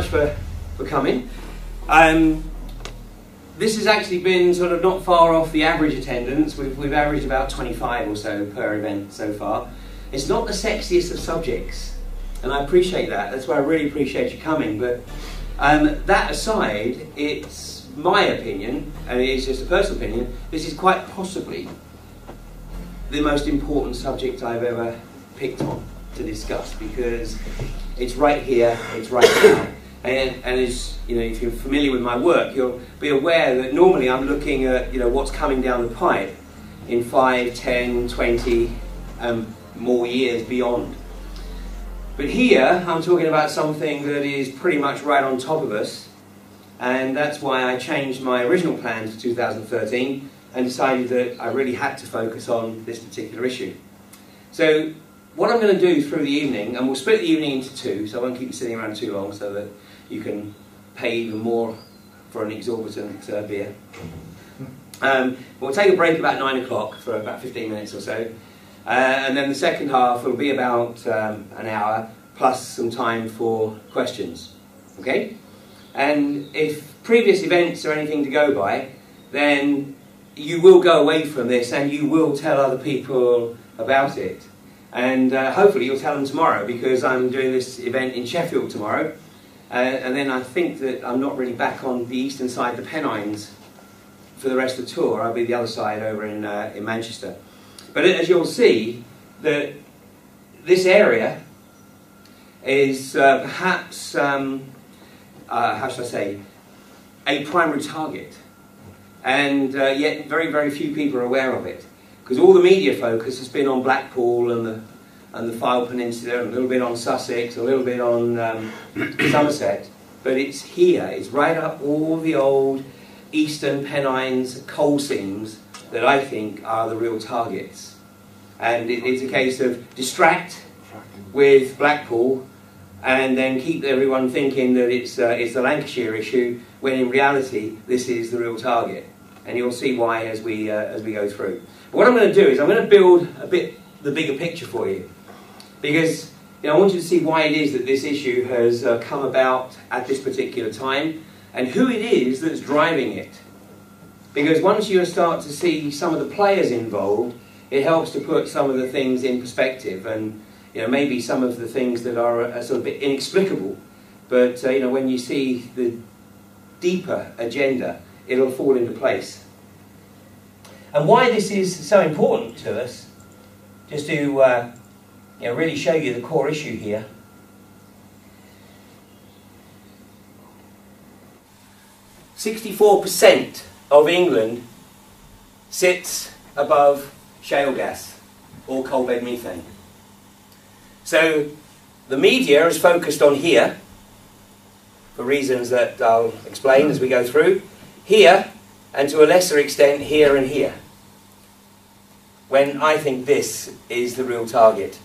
much for coming. This has actually been sort of not far off the average attendance. We've averaged about 25 or so per event so far. It's not the sexiest of subjects, and I appreciate that. That's why I really appreciate you coming. But that aside, it's my opinion, and it is just a personal opinion, this is quite possibly the most important subject I've ever picked on to discuss, because it's right here, it's right now. And as you know, if you're familiar with my work, you'll be aware that normally I'm looking at what's coming down the pipe in 5, 10, 20 more years beyond. But here I'm talking about something that is pretty much right on top of us, and that's why I changed my original plan to 2013 and decided that I really had to focus on this particular issue. So what I'm going to do through the evening, and we'll split the evening into two, so I won't keep you sitting around too long so that you can pay even more for an exorbitant beer. We'll take a break about 9 o'clock for about 15 minutes or so, and then the second half will be about an hour plus some time for questions. Okay? And if previous events are anything to go by, then you will go away from this and you will tell other people about it. And hopefully you'll tell them tomorrow, because I'm doing this event in Sheffield tomorrow. And then I think that I'm not really back on the eastern side of the Pennines for the rest of the tour. I'll be the other side over in Manchester. But as you'll see, that this area is perhaps, how should I say, a primary target. And yet very, very few people are aware of it. Because all the media focus has been on Blackpool and the Fylde Peninsula, a little bit on Sussex, a little bit on Somerset, but it's here, it's right up all the old eastern Pennines coal seams that I think are the real targets. And it's a case of distract with Blackpool and then keep everyone thinking that it's the Lancashire issue, when in reality this is the real target. And you'll see why as we go through. But what I'm going to do is I'm going to build a bit the bigger picture for you, because I want you to see why it is that this issue has come about at this particular time and who it is that's driving it. Because once you start to see some of the players involved, it helps to put some of the things in perspective, and maybe some of the things that are a sort of bit inexplicable, but when you see the deeper agenda, it'll fall into place. And why this is so important to us, just to really show you the core issue here. 64% of England sits above shale gas or coal bed methane. So the media is focused on here, for reasons that I'll explain as we go through, here, and to a lesser extent here and here, when I think this is the real target.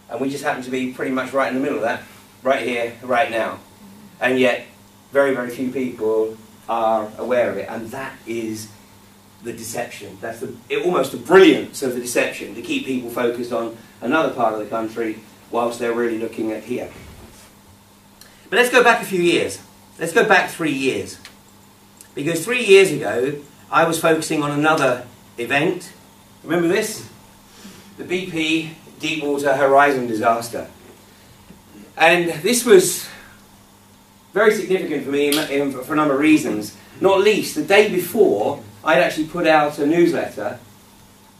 And we just happen to be pretty much right in the middle of that, right here, right now. And yet, very, very few people are aware of it, and that is the deception. That's almost the brilliance of the deception, to keep people focused on another part of the country whilst they're really looking at here. But let's go back a few years. Let's go back 3 years. Because 3 years ago, I was focusing on another event. Remember this? The BP Deepwater Horizon disaster. And this was very significant for me for a number of reasons. Not least, the day before, I'd actually put out a newsletter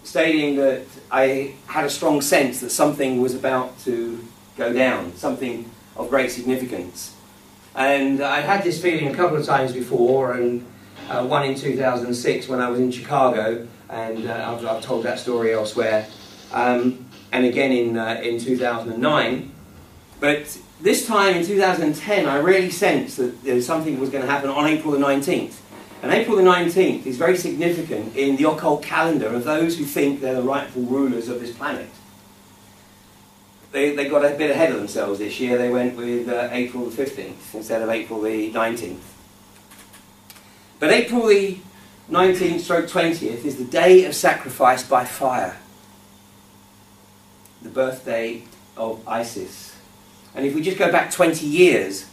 stating that I had a strong sense that something was about to go down, something of great significance. And I had this feeling a couple of times before, and one in 2006 when I was in Chicago, and I've told that story elsewhere, and again in 2009. But this time in 2010, I really sensed that something was going to happen on April the 19th. And April the 19th is very significant in the occult calendar of those who think they're the rightful rulers of this planet. They got a bit ahead of themselves this year. They went with April the 15th instead of April the 19th. But April the 19th/20th is the day of sacrifice by fire. The birthday of Isis, And if we just go back 20 years,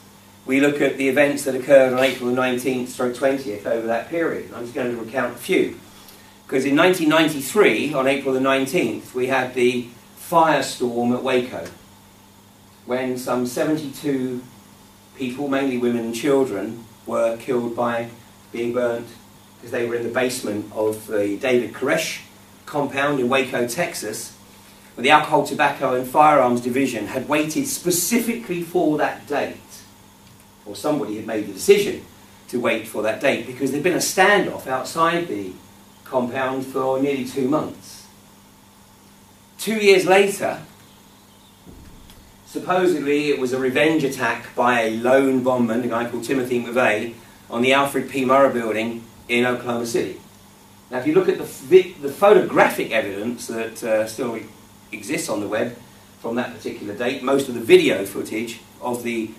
we look at the events that occurred on April the 19th/20th over that period. I'm just going to recount a few. Because in 1993, on April the 19th, we had the firestorm at Waco, when some 72 people, mainly women and children, were killed by being burnt because they were in the basement of the David Koresh compound in Waco, Texas, where the Alcohol, Tobacco and Firearms Division had waited specifically for that date, or somebody had made the decision to wait for that date, because there'd been a standoff outside the compound for nearly 2 months. 2 years later, supposedly it was a revenge attack by a lone bombman, a guy called Timothy McVeigh, on the Alfred P. Murrah building in Oklahoma City. Now if you look at the photographic evidence that still exists on the web from that particular date, most of the video footage of the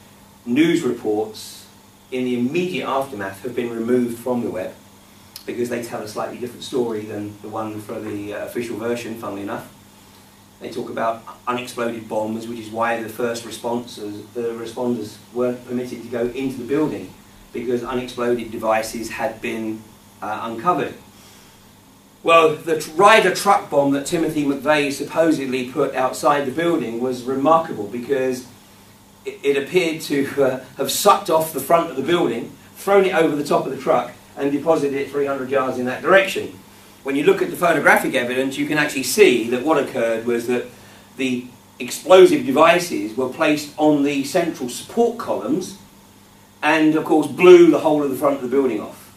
news reports in the immediate aftermath have been removed from the web, because they tell a slightly different story than the one for the official version, funnily enough. They talk about unexploded bombs, which is why the first responders weren't permitted to go into the building, because unexploded devices had been uncovered. Well, the Ryder truck bomb that Timothy McVeigh supposedly put outside the building was remarkable, because it appeared to have sucked off the front of the building, thrown it over the top of the truck, and deposited it 300 yards in that direction. When you look at the photographic evidence, you can actually see that what occurred was that the explosive devices were placed on the central support columns and, of course, blew the whole of the front of the building off.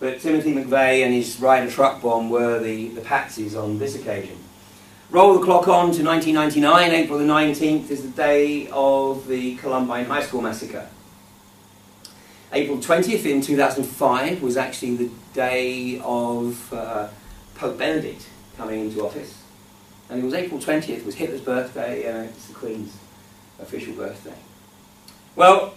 But Timothy McVeigh and his Ryder truck bomb were the patsies on this occasion. Roll the clock on to 1999. April the 19th is the day of the Columbine High School massacre. April 20th in 2005 was actually the day of Pope Benedict coming into office. And it was April 20th was Hitler's birthday, and it's the Queen's official birthday. Well,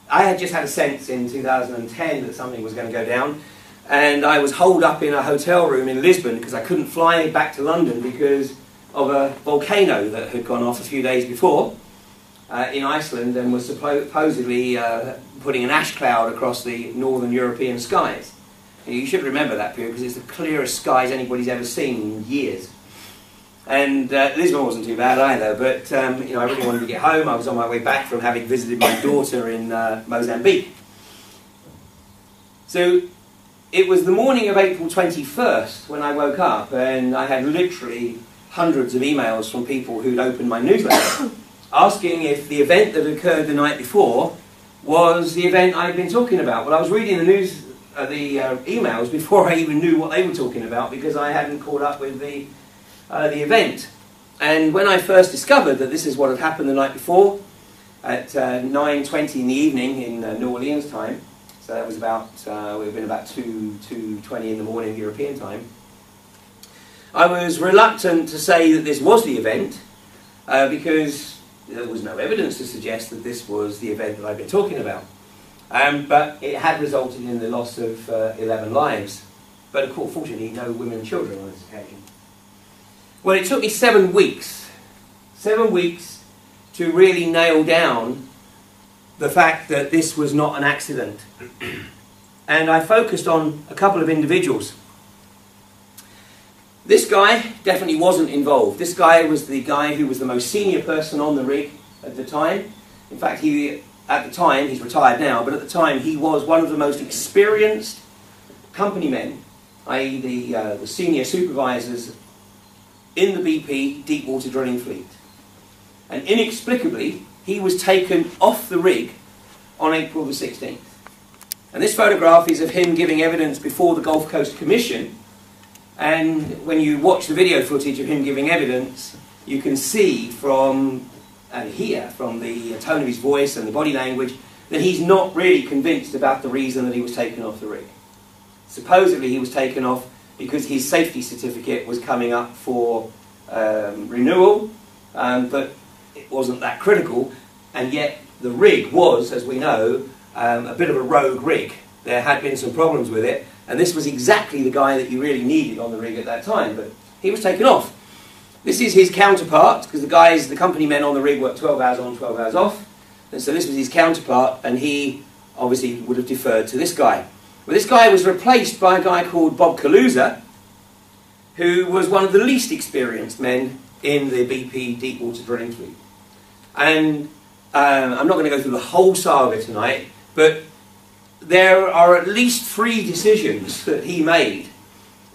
I had just had a sense in 2010 that something was going to go down, and I was holed up in a hotel room in Lisbon because I couldn't fly back to London because of a volcano that had gone off a few days before in Iceland, and was supposedly putting an ash cloud across the northern European skies. And you should remember that period because it's the clearest skies anybody's ever seen in years. And Lisbon wasn't too bad either, but you know, I really wanted to get home. I was on my way back from having visited my daughter in Mozambique. So it was the morning of April 21st when I woke up, and I had literally hundreds of emails from people who'd opened my newsletter asking if the event that occurred the night before was the event I'd been talking about. Well, I was reading the emails before I even knew what they were talking about, because I hadn't caught up with the event. And when I first discovered that this is what had happened the night before, at 9:20 in the evening in New Orleans time, so that was about, it would have been about 2:20 in the morning European time, I was reluctant to say that this was the event, because there was no evidence to suggest that this was the event that I'd been talking about. But it had resulted in the loss of 11 lives. But of course, fortunately, no women and children on this occasion. Well, it took me 7 weeks. 7 weeks to really nail down the fact that this was not an accident. And I focused on a couple of individuals. This guy definitely wasn't involved. This guy was the guy who was the most senior person on the rig at the time. In fact, at the time, he's retired now, but at the time he was one of the most experienced company men, i.e. the senior supervisors in the BP deepwater drilling fleet. And inexplicably, he was taken off the rig on April the 16th. And this photograph is of him giving evidence before the Gulf Coast Commission. And when you watch the video footage of him giving evidence, you can see from, and hear from the tone of his voice and the body language, that he's not really convinced about the reason that he was taken off the rig. Supposedly he was taken off because his safety certificate was coming up for renewal, but it wasn't that critical, and yet the rig was, as we know, a bit of a rogue rig. There had been some problems with it, and this was exactly the guy that you really needed on the rig at that time, but he was taken off. This is his counterpart, because the company men on the rig work 12 hours on, 12 hours off. And so this was his counterpart, and he obviously would have deferred to this guy. Well, this guy was replaced by a guy called Bob Kaluza, who was one of the least experienced men in the BP deepwater drilling fleet. And I'm not going to go through the whole saga tonight, but there are at least 3 decisions that he made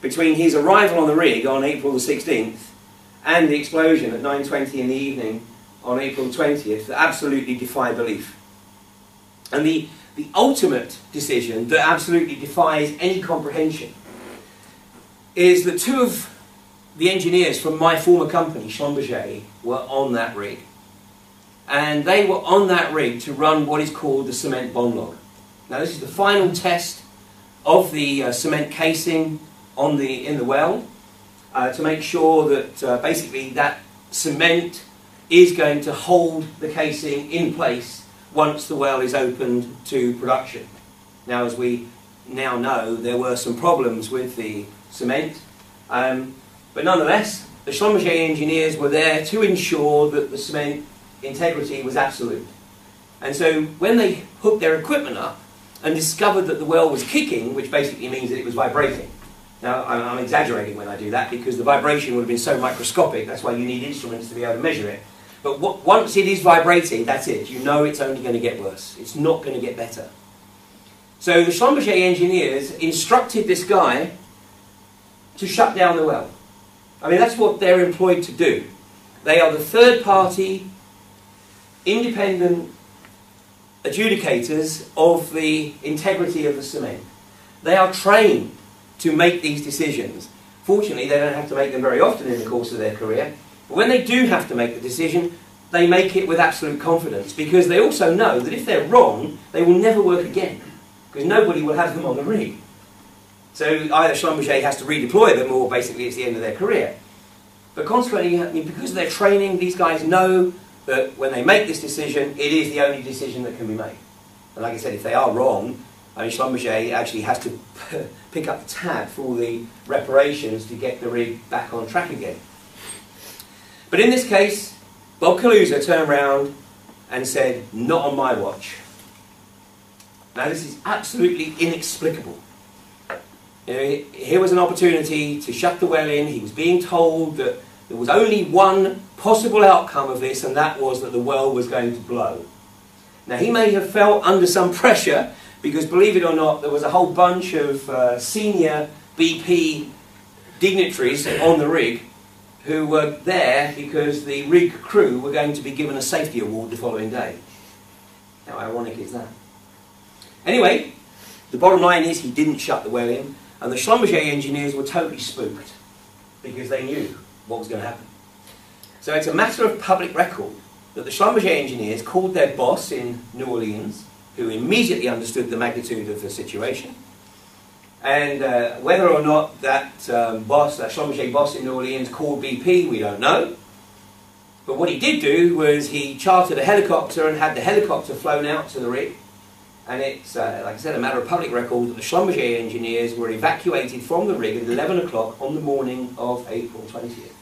between his arrival on the rig on April the 16th and the explosion at 9:20 in the evening on April 20th that absolutely defy belief. And the ultimate decision that absolutely defies any comprehension is that 2 of the engineers from my former company, Schlumberger, were on that rig. And they were on that rig to run what is called the cement bond log. Now this is the final test of the cement casing in the well to make sure that basically that cement is going to hold the casing in place once the well is opened to production. Now, as we now know, there were some problems with the cement, but nonetheless, the Schlumberger engineers were there to ensure that the cement integrity was absolute. And so when they hooked their equipment up and discovered that the well was kicking, which basically means that it was vibrating. Now, I'm exaggerating when I do that because the vibration would have been so microscopic, that's why you need instruments to be able to measure it. But once it is vibrating, that's it. You know it's only going to get worse. It's not going to get better. So the Schlumberger engineers instructed this guy to shut down the well. I mean, that's what they're employed to do. They are the third-party, independent adjudicators of the integrity of the cement. They are trained to make these decisions. Fortunately, they don't have to make them very often in the course of their career. But when they do have to make the decision, they make it with absolute confidence, because they also know that if they're wrong, they will never work again, because nobody will have them on the rig. So either Schlumberger has to redeploy them, or basically it's the end of their career. But consequently, I mean, because of their training, these guys know that when they make this decision, it is the only decision that can be made. And like I said, if they are wrong, I mean, Schlumberger actually has to pick up the tab for all the reparations to get the rig back on track again. But in this case, Bob Kaluza turned around and said, "Not on my watch." Now this is absolutely inexplicable. You know, here was an opportunity to shut the well in. He was being told that there was only one possible outcome of this, and that was that the well was going to blow. Now he may have felt under some pressure, because believe it or not, there was a whole bunch of senior BP dignitaries on the rig who were there because the rig crew were going to be given a safety award the following day. How ironic is that? Anyway, the bottom line is he didn't shut the well in, and the Schlumberger engineers were totally spooked because they knew what was going to happen. So it's a matter of public record that the Schlumberger engineers called their boss in New Orleans, who immediately understood the magnitude of the situation. And whether or not that Schlumberger boss in New Orleans called BP, we don't know. But what he did do was he chartered a helicopter and had the helicopter flown out to the rig. And it's, like I said, a matter of public record that the Schlumberger engineers were evacuated from the rig at 11 o'clock on the morning of April 20th.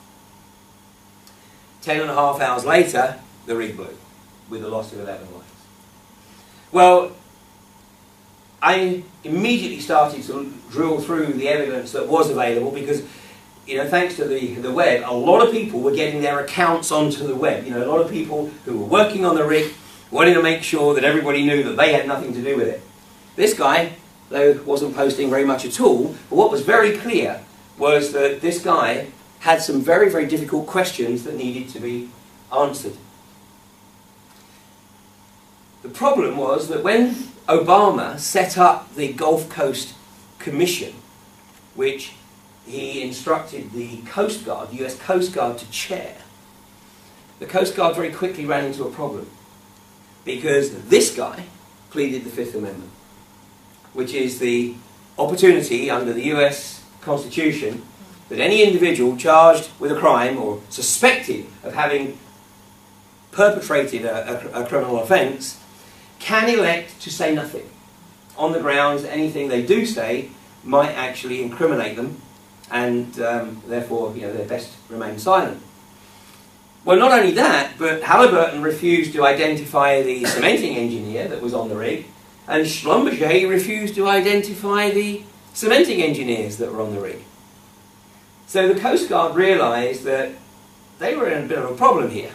10.5 hours later, the rig blew, with a loss of 11 lives. Well, I immediately started to drill through the evidence that was available because, you know, thanks to the web, a lot of people were getting their accounts onto the web. You know, a lot of people who were working on the rig wanting to make sure that everybody knew that they had nothing to do with it. This guy, though, wasn't posting very much at all, but what was very clear was that this guy had some very, very difficult questions that needed to be answered. The problem was that when Obama set up the Gulf Coast Commission, which he instructed the Coast Guard, the US Coast Guard, to chair, the Coast Guard very quickly ran into a problem, because this guy pleaded the Fifth Amendment, which is the opportunity under the US Constitution that any individual charged with a crime or suspected of having perpetrated a criminal offence can elect to say nothing, on the grounds that anything they do say might actually incriminate them, and therefore, you know, they're best remain silent. Well, not only that, but Halliburton refused to identify the cementing engineer that was on the rig, and Schlumberger refused to identify the cementing engineers that were on the rig. So the Coast Guard realised that they were in a bit of a problem here,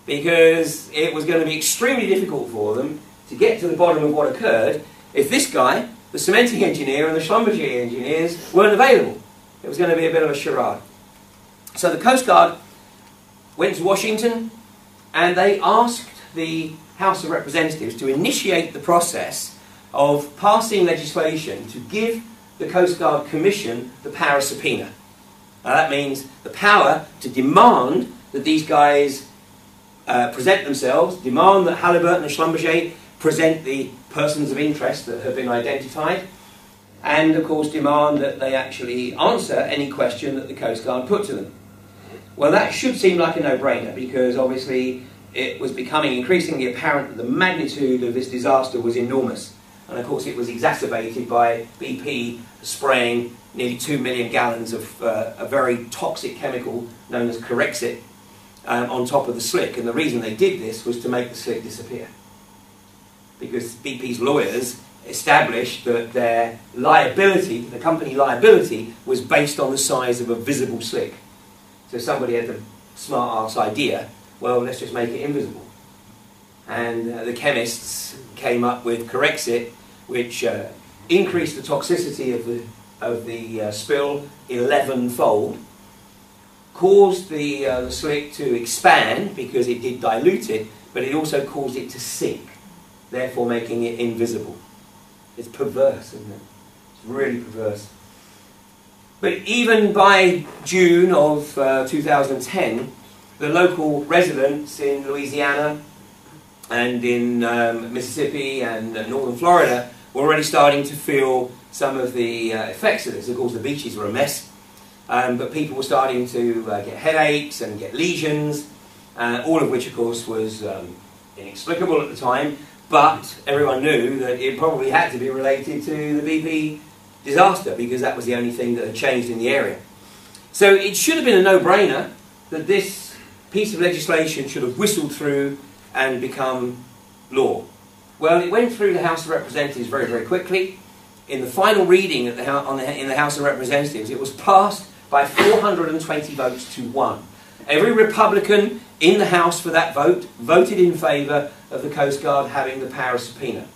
because it was going to be extremely difficult for them to get to the bottom of what occurred if this guy, the cementing engineer, and the Schlumberger engineers weren't available. It was going to be a bit of a charade. So the Coast Guard went to Washington and they asked the House of Representatives to initiate the process of passing legislation to give the Coast Guard Commission the power of subpoena. Now that means the power to demand that these guys present themselves, demand that Halliburton and Schlumberger present the persons of interest that have been identified, and of course demand that they actually answer any question that the Coast Guard put to them. Well, that should seem like a no-brainer, because obviously it was becoming increasingly apparent that the magnitude of this disaster was enormous. And of course it was exacerbated by BP spraying nearly 2 million gallons of a very toxic chemical known as Corexit on top of the slick. And the reason they did this was to make the slick disappear, because BP's lawyers established that their liability, the company liability, was based on the size of a visible slick. So somebody had the smart-ass idea, well, let's just make it invisible. And the chemists came up with Corexit, which increased the toxicity of the spill 11-fold, caused the slick to expand because it did dilute it, but it also caused it to sink, therefore making it invisible. It's perverse, isn't it? It's really perverse. But even by June of 2010, the local residents in Louisiana and in Mississippi and northern Florida were already starting to feel some of the effects of this. Of course, the beaches were a mess, but people were starting to get headaches and get lesions, all of which, of course, was inexplicable at the time, but everyone knew that it probably had to be related to the BP disaster, because that was the only thing that had changed in the area. So it should have been a no-brainer that this piece of legislation should have whistled through and become law. Well, it went through the House of Representatives very, very quickly. In the final reading in the House of Representatives, it was passed by 420 votes to 1. Every Republican in the House for that vote voted in favour of the Coast Guard having the power of subpoena.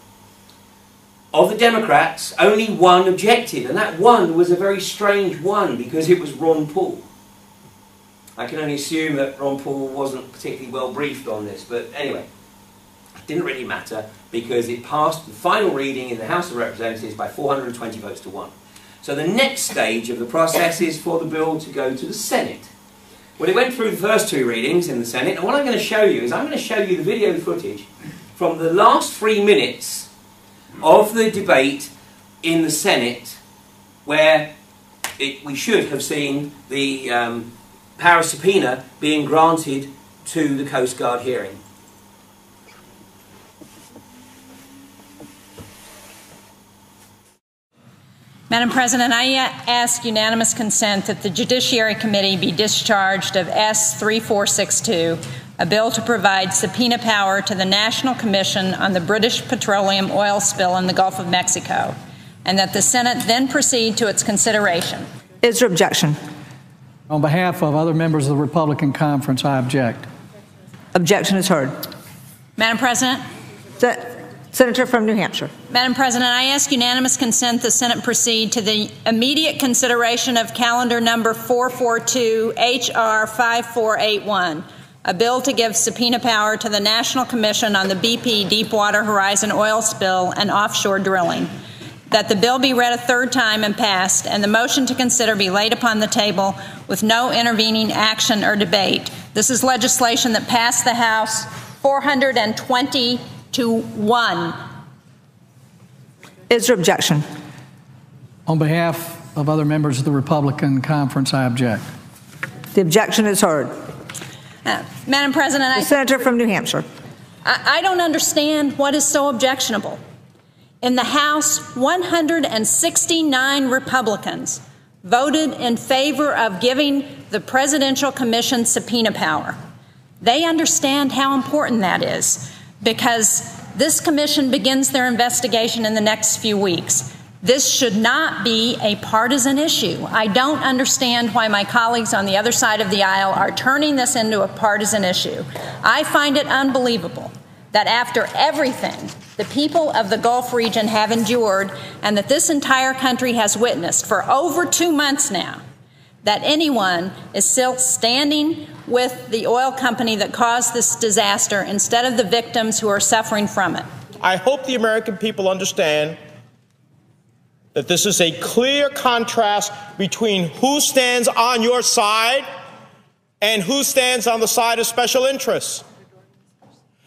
Of the Democrats, only one objected, and that one was a very strange one, because it was Ron Paul. I can only assume that Ron Paul wasn't particularly well briefed on this, but anyway, it didn't really matter, because it passed the final reading in the House of Representatives by 420 votes to 1. So the next stage of the process is for the bill to go to the Senate. Well, it went through the first 2 readings in the Senate, and what I'm going to show you is I'm going to show you the video footage from the last 3 minutes of the debate in the Senate, where we should have seen the power of subpoena being granted to the Coast Guard hearing. Madam President, I ask unanimous consent that the Judiciary Committee be discharged of S-3462, a bill to provide subpoena power to the National Commission on the British Petroleum Oil Spill in the Gulf of Mexico, and that the Senate then proceed to its consideration. Is there objection? On behalf of other members of the Republican Conference, I object. Objection is heard. Madam President? Senator from New Hampshire. Madam President, I ask unanimous consent the Senate proceed to the immediate consideration of calendar number 442 H.R. 5481, a bill to give subpoena power to the National Commission on the BP Deepwater Horizon oil spill and offshore drilling, that the bill be read a 3rd time and passed, and the motion to consider be laid upon the table with no intervening action or debate. This is legislation that passed the House 420 to 1. Is there objection? On behalf of other members of the Republican Conference, I object. The objection is heard. Madam President, the Senator from New Hampshire. I don't understand what is so objectionable. In the House, 169 Republicans voted in favor of giving the Presidential Commission subpoena power. They understand how important that is, because this commission begins their investigation in the next few weeks. This should not be a partisan issue. I don't understand why my colleagues on the other side of the aisle are turning this into a partisan issue. I find it unbelievable that after everything the people of the Gulf region have endured and that this entire country has witnessed for over 2 months now, that anyone is still standing with the oil company that caused this disaster instead of the victims who are suffering from it. I hope the American people understand that this is a clear contrast between who stands on your side and who stands on the side of special interests.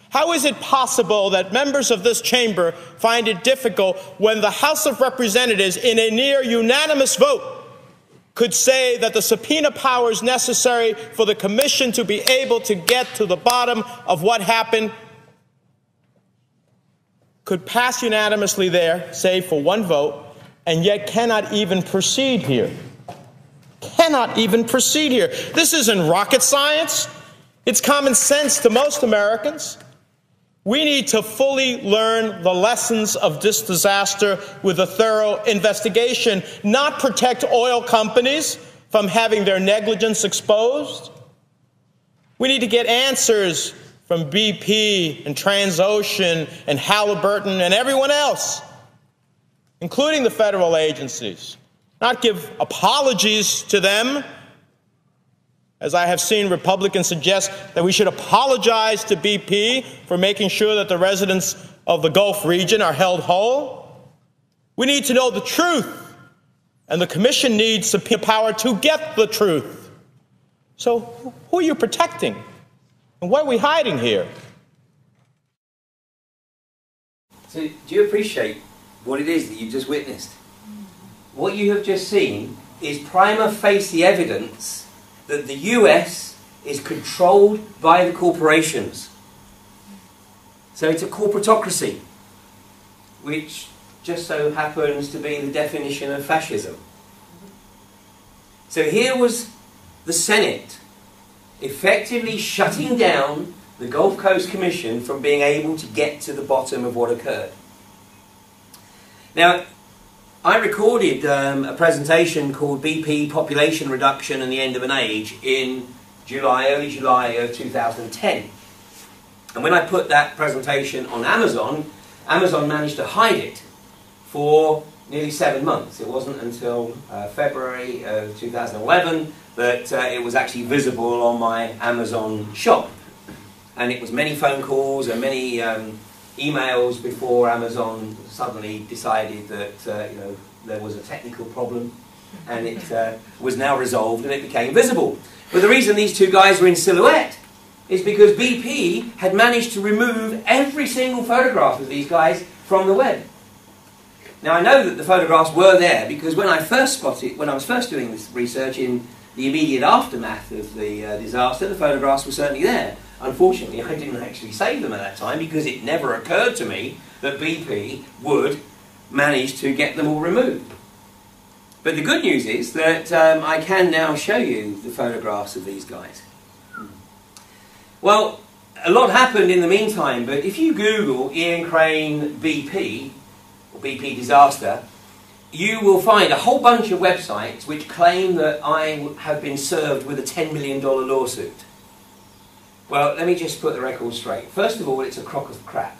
How is it possible that members of this chamber find it difficult when the House of Representatives, in a near unanimous vote, could say that the subpoena powers necessary for the commission to be able to get to the bottom of what happened could pass unanimously there, save for one vote, and yet cannot even proceed here? Cannot even proceed here. This isn't rocket science. It's common sense to most Americans. We need to fully learn the lessons of this disaster with a thorough investigation, not protect oil companies from having their negligence exposed. We need to get answers from BP and Transocean and Halliburton and everyone else, including the federal agencies, not give apologies to them, as I have seen Republicans suggest that we should apologize to BP for making sure that the residents of the Gulf region are held whole. We need to know the truth, and the commission needs subpoena power to get the truth. So who are you protecting? And what are we hiding here? So do you appreciate what it is that you've just witnessed? What you have just seen is prima facie evidence that the US is controlled by the corporations. So it's a corporatocracy, which just so happens to be the definition of fascism. So here was the Senate effectively shutting down the Gulf Coast Commission from being able to get to the bottom of what occurred. Now, I recorded a presentation called BP Population Reduction and the End of an Age in early July of 2010. And when I put that presentation on Amazon, Amazon managed to hide it for nearly 7 months. It wasn't until February of 2011 that it was actually visible on my Amazon shop. And it was many phone calls and many emails before Amazon suddenly decided that there was a technical problem, and it was now resolved and it became visible. But the reason these two guys were in silhouette is because BP had managed to remove every single photograph of these guys from the web. Now I know that the photographs were there because when I was first doing this research in the immediate aftermath of the disaster, the photographs were certainly there. Unfortunately, I didn't actually save them at that time because it never occurred to me that BP would manage to get them all removed. But the good news is that I can now show you the photographs of these guys. Well, a lot happened in the meantime, but if you Google Ian Crane BP, or BP disaster, you will find a whole bunch of websites which claim that I have been served with a $10 million lawsuit. Well, let me just put the record straight. First of all, it's a crock of crap.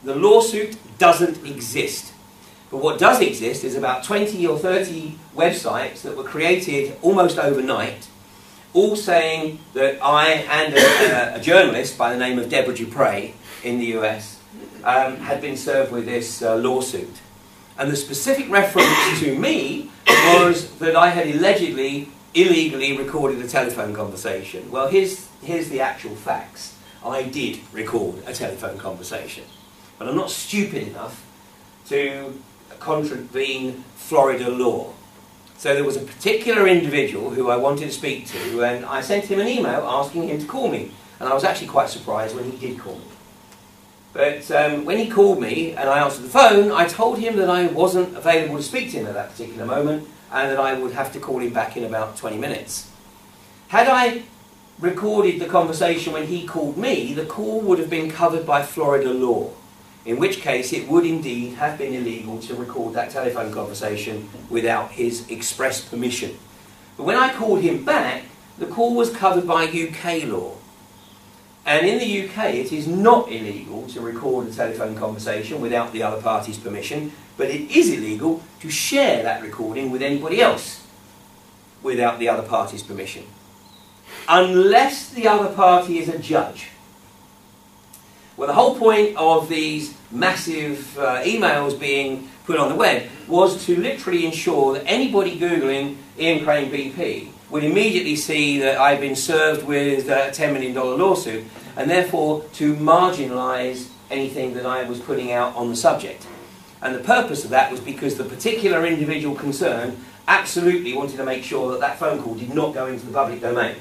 The lawsuit doesn't exist. But what does exist is about 20 or 30 websites that were created almost overnight, all saying that I and a journalist by the name of Deborah Dupre in the US had been served with this lawsuit. And the specific reference to me was that I had allegedly illegally recorded a telephone conversation. Well, here's the actual facts. I did record a telephone conversation, but I'm not stupid enough to contravene Florida law. So there was a particular individual who I wanted to speak to, and I sent him an email asking him to call me, and I was actually quite surprised when he did call me. But when he called me and I answered the phone, I told him that I wasn't available to speak to him at that particular moment, and that I would have to call him back in about 20 minutes. Had I recorded the conversation when he called me, the call would have been covered by Florida law, in which case it would indeed have been illegal to record that telephone conversation without his express permission. But when I called him back, the call was covered by UK law. And in the UK, it is not illegal to record a telephone conversation without the other party's permission, but it is illegal to share that recording with anybody else without the other party's permission, unless the other party is a judge. Well, the whole point of these massive emails being put on the web was to literally ensure that anybody Googling Ian Crane BP would immediately see that I'd been served with a $10 million lawsuit, and therefore to marginalise anything that I was putting out on the subject. And the purpose of that was because the particular individual concerned absolutely wanted to make sure that that phone call did not go into the public domain.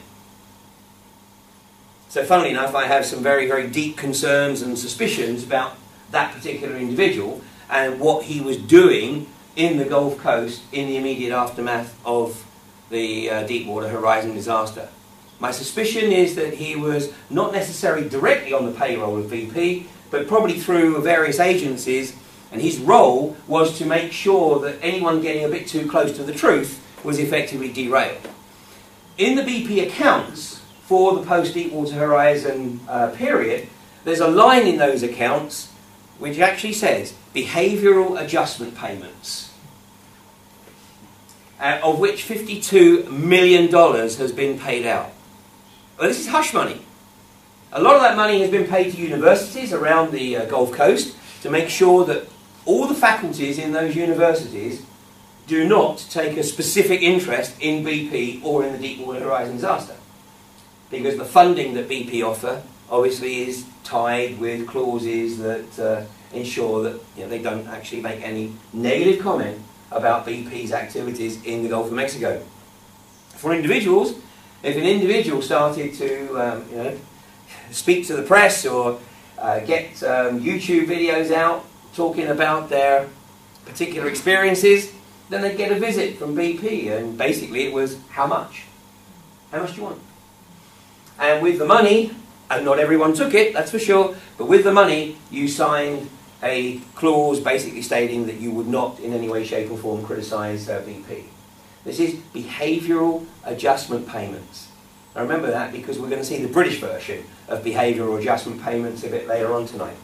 So funnily enough, I have some very, very deep concerns and suspicions about that particular individual and what he was doing in the Gulf Coast in the immediate aftermath of the Deepwater Horizon disaster. My suspicion is that he was not necessarily directly on the payroll of BP, but probably through various agencies, and his role was to make sure that anyone getting a bit too close to the truth was effectively derailed. In the BP accounts for the post-Deepwater Horizon period, there's a line in those accounts which actually says behavioural adjustment payments, of which $52 million has been paid out. Well, this is hush money. A lot of that money has been paid to universities around the Gulf Coast to make sure that all the faculties in those universities do not take a specific interest in BP or in the Deepwater Horizon disaster. Because the funding that BP offer obviously is tied with clauses that ensure that they don't actually make any negative comment about BP's activities in the Gulf of Mexico. For individuals, if an individual started to speak to the press or get YouTube videos out talking about their particular experiences, then they'd get a visit from BP, and basically it was, how much? How much do you want? And with the money, and not everyone took it, that's for sure, but with the money you signed a clause basically stating that you would not in any way, shape or form criticise BP. This is behavioural adjustment payments. Now remember that, because we're going to see the British version of behavioural adjustment payments a bit later on tonight.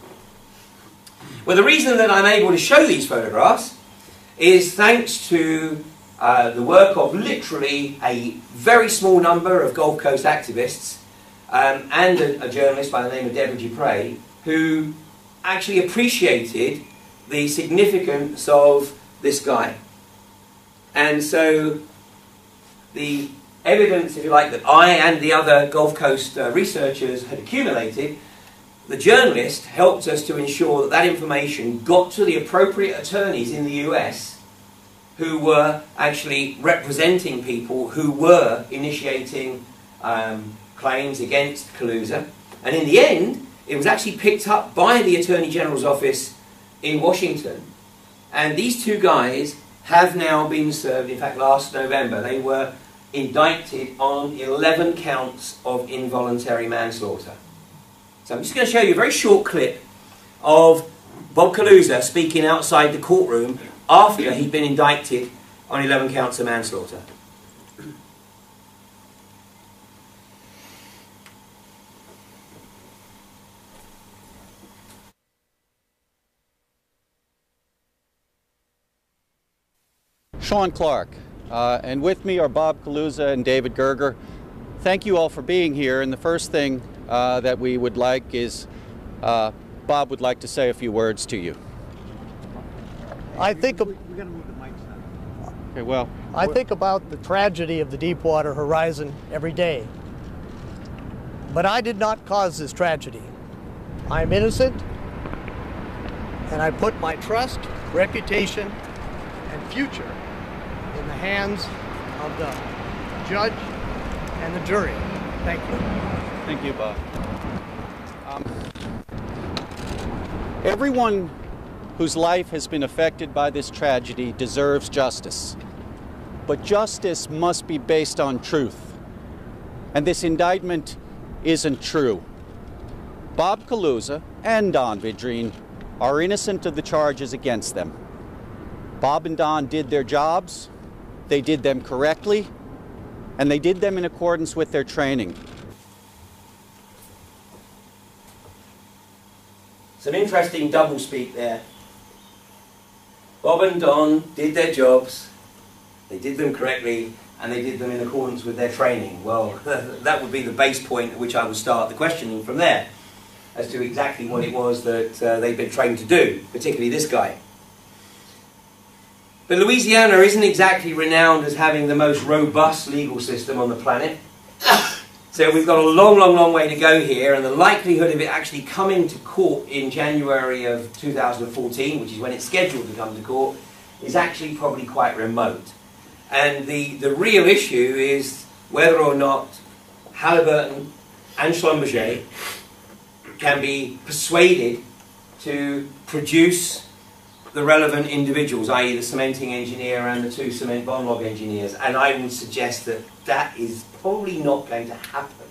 Well, the reason that I'm able to show these photographs is thanks to the work of literally a very small number of Gulf Coast activists and a journalist by the name of Deborah Dupre, who actually appreciated the significance of this guy. And so the evidence, if you like, that I and the other Gulf Coast researchers had accumulated, the journalist helped us to ensure that that information got to the appropriate attorneys in the US who were actually representing people who were initiating claims against Kaluza. And in the end, it was actually picked up by the Attorney General's office in Washington. And these two guys have now been served. In fact, last November, they were indicted on 11 counts of involuntary manslaughter. So I'm just going to show you a very short clip of Bob Kaluza speaking outside the courtroom after he'd been indicted on 11 counts of manslaughter. Sean Clark, and with me are Bob Kaluza and David Gerger. Thank you all for being here, and the first thing that we would like is Bob would like to say a few words to you. I think I think about the tragedy of the Deepwater Horizon every day. But I did not cause this tragedy. I'm innocent, and I put my trust, reputation, and future in the hands of the judge and the jury. Thank you. Thank you, Bob. Everyone whose life has been affected by this tragedy deserves justice. But justice must be based on truth. and this indictment isn't true. Bob Kaluza and Don Vidrine are innocent of the charges against them. Bob and Don did their jobs, they did them correctly, and they did them in accordance with their training. Some interesting doublespeak there. Bob and Don did their jobs, they did them correctly, and they did them in accordance with their training. Well, that would be the base point at which I would start the questioning from there, as to exactly what it was that they've been trained to do, particularly this guy. But Louisiana isn't exactly renowned as having the most robust legal system on the planet. So we've got a long, long, long way to go here, and the likelihood of it actually coming to court in January of 2014, which is when it's scheduled to come to court, is actually probably quite remote. And the real issue is whether or not Halliburton and Schlumberger can be persuaded to produce the relevant individuals, i.e. the cementing engineer and the 2 cement bond log engineers. And I would suggest that that is probably not going to happen.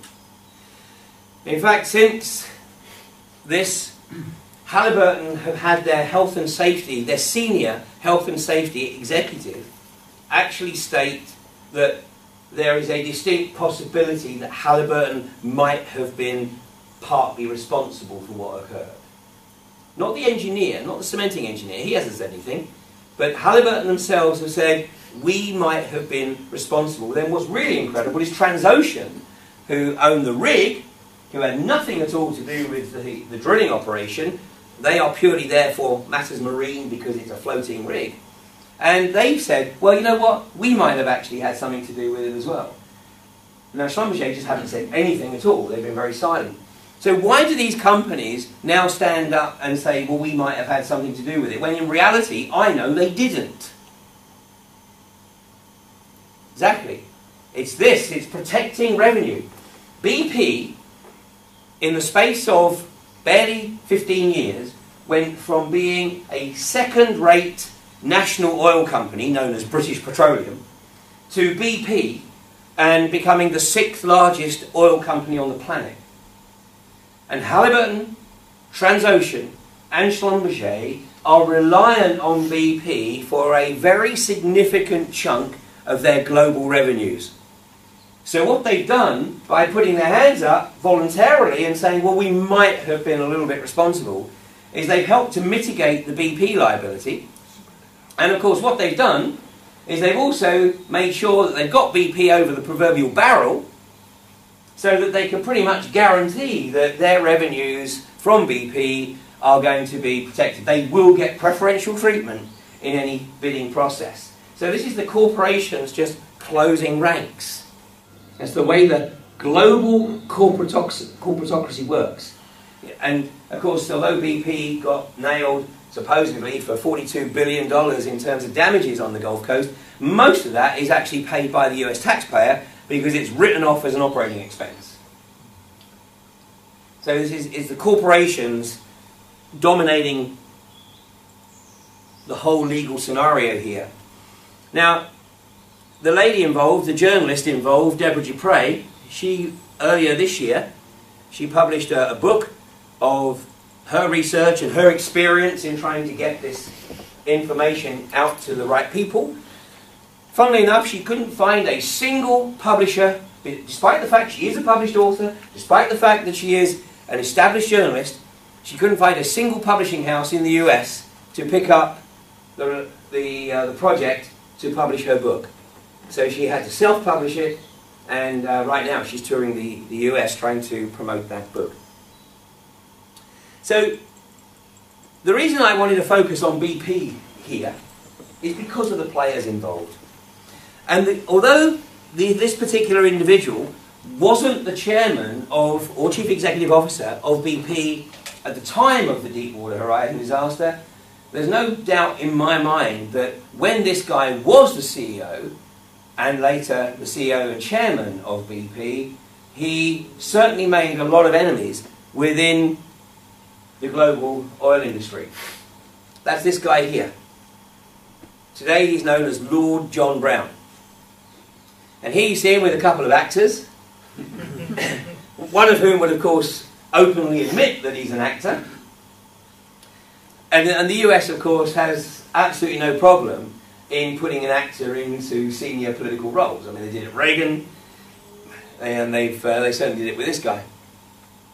In fact, since this, Halliburton have had their health and safety, their senior health and safety executive actually state that there is a distinct possibility that Halliburton might have been partly responsible for what occurred. Not the engineer, not the cementing engineer, he hasn't said anything, but Halliburton themselves have said, we might have been responsible. Then what's really incredible is Transocean, who owned the rig, who had nothing at all to do with the drilling operation. They are purely there for matters marine because it's a floating rig. And they've said, well, you know what, we might have actually had something to do with it as well. Now Schlumberger just haven't said anything at all, they've been very silent. So why do these companies now stand up and say, well, we might have had something to do with it, when in reality, I know they didn't? Exactly. It's this, it's protecting revenue. BP, in the space of barely 15 years, went from being a second-rate national oil company, known as British Petroleum, to BP and becoming the 6th largest oil company on the planet. And Halliburton, Transocean and Schlumberger are reliant on BP for a very significant chunk of their global revenues. So what they've done, by putting their hands up voluntarily and saying, well, we might have been a little bit responsible, is they've helped to mitigate the BP liability. And of course what they've done is they've also made sure that they've got BP over the proverbial barrel, so that they can pretty much guarantee that their revenues from BP are going to be protected. They will get preferential treatment in any bidding process. So this is the corporations just closing ranks. That's the way the global corporatocracy works. And of course, although BP got nailed supposedly for $42 billion in terms of damages on the Gulf Coast, most of that is actually paid by the US taxpayer because it's written off as an operating expense. So this is the corporations dominating the whole legal scenario here. Now, the lady involved, the journalist involved, Deborah Dupre, she, earlier this year, she published a book of her research and her experience in trying to get this information out to the right people. Funnily enough, she couldn't find a single publisher, despite the fact she is a published author, despite the fact that she is an established journalist, she couldn't find a single publishing house in the US to pick up the project to publish her book. So she had to self-publish it, and right now she's touring the US trying to promote that book. So the reason I wanted to focus on BP here is because of the players involved. And although this particular individual wasn't the chairman of, or chief executive officer of BP at the time of the Deepwater Horizon disaster, there's no doubt in my mind that when this guy was the CEO, and later the CEO and chairman of BP, he certainly made a lot of enemies within the global oil industry. That's this guy here. Today he's known as Lord John Brown. And here you see him with a couple of actors. one of whom would, of course, openly admit that he's an actor. And the US, of course, has absolutely no problem in putting an actor into senior political roles. I mean, they did it with Reagan, and they certainly did it with this guy.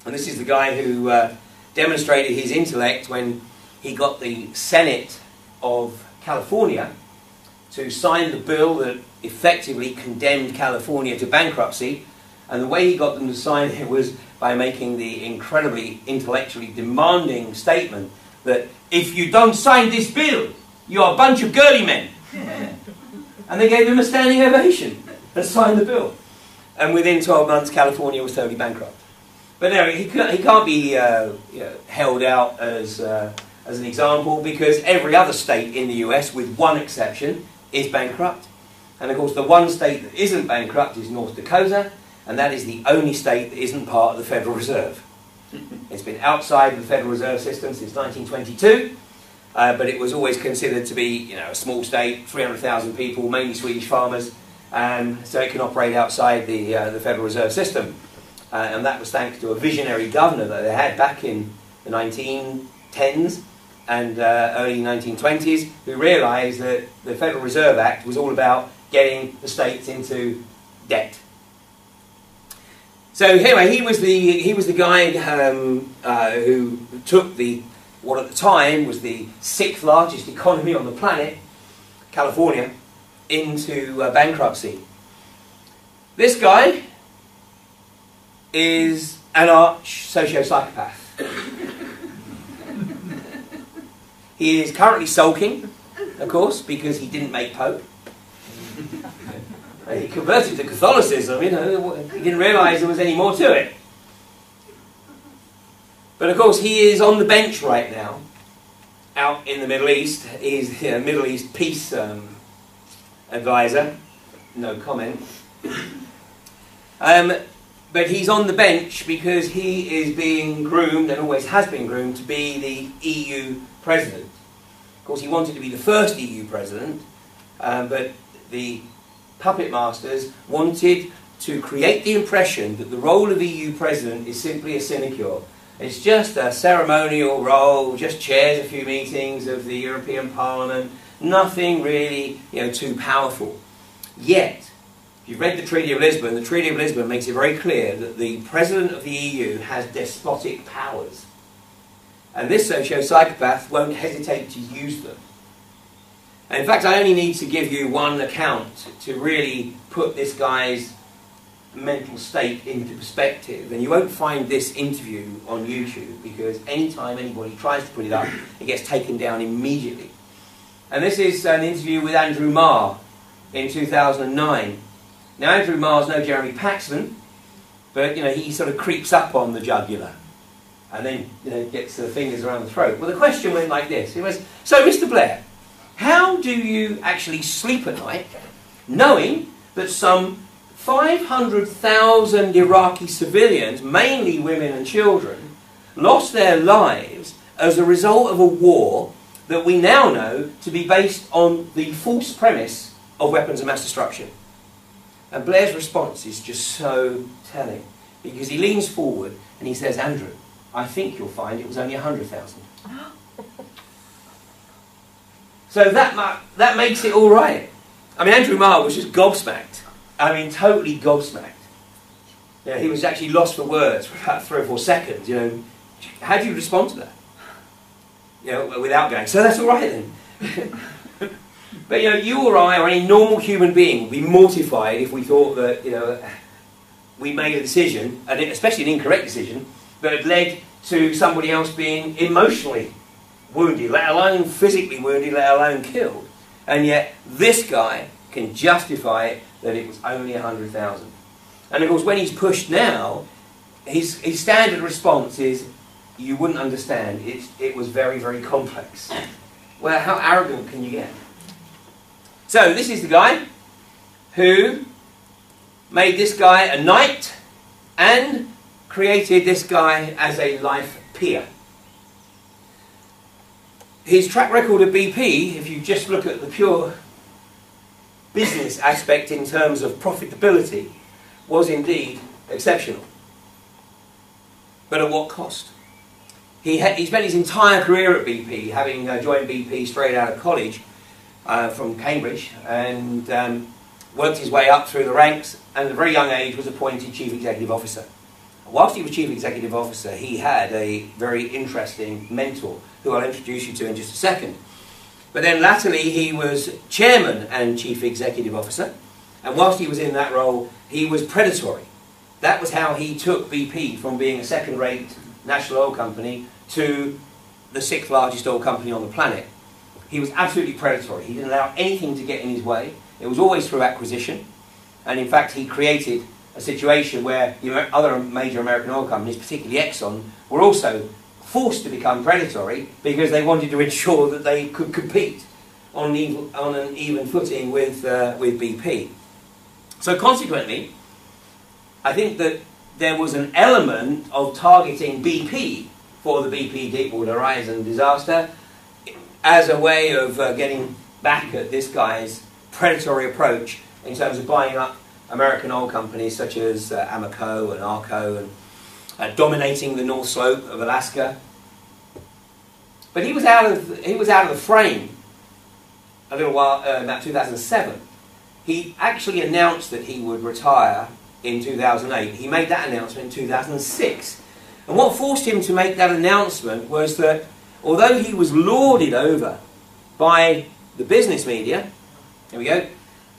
And this is the guy who demonstrated his intellect when he got the Senate of California to sign the bill that effectively condemned California to bankruptcy. And the way he got them to sign it was by making the incredibly intellectually demanding statement that if you don't sign this bill, you're a bunch of girly men. And they gave him a standing ovation and signed the bill. And within 12 months, California was totally bankrupt. But no, he can't be held out as an example, because every other state in the US, with one exception, is bankrupt. And of course, the one state that isn't bankrupt is North Dakota, and that is the only state that isn't part of the Federal Reserve. It's been outside the Federal Reserve System since 1922, but it was always considered to be, a small state, 300,000 people, mainly Swedish farmers, so it can operate outside the Federal Reserve System. And that was thanks to a visionary governor that they had back in the 1910s and early 1920s, who realised that the Federal Reserve Act was all about getting the states into debt. So anyway, he was the guy who took what at the time was the 6th largest economy on the planet, California, into bankruptcy. This guy is an arch socio-psychopath. He is currently sulking, of course, because he didn't make Pope. He converted to Catholicism, he didn't realise there was any more to it. But of course, he is on the bench right now, out in the Middle East. He's a Middle East peace advisor. No comment. But he's on the bench because he is being groomed, and always has been groomed, to be the EU president. Of course, he wanted to be the first EU president, but the puppet masters wanted to create the impression that the role of EU president is simply a sinecure. It's just a ceremonial role, just chairs a few meetings of the European Parliament, nothing really, too powerful. Yet, if you've read the Treaty of Lisbon makes it very clear that the President of the EU has despotic powers. And this socio-psychopath won't hesitate to use them. And in fact, I only need to give you one account to really put this guy's mental state into perspective. And you won't find this interview on YouTube, because anytime anybody tries to put it up, it gets taken down immediately. And this is an interview with Andrew Marr in 2009. Now, Andrew Marr's no Jeremy Paxman, but he sort of creeps up on the jugular and then gets the fingers around the throat. Well, the question went like this. It was, so Mr. Blair, how do you actually sleep at night knowing that some 500,000 Iraqi civilians, mainly women and children, lost their lives as a result of a war that we now know to be based on the false premise of weapons of mass destruction? And Blair's response is just so telling, because he leans forward and he says, Andrew, I think you'll find it was only 100,000. So that makes it all right. I mean, Andrew Marr was just gobsmacked. I mean, totally gobsmacked. He was actually lost for words for about 3 or 4 seconds. How do you respond to that? Without going, so that's all right then. But you or I, or any normal human being, would be mortified if we thought that we made a decision, and especially an incorrect decision, that had led to somebody else being emotionally wounded, let alone physically wounded, let alone killed. And yet this guy can justify it that it was only 100,000. And of course, when he's pushed now, his standard response is, you wouldn't understand, it was very, very complex. Well, how arrogant can you get? So this is the guy who made this guy a knight and created this guy as a life peer. His track record at BP, if you just look at the pure business aspect in terms of profitability, was indeed exceptional. but at what cost? He spent his entire career at BP, having joined BP straight out of college from Cambridge, and worked his way up through the ranks, and at a very young age was appointed Chief Executive Officer. Whilst he was Chief Executive Officer, he had a very interesting mentor, who I'll introduce you to in just a second. But then latterly he was Chairman and Chief Executive Officer, and whilst he was in that role, he was predatory. That was how he took BP from being a second-rate national oil company to the 6th largest oil company on the planet. He was absolutely predatory. He didn't allow anything to get in his way. It was always through acquisition. And in fact, he created a situation where other major American oil companies, particularly Exxon, were also forced to become predatory because they wanted to ensure that they could compete on an even footing with BP. So consequently, I think that there was an element of targeting BP for the BP Deepwater Horizon disaster as a way of getting back at this guy's predatory approach in terms of buying up American oil companies such as Amoco and Arco, and dominating the North Slope of Alaska. But he was out of the frame a little while, about 2007. He actually announced that he would retire in 2008. He made that announcement in 2006. And what forced him to make that announcement was that although he was lauded over by the business media, here we go,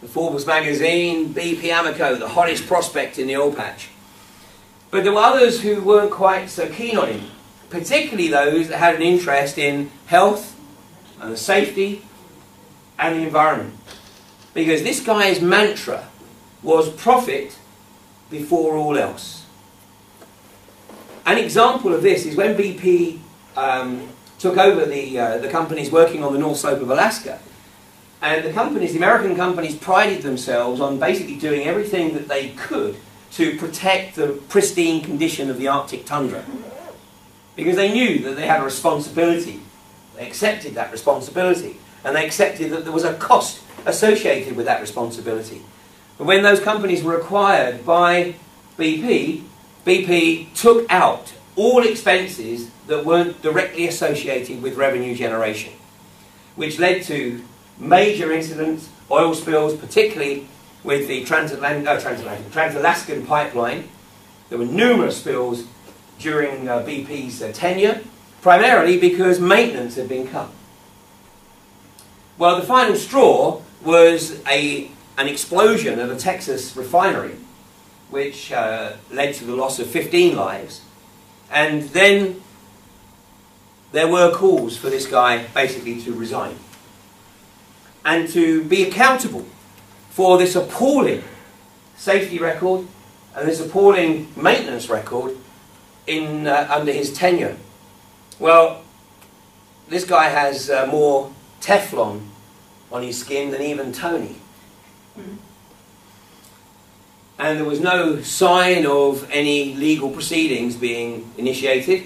the Forbes magazine, BP Amoco, the hottest prospect in the oil patch, but there were others who weren't quite so keen on him, particularly those that had an interest in health and the safety and the environment. Because this guy's mantra was profit before all else. An example of this is when BP took over the companies working on the North Slope of Alaska. And the American companies prided themselves on basically doing everything that they could to protect the pristine condition of the Arctic tundra. Because they knew that they had a responsibility. They accepted that responsibility. And they accepted that there was a cost associated with that responsibility. But when those companies were acquired by BP, BP took out all expenses that weren't directly associated with revenue generation, which led to major incidents, oil spills, particularly with the Trans-Alaskan pipeline. There were numerous spills during BP's tenure, primarily because maintenance had been cut. Well, the final straw was an explosion at a Texas refinery, which led to the loss of 15 lives. And then there were calls for this guy basically to resign and to be accountable for this appalling safety record and this appalling maintenance record under his tenure. Well, this guy has more Teflon on his skin than even Tony. And there was no sign of any legal proceedings being initiated.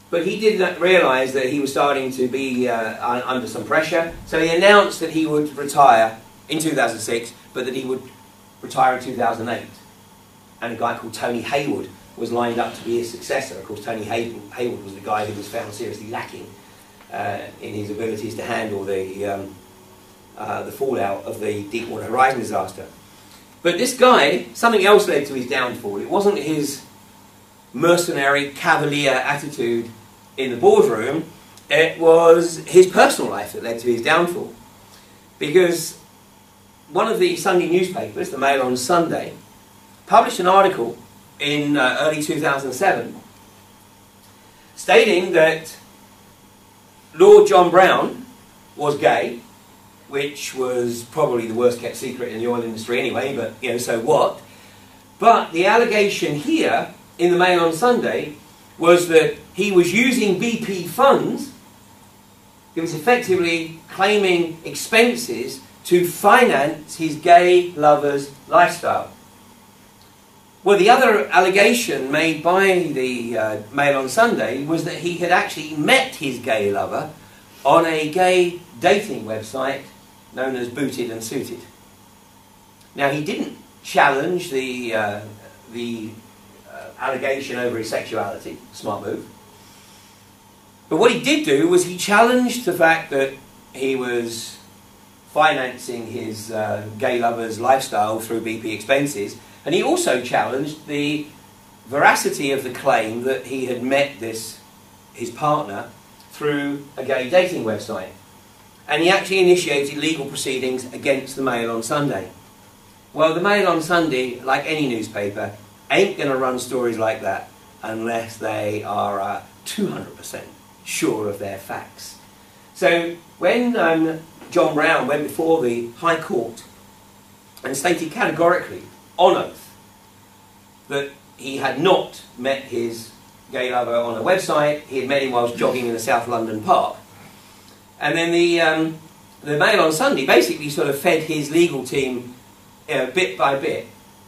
But he did not realise that he was starting to be under some pressure. So he announced that he would retire in 2006, but that he would retire in 2008. And a guy called Tony Hayward was lined up to be his successor. Of course, Tony Hayward was the guy who was found seriously lacking in his abilities to handle the fallout of the Deepwater Horizon disaster. But this guy, something else led to his downfall. It wasn't his mercenary, cavalier attitude in the boardroom. It was his personal life that led to his downfall. Because one of the Sunday newspapers, the Mail on Sunday, published an article in early 2007 stating that Lord John Brown was gay, which was probably the worst kept secret in the oil industry anyway, but you know, so what? But the allegation here in the Mail on Sunday was that he was using BP funds. He was effectively claiming expenses to finance his gay lover's lifestyle. Well, the other allegation made by the Mail on Sunday was that he had actually met his gay lover on a gay dating website known as Booted and Suited. Now, he didn't challenge the allegation over his sexuality. Smart move. But what he did do was he challenged the fact that he was financing his gay lover's lifestyle through BP expenses, and he also challenged the veracity of the claim that he had met his partner through a gay dating website. And he actually initiated legal proceedings against the Mail on Sunday. Well, the Mail on Sunday, like any newspaper, ain't going to run stories like that unless they are 200% sure of their facts. So when John Brown went before the High Court and stated categorically, on oath, that he had not met his gay lover on a website, he had met him whilst jogging in a South London park. And then the Mail on Sunday basically sort of fed his legal team bit by bit.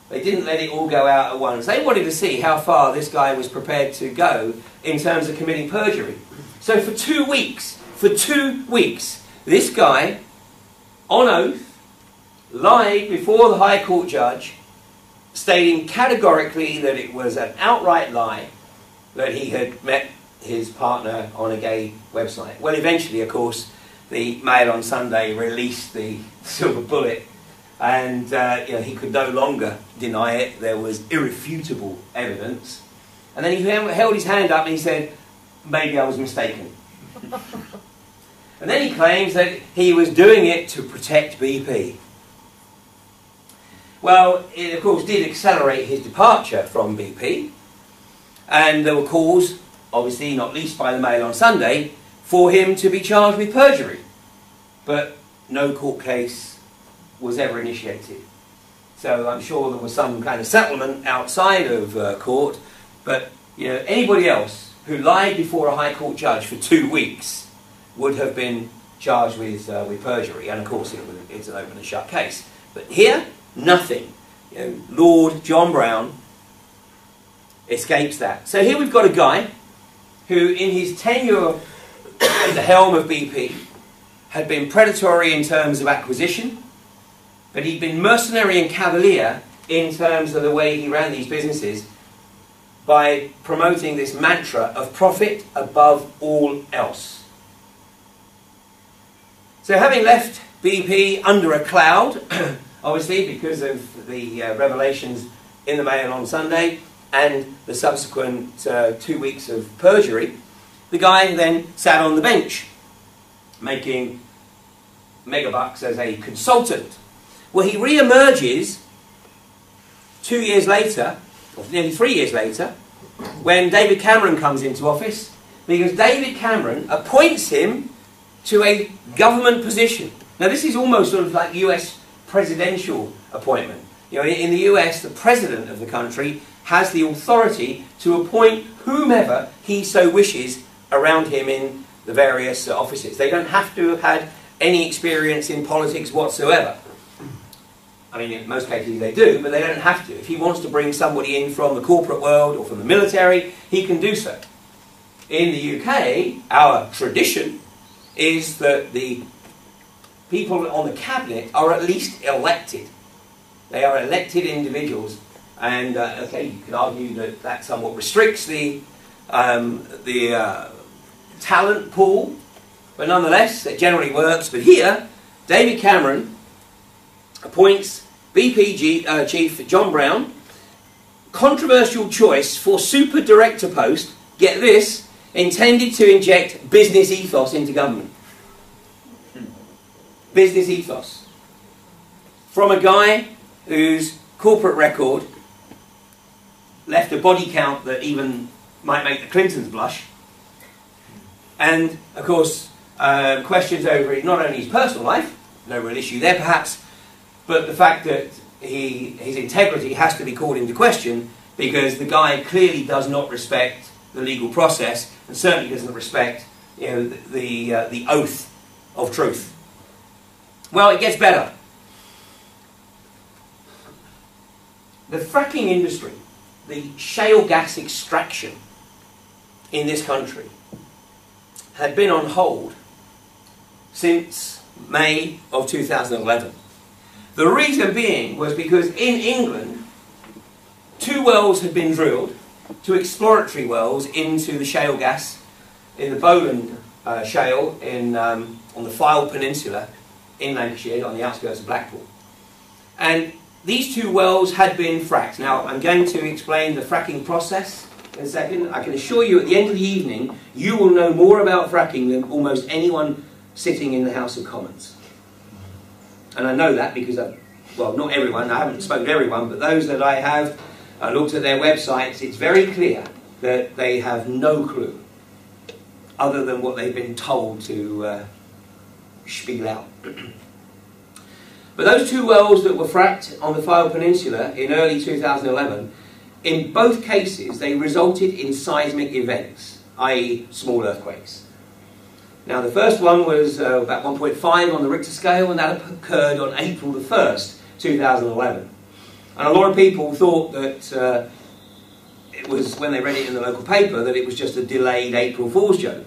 They didn't let it all go out at once. They wanted to see how far this guy was prepared to go in terms of committing perjury. So for 2 weeks, this guy, on oath, lied before the High Court judge, stating categorically that it was an outright lie that he had met his partner on a gay website. Well, eventually, of course, the Mail on Sunday released the silver bullet, and he could no longer deny it. There was irrefutable evidence. And then he held his hand up and he said, maybe I was mistaken. And then he claims that he was doing it to protect BP. Well, it of course did accelerate his departure from BP, and there were calls, obviously not least by the Mail on Sunday, for him to be charged with perjury. But no court case was ever initiated. So I'm sure there was some kind of settlement outside of court, but anybody else who lied before a High Court judge for 2 weeks would have been charged with perjury, and of course it's an open and shut case. But here, nothing. Lord John Brown escapes that. So here we've got a guy who, in his tenure at the helm of BP, had been predatory in terms of acquisition, but he'd been mercenary and cavalier in terms of the way he ran these businesses by promoting this mantra of profit above all else. So having left BP under a cloud, obviously because of the revelations in the Mail on Sunday and the subsequent 2 weeks of perjury, the guy then sat on the bench, making megabucks as a consultant. Well, he re-emerges 2 years later, or nearly 3 years later, when David Cameron comes into office, because David Cameron appoints him to a government position. Now, this is almost sort of like US presidential appointment. In the US, the president of the country has the authority to appoint whomever he so wishes around him in the various offices. They don't have to have had any experience in politics whatsoever. I mean, in most cases they do, but they don't have to. If he wants to bring somebody in from the corporate world or from the military, he can do so. In the UK, our tradition is that the people on the cabinet are at least elected. They are elected individuals, and okay, you can argue that that somewhat restricts the talent pool, but nonetheless, it generally works. But here, David Cameron appoints BP Chief John Brown, controversial choice for super director post, get this, intended to inject business ethos into government. Business ethos. From a guy whose corporate record left a body count that even might make the Clintons blush, and of course questions over not only his personal life, no real issue there perhaps, but the fact that his integrity has to be called into question because the guy clearly does not respect the legal process and certainly doesn't respect the oath of truth. Well, it gets better. The fracking industry, the shale gas extraction in this country, had been on hold since May of 2011. The reason being was because in England, 2 wells had been drilled two exploratory wells into the shale gas in the Bowland shale on the Fylde Peninsula in Lancashire, on the outskirts of Blackpool. And these two wells had been fracked. Now, I'm going to explain the fracking process in a second. I can assure you at the end of the evening, you will know more about fracking than almost anyone sitting in the House of Commons. And I know that because, well, not everyone, I haven't spoken to everyone, but those that I have looked at their websites, it's very clear that they have no clue other than what they've been told to spiel out. But those two wells that were fracked on the Fylde Peninsula in early 2011, in both cases they resulted in seismic events, i.e. small earthquakes. Now the first one was about 1.5 on the Richter scale, and that occurred on April the 1st, 2011. And a lot of people thought that it was, when they read it in the local paper, that it was just a delayed April Fool's joke.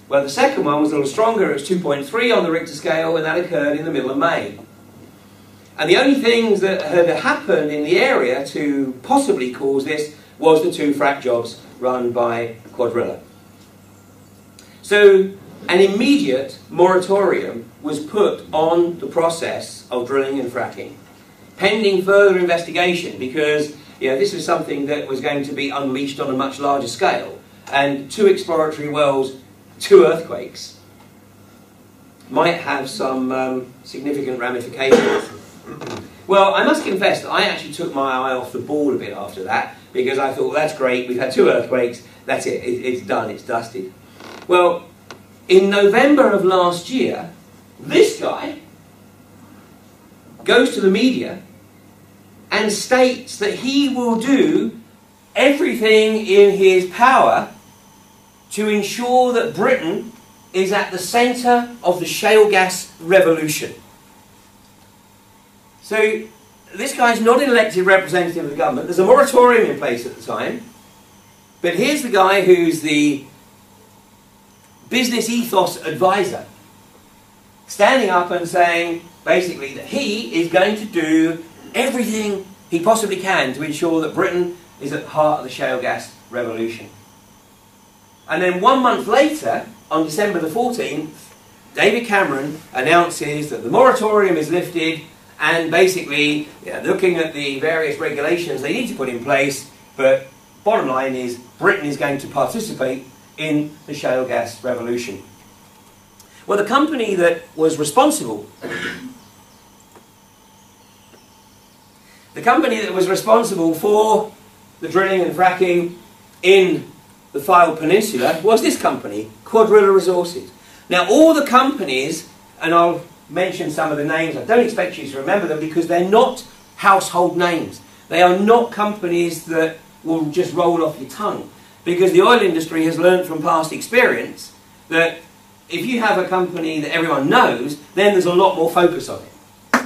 Well, the second one was a little stronger. It was 2.3 on the Richter scale, and that occurred in the middle of May. And the only things that had happened in the area to possibly cause this was the two frack jobs run by Quadrilla. So an immediate moratorium was put on the process of drilling and fracking, pending further investigation, because this was something that was going to be unleashed on a much larger scale. And two exploratory wells, two earthquakes, might have some significant ramifications. Well, I must confess that I actually took my eye off the ball a bit after that, because I thought, well, that's great, we've had two earthquakes, that's it, it's done, it's dusted. Well, in November of last year, this guy goes to the media and states that he will do everything in his power to ensure that Britain is at the centre of the shale gas revolution. So this guy's not an elected representative of the government. There's a moratorium in place at the time. But here's the guy who's the business ethos advisor, standing up and saying, basically, that he is going to do everything he possibly can to ensure that Britain is at the heart of the shale gas revolution. And then 1 month later, on December the 14th, David Cameron announces that the moratorium is lifted, and basically looking at the various regulations they need to put in place, but bottom line is Britain is going to participate in the shale gas revolution. Well, the company that was responsible for the drilling and fracking in the Fylde Peninsula was this company, Quadrilla Resources. Now, all the companies, and I'll mention some of the names, I don't expect you to remember them because they're not household names. They are not companies that will just roll off your tongue, because the oil industry has learned from past experience that if you have a company that everyone knows, then there's a lot more focus on it.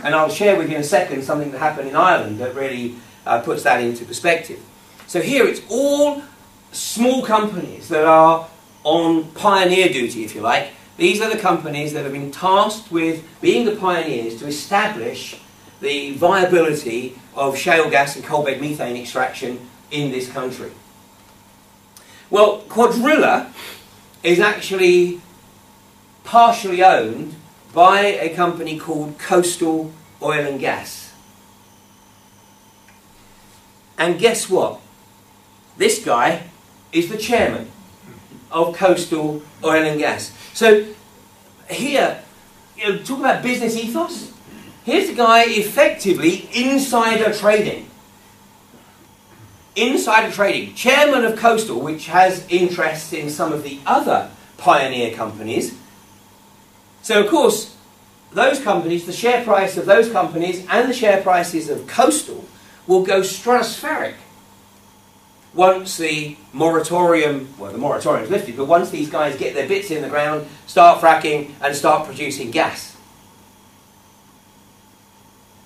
And I'll share with you in a second something that happened in Ireland that really puts that into perspective. So here it's all small companies that are on pioneer duty, if you like. These are the companies that have been tasked with being the pioneers to establish the viability of shale gas and coal bed methane extraction in this country. Well, Quadrilla is actually partially owned by a company called Coastal Oil and Gas. And guess what? This guy is the chairman of Coastal Oil and Gas. So here, talk about business ethos. Here's the guy effectively insider trading. Insider trading. Chairman of Coastal, which has interests in some of the other pioneer companies. So of course, those companies, the share price of those companies and the share prices of Coastal will go stratospheric once the moratorium, well, the moratorium is lifted, but once these guys get their bits in the ground, start fracking and start producing gas.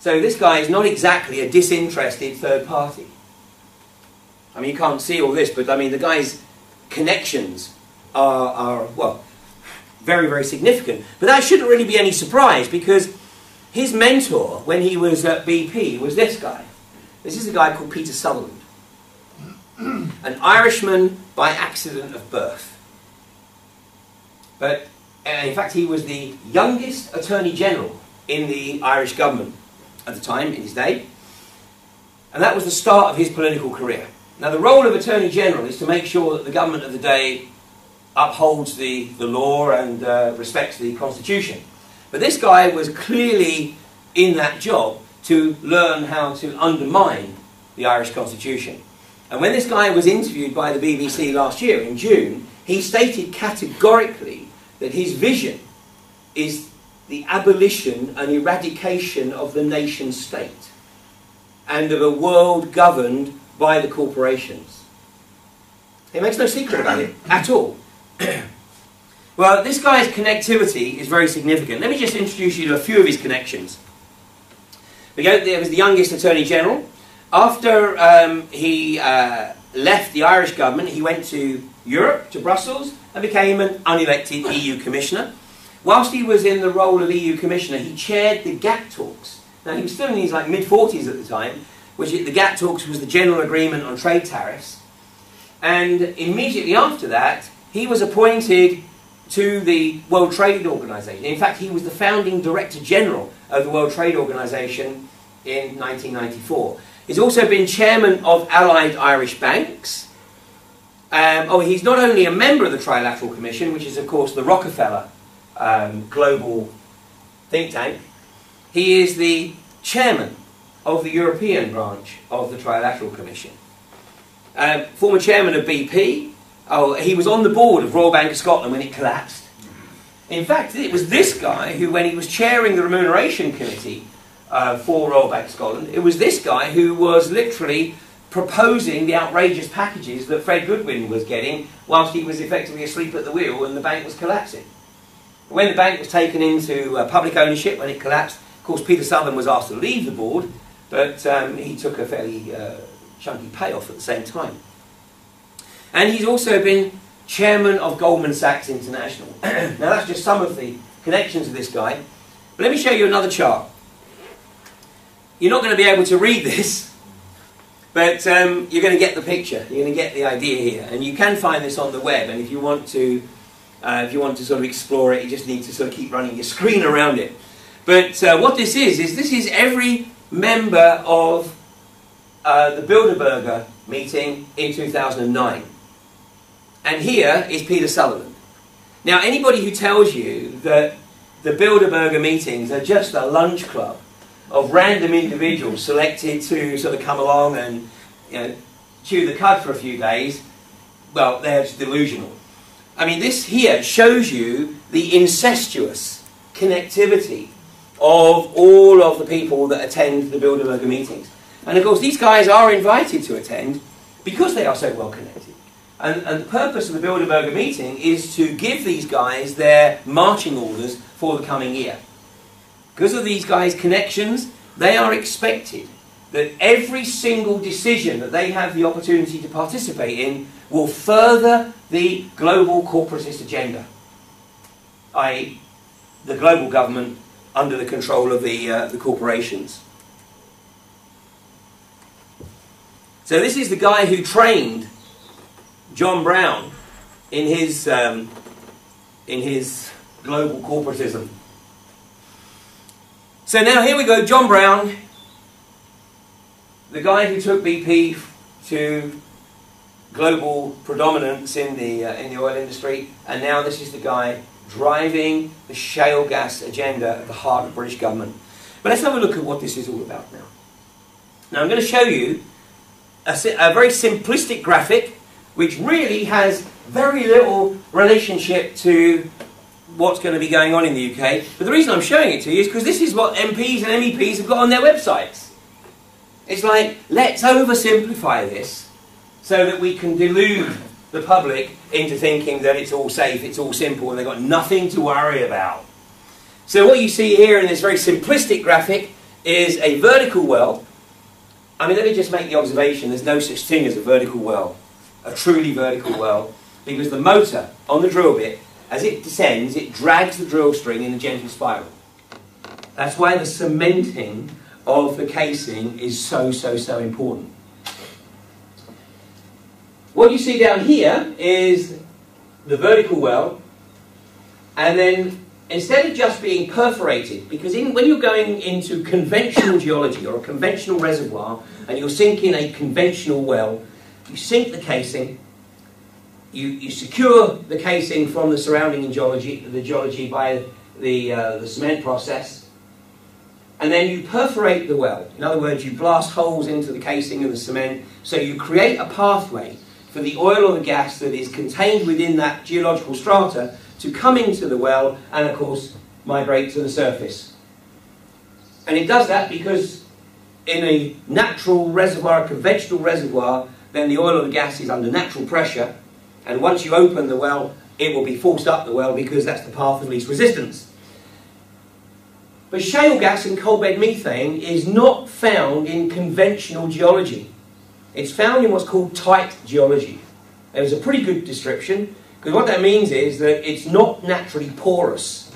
So this guy is not exactly a disinterested third party. I mean, you can't see all this, but I mean, the guy's connections are well, very, very significant. But that shouldn't really be any surprise, because his mentor when he was at BP was this guy. This is a guy called Peter Sutherland. And an Irishman by accident of birth. But in fact, he was the youngest Attorney General in the Irish government at the time, in his day. And that was the start of his political career. Now, the role of Attorney General is to make sure that the government of the day upholds the law and respects the Constitution. But this guy was clearly in that job to learn how to undermine the Irish Constitution. And when this guy was interviewed by the BBC last year in June, he stated categorically that his vision is the abolition and eradication of the nation state and of a world governed by the corporations. He makes no secret about it at all. Well, this guy's connectivity is very significant. Let me just introduce you to a few of his connections. There was the youngest Attorney General. After he left the Irish government, he went to Europe, to Brussels, and became an unelected EU Commissioner. Whilst he was in the role of EU Commissioner, he chaired the GATT talks. Now, he was still in his mid-40s at the time, which the GATT talks was the General Agreement on Trade Tariffs. And immediately after that, he was appointed to the World Trade Organization. In fact, he was the founding Director General of the World Trade Organization in 1994. He's also been chairman of Allied Irish Banks. He's not only a member of the Trilateral Commission, which is, of course, the Rockefeller global think tank. He is the chairman of the European branch of the Trilateral Commission. Former chairman of BP. He was on the board of Royal Bank of Scotland when it collapsed. In fact, it was this guy who, when he was chairing the Remuneration Committee for Royal Bank of Scotland, it was this guy who was literally proposing the outrageous packages that Fred Goodwin was getting whilst he was effectively asleep at the wheel and the bank was collapsing. When the bank was taken into public ownership, when it collapsed, of course Peter Southern was asked to leave the board, but he took a fairly chunky payoff at the same time. And he's also been chairman of Goldman Sachs International. Now that's just some of the connections of this guy. But let me show you another chart. You're not going to be able to read this, but you're going to get the picture. You're going to get the idea here. And you can find this on the web, and if you want to sort of explore it, you just need to sort of keep running your screen around it. But what this is every member of the Bilderberger meeting in 2009. And here is Peter Sutherland. Now, anybody who tells you that the Bilderberger meetings are just a lunch club of random individuals selected to sort of come along and chew the cud for a few days, well, they're just delusional. I mean, this here shows you the incestuous connectivity of all of the people that attend the Bilderberger meetings. And of course, these guys are invited to attend because they are so well connected. And the purpose of the Bilderberger meeting is to give these guys their marching orders for the coming year. Because of these guys' connections, they are expected that every single decision that they have the opportunity to participate in will further the global corporatist agenda, i.e. the global government under the control of the corporations. So this is the guy who trained John Brown in his global corporatism. So now here we go, John Brown, the guy who took BP to global predominance in the oil industry, and now this is the guy driving the shale gas agenda at the heart of the British government. But let's have a look at what this is all about now. Now I'm going to show you a very simplistic graphic which really has very little relationship to what's going to be going on in the UK. But the reason I'm showing it to you is because this is what MPs and MEPs have got on their websites. It's like, let's oversimplify this so that we can delude the public into thinking that it's all safe, it's all simple, and they've got nothing to worry about. So what you see here in this very simplistic graphic is a vertical well. I mean, let me just make the observation, there's no such thing as a vertical well, a truly vertical well, because the motor on the drill bit, as it descends, it drags the drill string in a gentle spiral. That's why the cementing of the casing is so important. What you see down here is the vertical well, and then instead of just being perforated, because when you're going into conventional geology or a conventional reservoir and you're sinking a conventional well, you sink the casing, you secure the casing from the surrounding geology by the cement process, and then you perforate the well. In other words, you blast holes into the casing of the cement, so you create a pathway for the oil or the gas that is contained within that geological strata to come into the well and, of course, migrate to the surface. And it does that because in a natural reservoir, a conventional reservoir, then the oil or the gas is under natural pressure, and once you open the well, it will be forced up the well because that's the path of least resistance. But shale gas and coal bed methane is not found in conventional geology. It's found in what's called tight geology. It was a pretty good description, because what that means is that it's not naturally porous.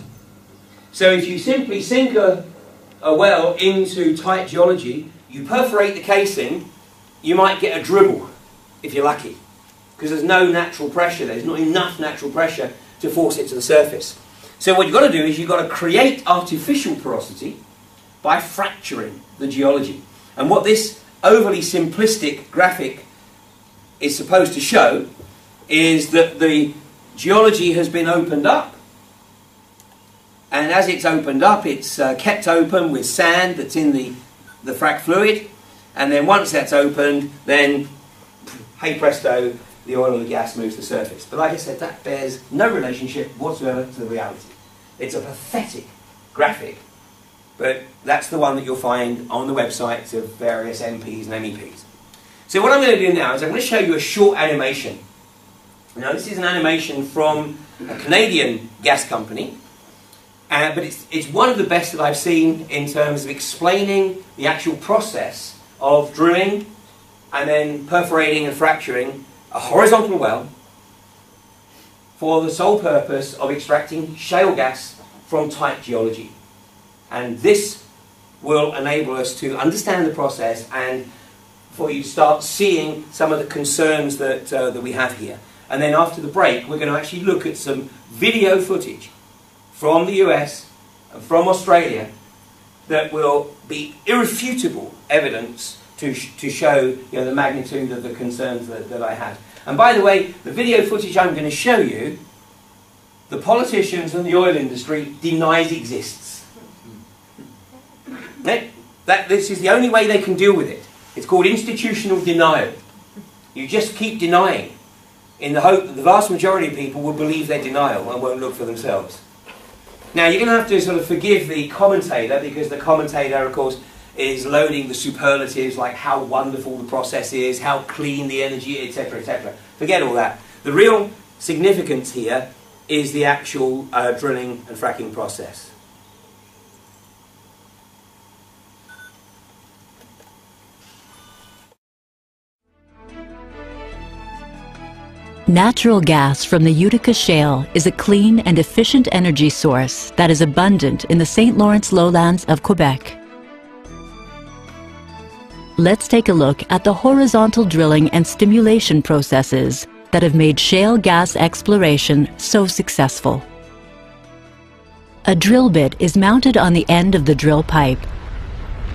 So if you simply sink a well into tight geology, you perforate the casing, you might get a dribble, if you're lucky, because there's no natural pressure, there's not enough natural pressure to force it to the surface. So what you've got to do is you've got to create artificial porosity by fracturing the geology. And what this overly simplistic graphic is supposed to show is that the geology has been opened up, and as it's opened up, it's kept open with sand that's in the frac fluid, and then once that's opened, then hey presto, the oil and the gas moves to the surface. But like I said, that bears no relationship whatsoever to the reality. It's a pathetic graphic, but that's the one that you'll find on the websites of various MPs and MEPs. So what I'm going to do now is I'm going to show you a short animation. Now this is an animation from a Canadian gas company, but it's one of the best that I've seen in terms of explaining the actual process of drilling and then perforating and fracturing a horizontal well for the sole purpose of extracting shale gas from tight geology. And this will enable us to understand the process and for you to start seeing some of the concerns that we have here. And then after the break, we're going to actually look at some video footage from the US and from Australia that will be irrefutable evidence to show the magnitude of the concerns that I had. And by the way, the video footage I'm going to show you, the politicians and the oil industry denies exists. This is the only way they can deal with it. It's called institutional denial. You just keep denying in the hope that the vast majority of people will believe their denial and won't look for themselves. Now, you're going to have to sort of forgive the commentator, because the commentator, of course, is loading the superlatives like how wonderful the process is, how clean the energy, etc., etc. Forget all that. The real significance here is the actual drilling and fracking process. Natural gas from the Utica Shale is a clean and efficient energy source that is abundant in the St. Lawrence lowlands of Quebec. Let's take a look at the horizontal drilling and stimulation processes that have made shale gas exploration so successful. A drill bit is mounted on the end of the drill pipe.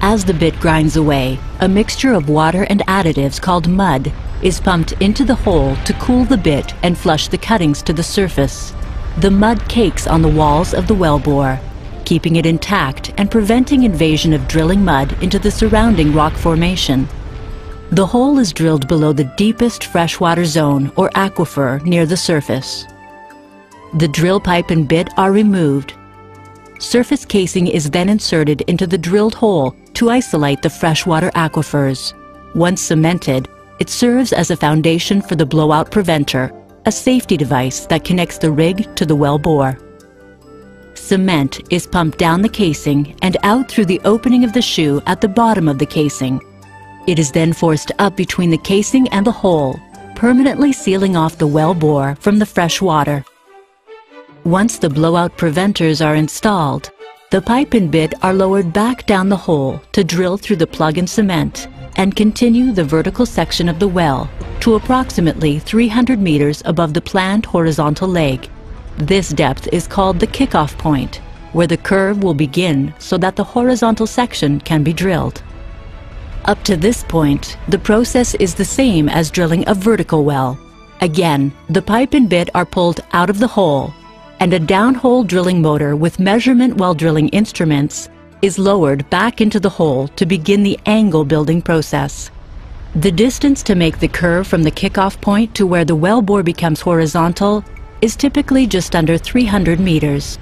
As the bit grinds away, a mixture of water and additives called mud is pumped into the hole to cool the bit and flush the cuttings to the surface. The mud cakes on the walls of the wellbore, keeping it intact and preventing invasion of drilling mud into the surrounding rock formation. The hole is drilled below the deepest freshwater zone or aquifer near the surface. The drill pipe and bit are removed. Surface casing is then inserted into the drilled hole to isolate the freshwater aquifers. Once cemented, it serves as a foundation for the blowout preventer, a safety device that connects the rig to the well bore. Cement is pumped down the casing and out through the opening of the shoe at the bottom of the casing. It is then forced up between the casing and the hole, permanently sealing off the well bore from the fresh water. Once the blowout preventers are installed, the pipe and bit are lowered back down the hole to drill through the plug and cement and continue the vertical section of the well, to approximately 300 meters above the planned horizontal leg. This depth is called the kickoff point, where the curve will begin so that the horizontal section can be drilled. Up to this point, the process is the same as drilling a vertical well. Again, the pipe and bit are pulled out of the hole, and a downhole drilling motor with measurement well drilling instruments is lowered back into the hole to begin the angle building process. The distance to make the curve from the kickoff point to where the well bore becomes horizontal is typically just under 300 meters.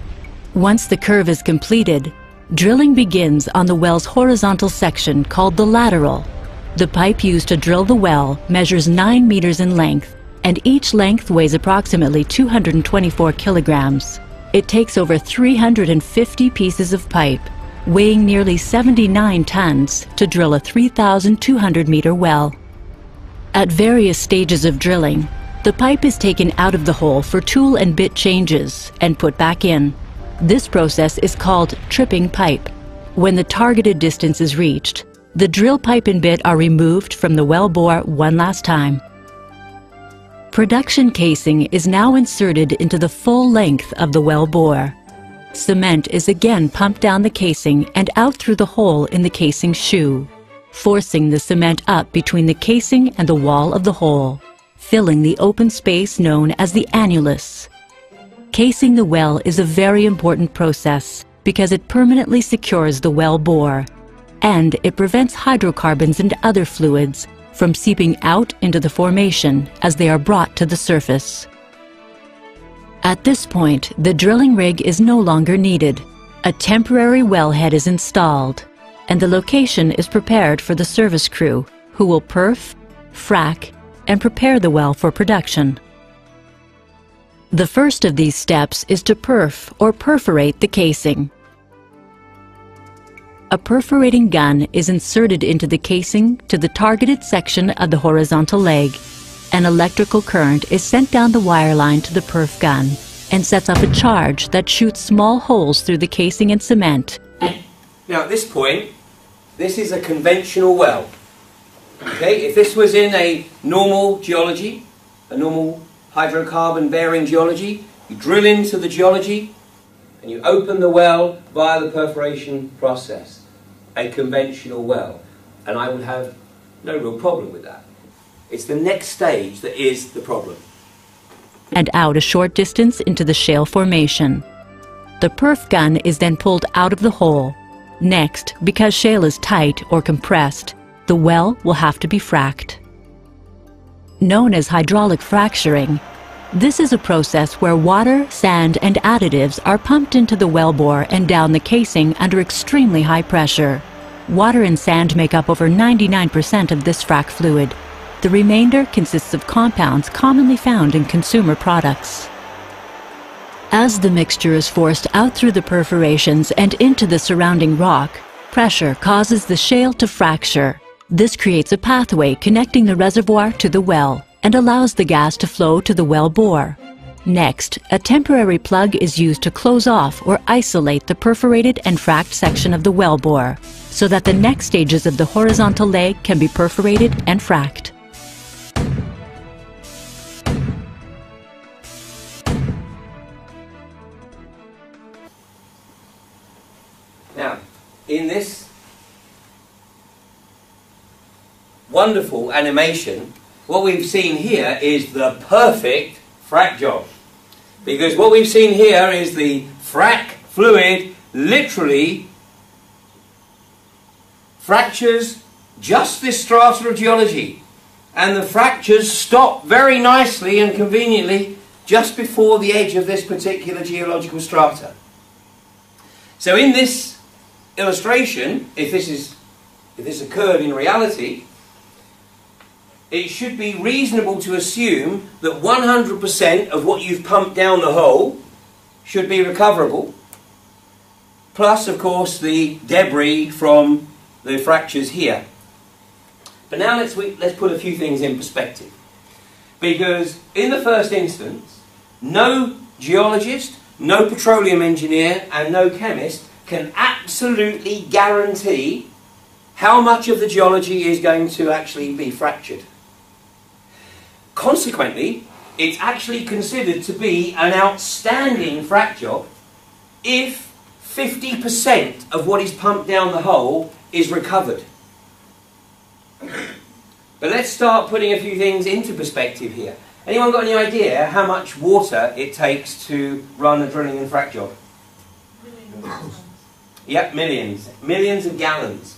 Once the curve is completed, drilling begins on the well's horizontal section called the lateral. The pipe used to drill the well measures 9 meters in length, and each length weighs approximately 224 kilograms. It takes over 350 pieces of pipe, weighing nearly 79 tons, to drill a 3,200-meter well. At various stages of drilling, the pipe is taken out of the hole for tool and bit changes and put back in. This process is called tripping pipe. When the targeted distance is reached, the drill pipe and bit are removed from the well bore one last time. Production casing is now inserted into the full length of the well bore. Cement is again pumped down the casing and out through the hole in the casing shoe, forcing the cement up between the casing and the wall of the hole, filling the open space known as the annulus. Casing the well is a very important process because it permanently secures the well bore, and it prevents hydrocarbons and other fluids from seeping out into the formation as they are brought to the surface. At this point, the drilling rig is no longer needed. A temporary wellhead is installed, and the location is prepared for the service crew, who will perf, frack, and prepare the well for production. The first of these steps is to perf or perforate the casing. A perforating gun is inserted into the casing to the targeted section of the horizontal leg. An electrical current is sent down the wire line to the perf gun and sets off a charge that shoots small holes through the casing and cement. Now at this point, this is a conventional well. Okay, if this was in a normal geology, a normal hydrocarbon bearing geology, you drill into the geology and you open the well via the perforation process. A conventional well. And I would have no real problem with that. It's the next stage that is the problem. And out a short distance into the shale formation. The perf gun is then pulled out of the hole. Next, because shale is tight or compressed, the well will have to be fracked. Known as hydraulic fracturing, this is a process where water, sand, and additives are pumped into the wellbore and down the casing under extremely high pressure. Water and sand make up over 99% of this frac fluid. The remainder consists of compounds commonly found in consumer products. As the mixture is forced out through the perforations and into the surrounding rock, pressure causes the shale to fracture. This creates a pathway connecting the reservoir to the well and allows the gas to flow to the well bore. Next, a temporary plug is used to close off or isolate the perforated and fracked section of the well bore, so that the next stages of the horizontal leg can be perforated and fracked. Now, in this wonderful animation, what we've seen here is the perfect frack job. Because what we've seen here is the frack fluid literally fractures just this strata of geology. And the fractures stop very nicely and conveniently just before the edge of this particular geological strata. So in this illustration, if this occurred in reality, it should be reasonable to assume that 100% of what you've pumped down the hole should be recoverable, plus of course the debris from the fractures here. But now let's put a few things in perspective, because in the first instance, no geologist, no petroleum engineer and no chemist can absolutely guarantee how much of the geology is going to actually be fractured. consequently, it's actually considered to be an outstanding frack job if 50% of what is pumped down the hole is recovered. But let's start putting a few things into perspective here. Anyone got any idea how much water it takes to run a drilling and frack job? Yep, millions. Millions of gallons.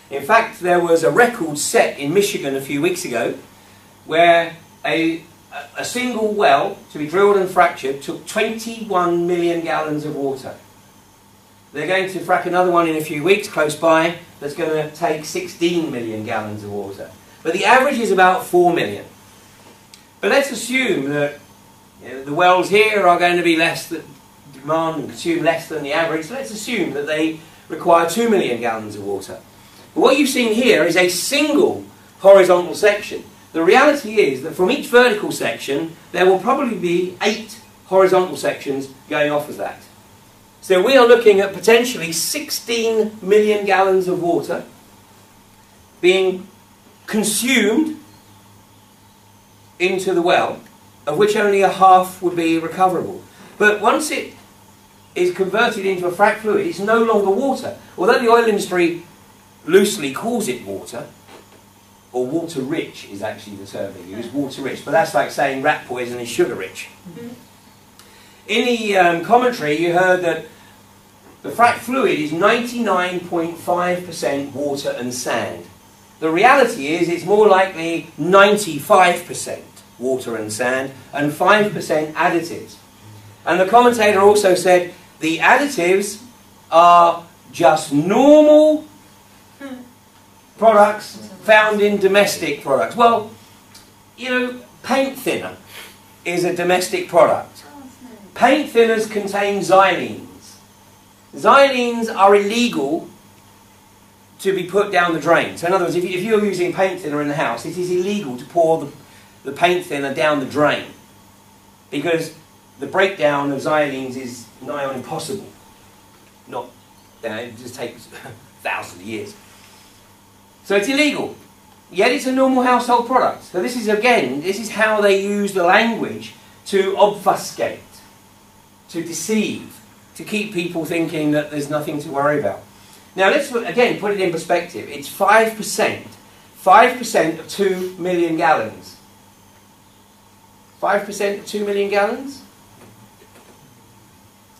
In fact, there was a record set in Michigan a few weeks ago where a single well to be drilled and fractured took 21 million gallons of water. They're going to frack another one in a few weeks close by that's going to take 16 million gallons of water. But the average is about 4 million. But let's assume that the wells here are going to be less than demand and consume less than the average. So let's assume that they require 2 million gallons of water. But what you've seen here is a single horizontal section. The reality is that from each vertical section there will probably be 8 horizontal sections going off of that. So we are looking at potentially 16 million gallons of water being consumed into the well, of which only a half would be recoverable. But once it is converted into a frac fluid, it's no longer water. Although the oil industry loosely calls it water, or water-rich is actually the term they use, water-rich, but that's like saying rat poison is sugar-rich. In the commentary you heard that the frac fluid is 99.5% water and sand. The reality is it's more likely 95% water and sand and 5% additives. And the commentator also said the additives are just normal products found in domestic products. Well, you know, paint thinner is a domestic product. Paint thinners contain xylenes. Xylenes are illegal to be put down the drain. So in other words, if you're using paint thinner in the house, it is illegal to pour the paint thinner down the drain because the breakdown of xylenes is nigh on impossible. It just takes thousands of years. So it's illegal, yet it's a normal household product. So this is, again, this is how they use the language to obfuscate, to deceive, to keep people thinking that there's nothing to worry about. Now let's, again, put it in perspective. It's 5%. 5% of 2 million gallons. 5% of 2 million gallons?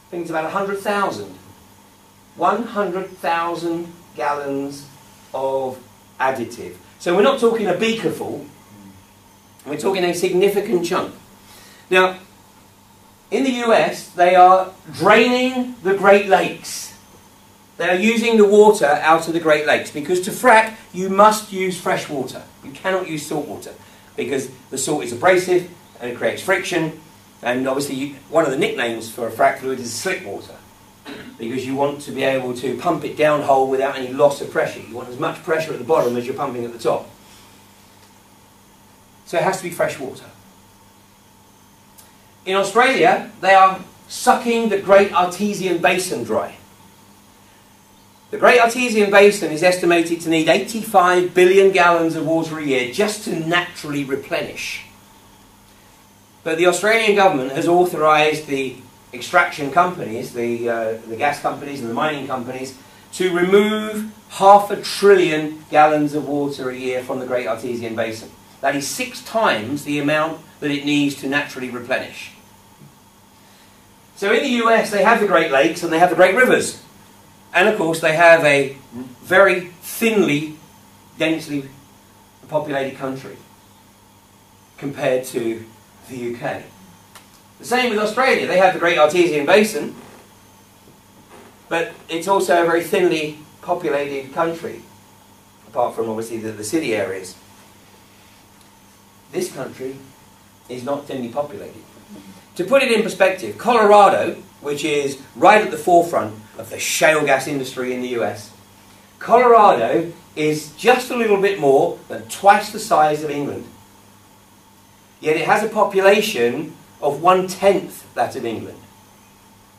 I think it's about 100,000. 100,000 gallons of additive. So we're not talking a beaker full, we're talking a significant chunk. Now, in the US, they are draining the Great Lakes. They are using the water out of the Great Lakes because to frack, you must use fresh water. You cannot use salt water because the salt is abrasive and it creates friction. And obviously, one of the nicknames for a frack fluid is slick water because you want to be able to pump it down hole without any loss of pressure. You want as much pressure at the bottom as you're pumping at the top. So it has to be fresh water. In Australia, they are sucking the Great Artesian Basin dry. The Great Artesian Basin is estimated to need 85 billion gallons of water a year just to naturally replenish. But the Australian government has authorised the extraction companies, the gas companies and the mining companies, to remove 500 billion gallons of water a year from the Great Artesian Basin. That is 6 times the amount that it needs to naturally replenish. So in the US they have the Great Lakes and they have the Great Rivers. And of course they have a very thinly, densely populated country compared to the UK. The same with Australia. They have the Great Artesian Basin, but it's also a very thinly populated country, apart from obviously the city areas. This country is not thinly populated. To put it in perspective, Colorado, which is right at the forefront of the shale gas industry in the US, Colorado is just a little bit more than twice the size of England. Yet it has a population of 1/10 that of England.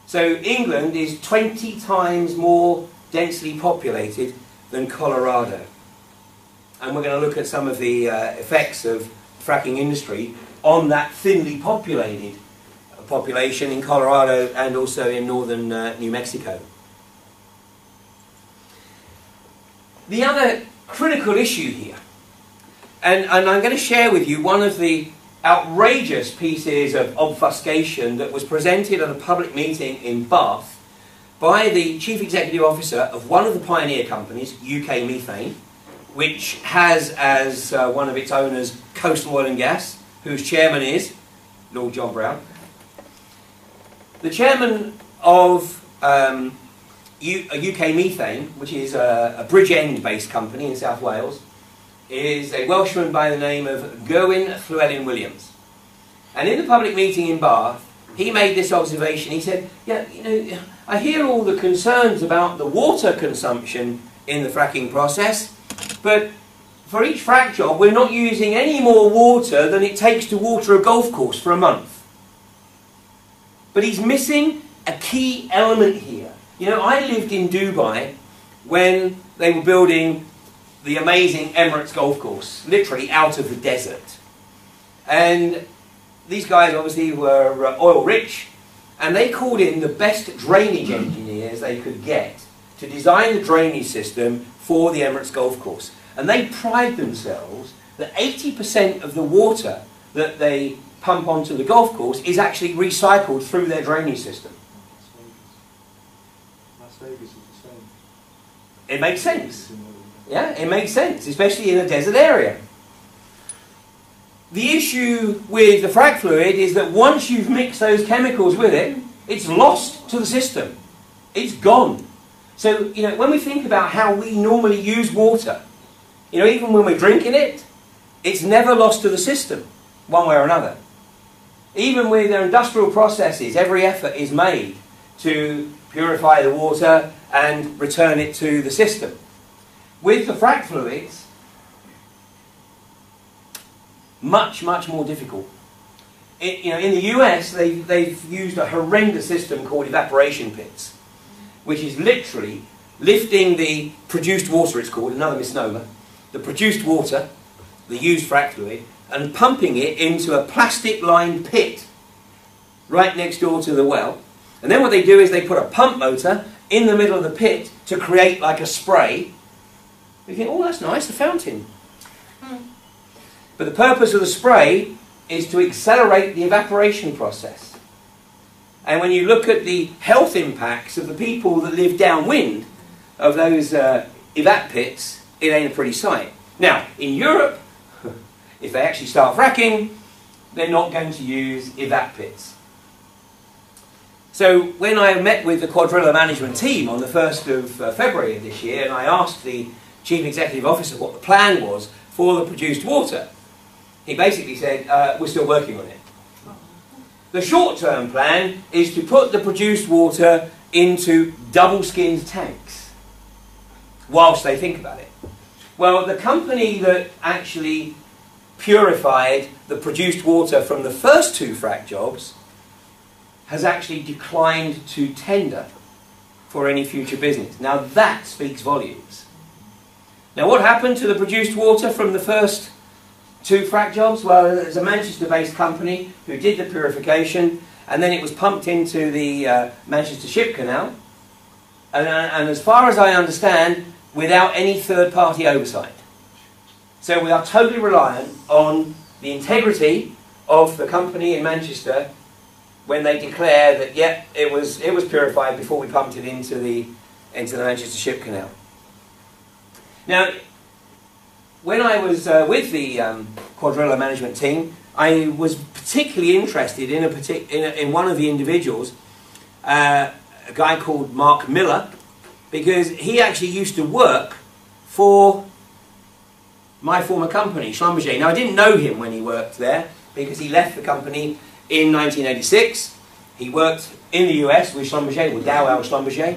So England is 20 times more densely populated than Colorado. And we're going to look at some of the effects of fracking industry on that thinly populated population in Colorado and also in northern New Mexico. The other critical issue here, and I'm going to share with you one of the outrageous pieces of obfuscation that was presented at a public meeting in Bath by the Chief Executive Officer of one of the pioneer companies, UK Methane, which has as one of its owners Coastal Oil and Gas, whose chairman is Lord John Brown. The chairman of UK Methane, which is a Bridgend-based company in South Wales, is a Welshman by the name of Gerwyn Llewellyn-Williams. And in the public meeting in Bath, he made this observation. He said, yeah, you know, I hear all the concerns about the water consumption in the fracking process, but for each frack job, we're not using any more water than it takes to water a golf course for a month. But he's missing a key element here. You know, I lived in Dubai when they were building the amazing Emirates golf course, literally out of the desert. And these guys obviously were oil rich, and they called in the best drainage engineers they could get to design the drainage system for the Emirates golf course. And they pride themselves that 80% of the water that they pump onto the golf course is actually recycled through their drainage system. Las Vegas is the same. It makes sense. Yeah, it makes sense, especially in a desert area. The issue with the frac fluid is that once you've mixed those chemicals with it, it's lost to the system. It's gone. So, you know, when we think about how we normally use water, you know, even when we're drinking it, it's never lost to the system, one way or another. Even with their industrial processes, every effort is made to purify the water and return it to the system. With the frac fluids, much more difficult. You know, in the US, they've used a horrendous system called evaporation pits, which is literally lifting the produced water, it's called, another misnomer, the produced water, the used frac fluid, and pumping it into a plastic-lined pit right next door to the well. And then what they do is they put a pump motor in the middle of the pit to create like a spray. You think, oh, that's nice, a fountain. But the purpose of the spray is to accelerate the evaporation process. And when you look at the health impacts of the people that live downwind of those evap pits, it ain't a pretty sight. Now, in Europe, if they actually start fracking, they're not going to use evap pits. So when I met with the Quadrilla management team on the 1st of February of this year, and I asked the Chief Executive Officer what the plan was for the produced water, he basically said, we're still working on it. The short-term plan is to put the produced water into double-skinned tanks whilst they think about it. Well, the company that actually purified the produced water from the first 2 frac jobs has actually declined to tender for any future business. Now that speaks volumes. Now what happened to the produced water from the first 2 frac jobs? Well, there's a Manchester-based company who did the purification, and then it was pumped into the Manchester Ship Canal, and as far as I understand, without any third-party oversight. So we are totally reliant on the integrity of the company in Manchester when they declare that, yeah, it was purified before we pumped it into the Manchester Ship Canal. Now, when I was with the Quadrilla management team, I was particularly interested in one of the individuals, a guy called Mark Miller, because he actually used to work for my former company, Schlumberger. Now, I didn't know him when he worked there, because he left the company in 1986. He worked in the US with Schlumberger, with Dow Schlumberger.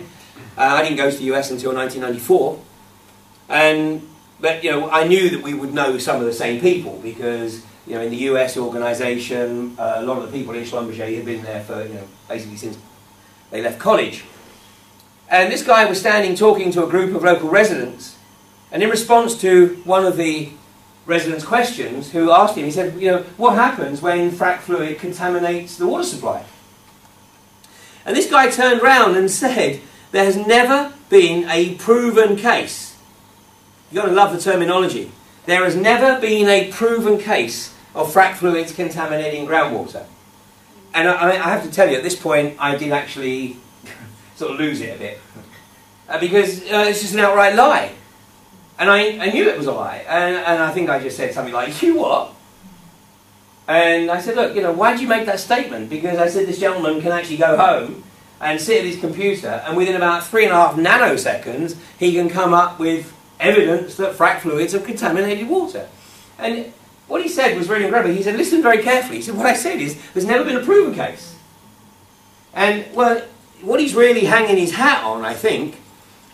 I didn't go to the US until 1994. But you know, I knew that we would know some of the same people, because you know, in the US organisation, a lot of the people in Schlumberger had been there for, you know, basically since they left college. And this guy was standing talking to a group of local residents, and in response to one of the residents questions who asked him, he said, you know, what happens when frack fluid contaminates the water supply? And this guy turned round and said, there has never been a proven case. You've got to love the terminology. There has never been a proven case of frack fluids contaminating groundwater. And I have to tell you, at this point, I did actually sort of lose it a bit. Because it's just an outright lie. And I knew it was a lie. And I think I just said something like, you what? And I said, look, you know, why did you make that statement? Because I said this gentleman can actually go home and sit at his computer, and within about 3.5 nanoseconds, he can come up with evidence that frack fluids have contaminated water. And what he said was really incredible. He said, listen very carefully. He said, what I said is, there's never been a proven case. And, well, what he's really hanging his hat on, I think,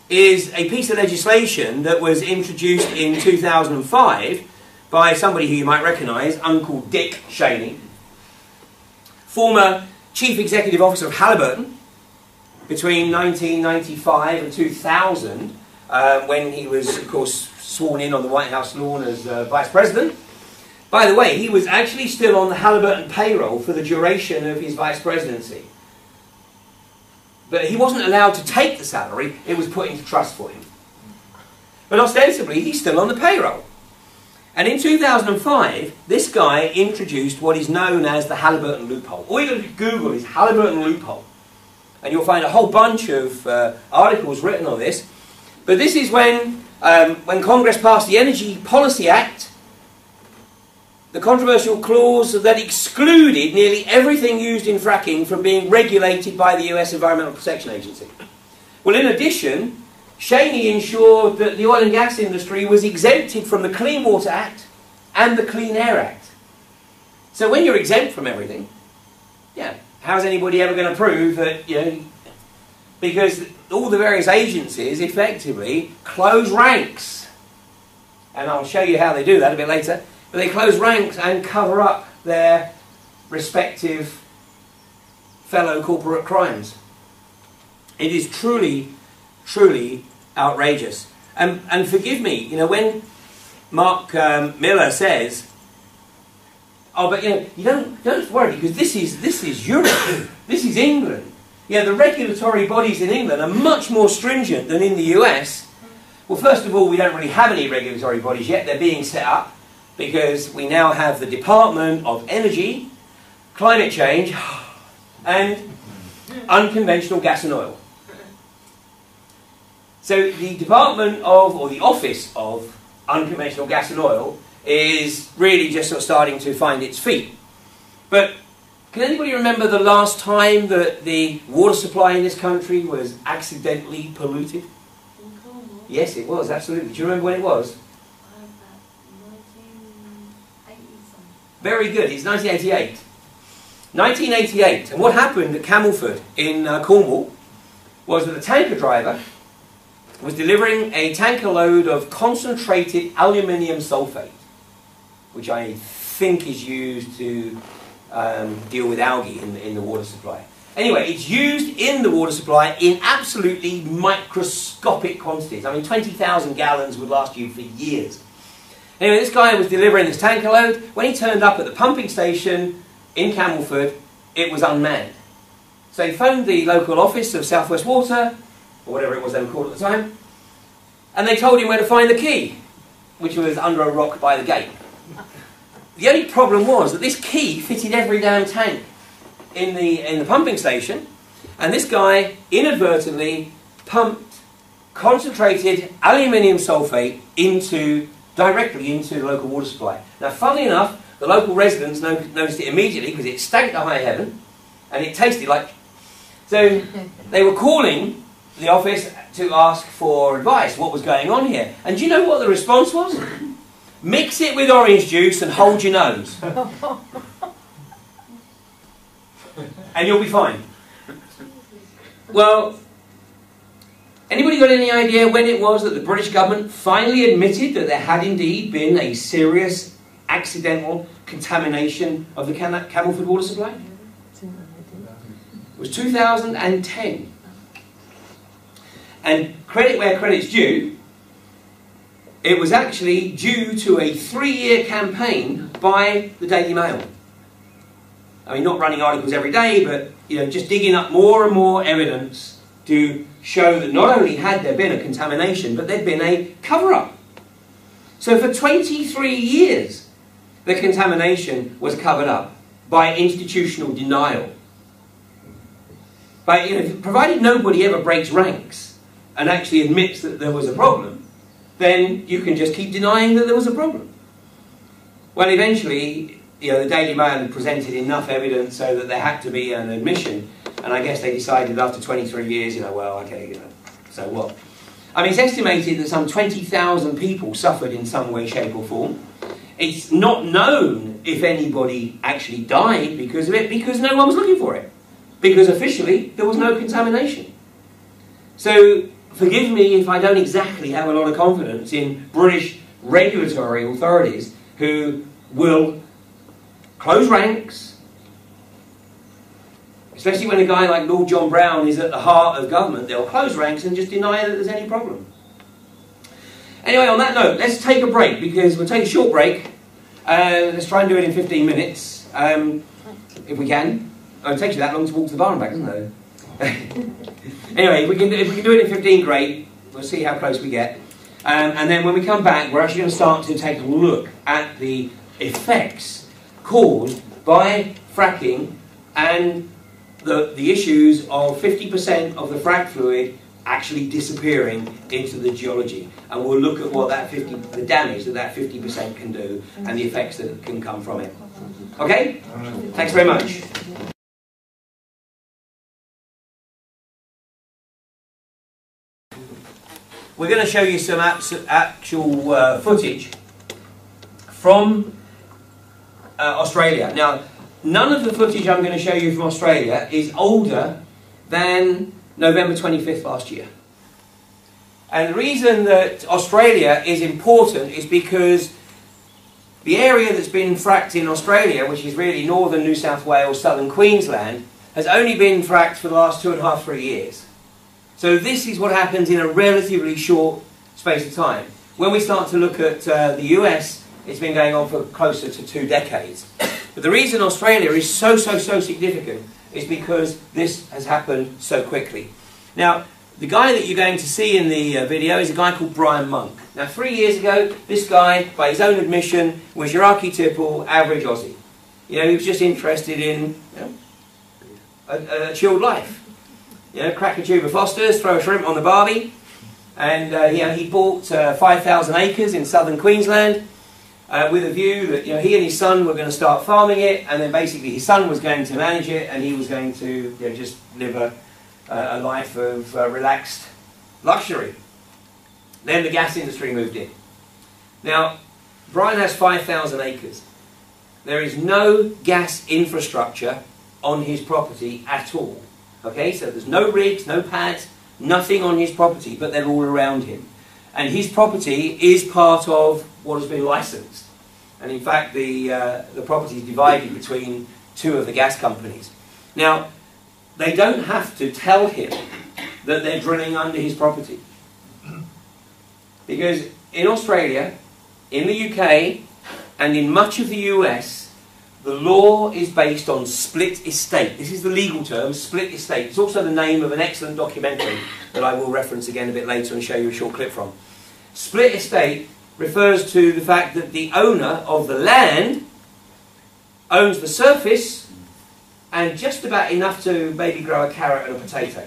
is a piece of legislation that was introduced in 2005 by somebody who you might recognise, Uncle Dick Cheney, former Chief Executive Officer of Halliburton between 1995 and 2000, when he was, of course, sworn in on the White House lawn as Vice President. By the way, he was actually still on the Halliburton payroll for the duration of his Vice Presidency. But he wasn't allowed to take the salary, it was put into trust for him. But ostensibly, he's still on the payroll. And in 2005, this guy introduced what is known as the Halliburton loophole. All you've got to Google is Halliburton loophole. And you'll find a whole bunch of articles written on this. But this is when Congress passed the Energy Policy Act, the controversial clause that excluded nearly everything used in fracking from being regulated by the US Environmental Protection Agency. Well, in addition, Cheney ensured that the oil and gas industry was exempted from the Clean Water Act and the Clean Air Act. So when you're exempt from everything, yeah, how's anybody ever going to prove that, you know, because all the various agencies effectively close ranks. And I'll show you how they do that a bit later. But they close ranks and cover up their respective fellow corporate crimes. It is truly, truly outrageous. And forgive me, you know, when Mark Miller says, oh, but you know, you don't worry, because this is Europe, this is England. Yeah, the regulatory bodies in England are much more stringent than in the US. Well, first of all, we don't really have any regulatory bodies yet. They're being set up because we now have the Department of Energy, Climate Change, and Unconventional Gas and Oil. So the Department of, or the Office of Unconventional Gas and Oil is really just sort of starting to find its feet. But can anybody remember the last time that the water supply in this country was accidentally polluted? Yes, it was, absolutely. Do you remember when it was? 1980. Very good, it's 1988. 1988, and what happened at Camelford in Cornwall was that a tanker driver was delivering a tanker load of concentrated aluminium sulfate, which I think is used to deal with algae in the water supply. Anyway, it's used in the water supply in absolutely microscopic quantities. I mean, 20,000 gallons would last you for years. Anyway, this guy was delivering this tanker load. When he turned up at the pumping station in Camelford, it was unmanned. So he phoned the local office of South West Water, or whatever it was they were called at the time, and they told him where to find the key, which was under a rock by the gate. The only problem was that this key fitted every damn tank in the pumping station, and this guy inadvertently pumped concentrated aluminium sulfate directly into the local water supply. Now, funnily enough, the local residents noticed it immediately because it stank to high heaven and it tasted like... So they were calling the office to ask for advice, what was going on here. And do you know what the response was? Mix it with orange juice and hold your nose. And you'll be fine. Well, anybody got any idea when it was that the British government finally admitted that there had indeed been a serious accidental contamination of the Camelford water supply? It was 2010. And credit where credit's due, It was actually due to a 3-year campaign by the Daily Mail. I mean, not running articles every day, but just digging up more and more evidence to show that not only had there been a contamination, but there'd been a cover-up. So for 23 years, the contamination was covered up by institutional denial. But provided nobody ever breaks ranks and actually admits that there was a problem, then you can just keep denying that there was a problem. Well, eventually, the Daily Mail presented enough evidence so that there had to be an admission, and I guess they decided after 23 years, well, okay, so what? I mean, it's estimated that some 20,000 people suffered in some way, shape or form. It's not known if anybody actually died because of it, because no one was looking for it. Because officially, there was no contamination. So, forgive me if I don't exactly have a lot of confidence in British regulatory authorities who will close ranks, especially when a guy like Lord John Brown is at the heart of government. They'll close ranks and just deny that there's any problem. Anyway, on that note, let's take a break, because we'll take a short break. Let's try and do it in 15 minutes, if we can. Oh, it takes you that long to walk to the bar and back, doesn't it? Anyway, if we can do it in 15, great. We'll see how close we get. And then when we come back, we're actually going to start to take a look at the effects caused by fracking and the issues of 50% of the frack fluid actually disappearing into the geology. And we'll look at what the damage that 50% can do and the effects that can come from it. Okay? Thanks very much. We're going to show you some actual footage from Australia. Now, none of the footage I'm going to show you from Australia is older than November 25th last year. And the reason that Australia is important is because the area that's been fracked in Australia, which is really northern New South Wales, southern Queensland, has only been fracked for the last 2.5, 3 years. So this is what happens in a relatively short space of time. When we start to look at the US, it's been going on for closer to 2 decades. But the reason Australia is so significant is because this has happened so quickly. Now, the guy that you're going to see in the video is a guy called Brian Monk. Now, 3 years ago, this guy, by his own admission, was your archetypal average Aussie. He was just interested in a chilled life. Crack a tube of Foster's, throw a shrimp on the barbie, and he bought 5,000 acres in southern Queensland with a view that he and his son were going to start farming it, and then basically his son was going to manage it, and he was going to just live a life of relaxed luxury. Then the gas industry moved in. Now, Brian has 5,000 acres. There is no gas infrastructure on his property at all. Okay, so there's no rigs, no pads, nothing on his property, but they're all around him. And his property is part of what has been licensed. And in fact, the property is divided between 2 of the gas companies. Now, they don't have to tell him that they're drilling under his property. Because in Australia, in the UK, and in much of the US, the law is based on split estate. This is the legal term, split estate. It's also the name of an excellent documentary that I will reference again a bit later and show you a short clip from. Split estate refers to the fact that the owner of the land owns the surface and just about enough to maybe grow a carrot and a potato.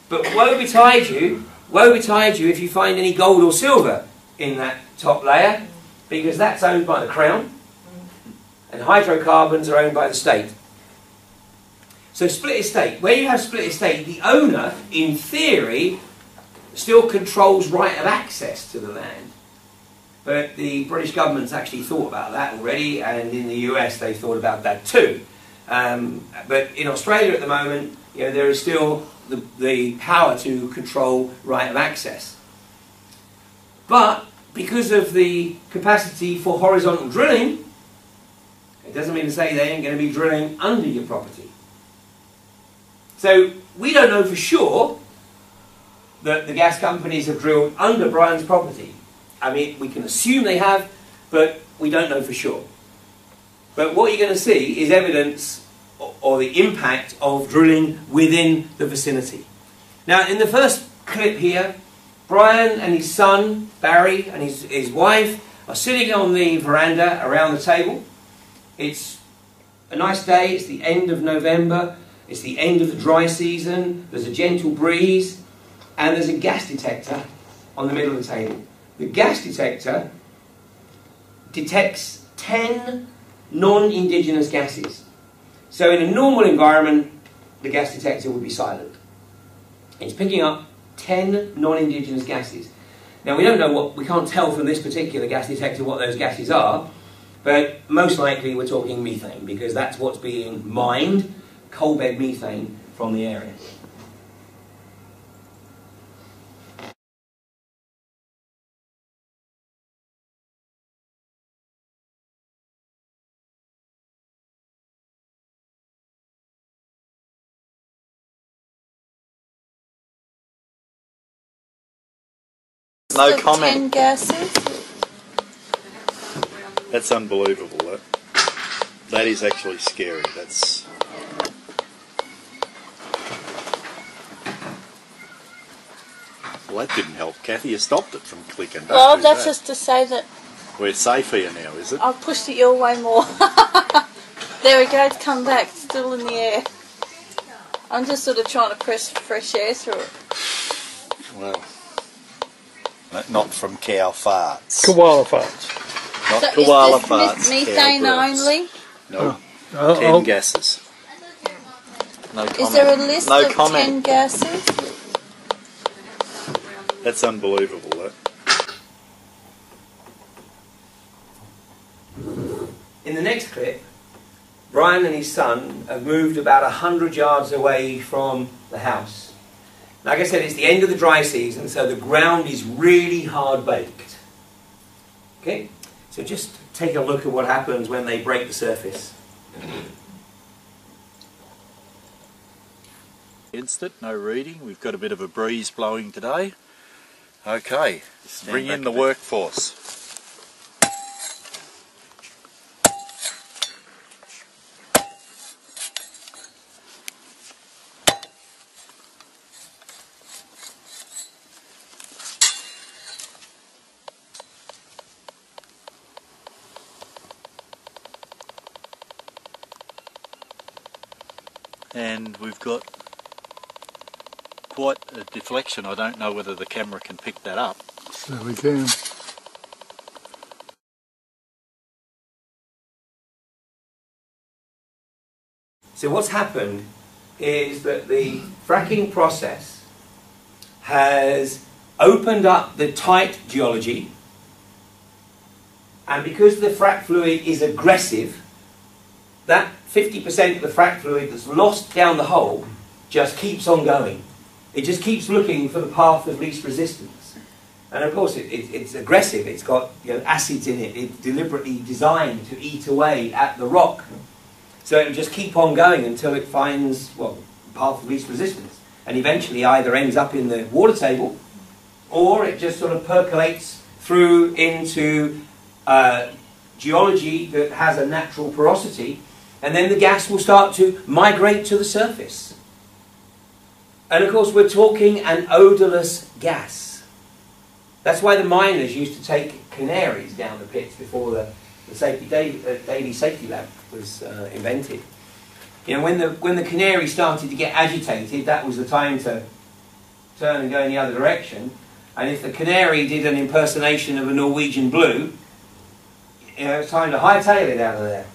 But woe betide you if you find any gold or silver in that top layer, because that's owned by the Crown. And hydrocarbons are owned by the state. So split estate, where you have split estate, the owner, in theory, still controls right of access to the land. But the British government's actually thought about that already, and in the US they thought about that too. But in Australia at the moment, there is still the power to control right of access. But because of the capacity for horizontal drilling, it doesn't mean to say they ain't going to be drilling under your property. So we don't know for sure that the gas companies have drilled under Brian's property. I mean, we can assume they have, but we don't know for sure. But what you're going to see is evidence or the impact of drilling within the vicinity. Now, in the first clip here, Brian and his son, Barry, and his wife are sitting on the veranda around the table. It's a nice day, it's the end of November, it's the end of the dry season, there's a gentle breeze, and there's a gas detector on the middle of the table. The gas detector detects 10 non-indigenous gases. So in a normal environment, the gas detector would be silent. It's picking up 10 non-indigenous gases. Now we don't know we can't tell from this particular gas detector what those gases are, but most likely we're talking methane, because that's what's being mined, coal bed methane from the area. No comment. 10 gases. That's unbelievable. That is actually scary. That's. Well, that didn't help, Kathy. You stopped it from clicking. Well, that's just to say that we're safe here now, is it? I'll push it your way more. There we go. It's come back. It's still in the air. I'm just sort of trying to press fresh air through it. Well, not from cow farts. Koala farts. Not So koala is this farts. methane cow breaths. only? No. Oh. 10 gases. No comment. Is there a list no of comment. 10 gases? That's unbelievable. In the next clip, Brian and his son have moved about 100 yards away from the house. Like I said, it's the end of the dry season, so the ground is really hard baked. Okay, so just take a look at what happens when they break the surface. Against it, no reading. We've got a bit of a breeze blowing today. Okay, bring in the workforce. And we've got quite a deflection. I don't know whether the camera can pick that up. So we can. So what's happened is that the fracking process has opened up the tight geology, and because the frac fluid is aggressive, that 50% of the frac fluid that's lost down the hole just keeps on going. It just keeps looking for the path of least resistance. And of course it's aggressive, it's got acids in it, it's deliberately designed to eat away at the rock. So it'll just keep on going until it finds, well, the path of least resistance. And eventually either ends up in the water table, or it just sort of percolates through into geology that has a natural porosity, and then the gas will start to migrate to the surface. And of course we're talking an odourless gas. That's why the miners used to take canaries down the pits before the Davy safety lamp was invented. When the canary started to get agitated, that was the time to turn and go in the other direction. And if the canary did an impersonation of a Norwegian blue, it's time to hightail it out of there.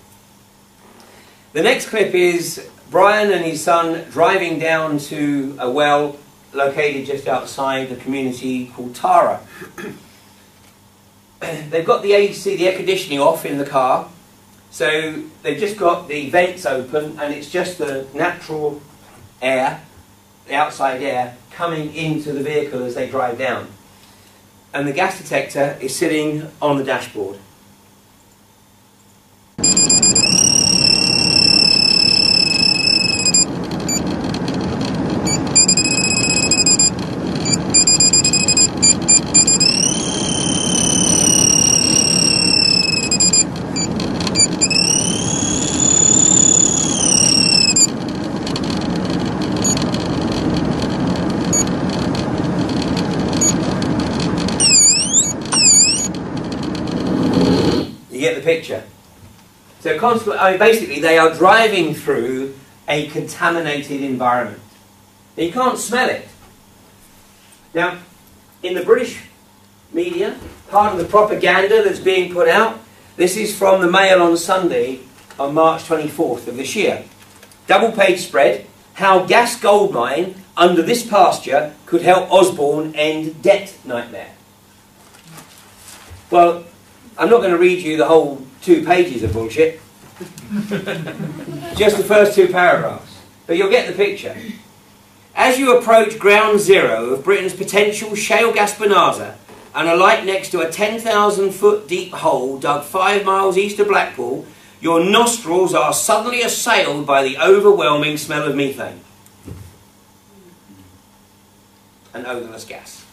The next clip is Brian and his son driving down to a well located just outside the community called Tara. They've got the AC, the air conditioning off in the car, so they've just got the vents open and it's just the natural air, the outside air, coming into the vehicle as they drive down. And the gas detector is sitting on the dashboard. get the picture? So basically they are driving through a contaminated environment. Now, you can't smell it. Now, in the British media, part of the propaganda that's being put out, this is from the Mail on Sunday on March 24th of this year. Double-page spread, how gas gold mine under this pasture could help Osborne end debt nightmare. Well, I'm not going to read you the whole 2 pages of bullshit. Just the first 2 paragraphs. But you'll get the picture. As you approach ground zero of Britain's potential shale gas bonanza and alight next to a 10,000-foot deep hole dug 5 miles east of Blackpool, your nostrils are suddenly assailed by the overwhelming smell of methane. An odourless gas.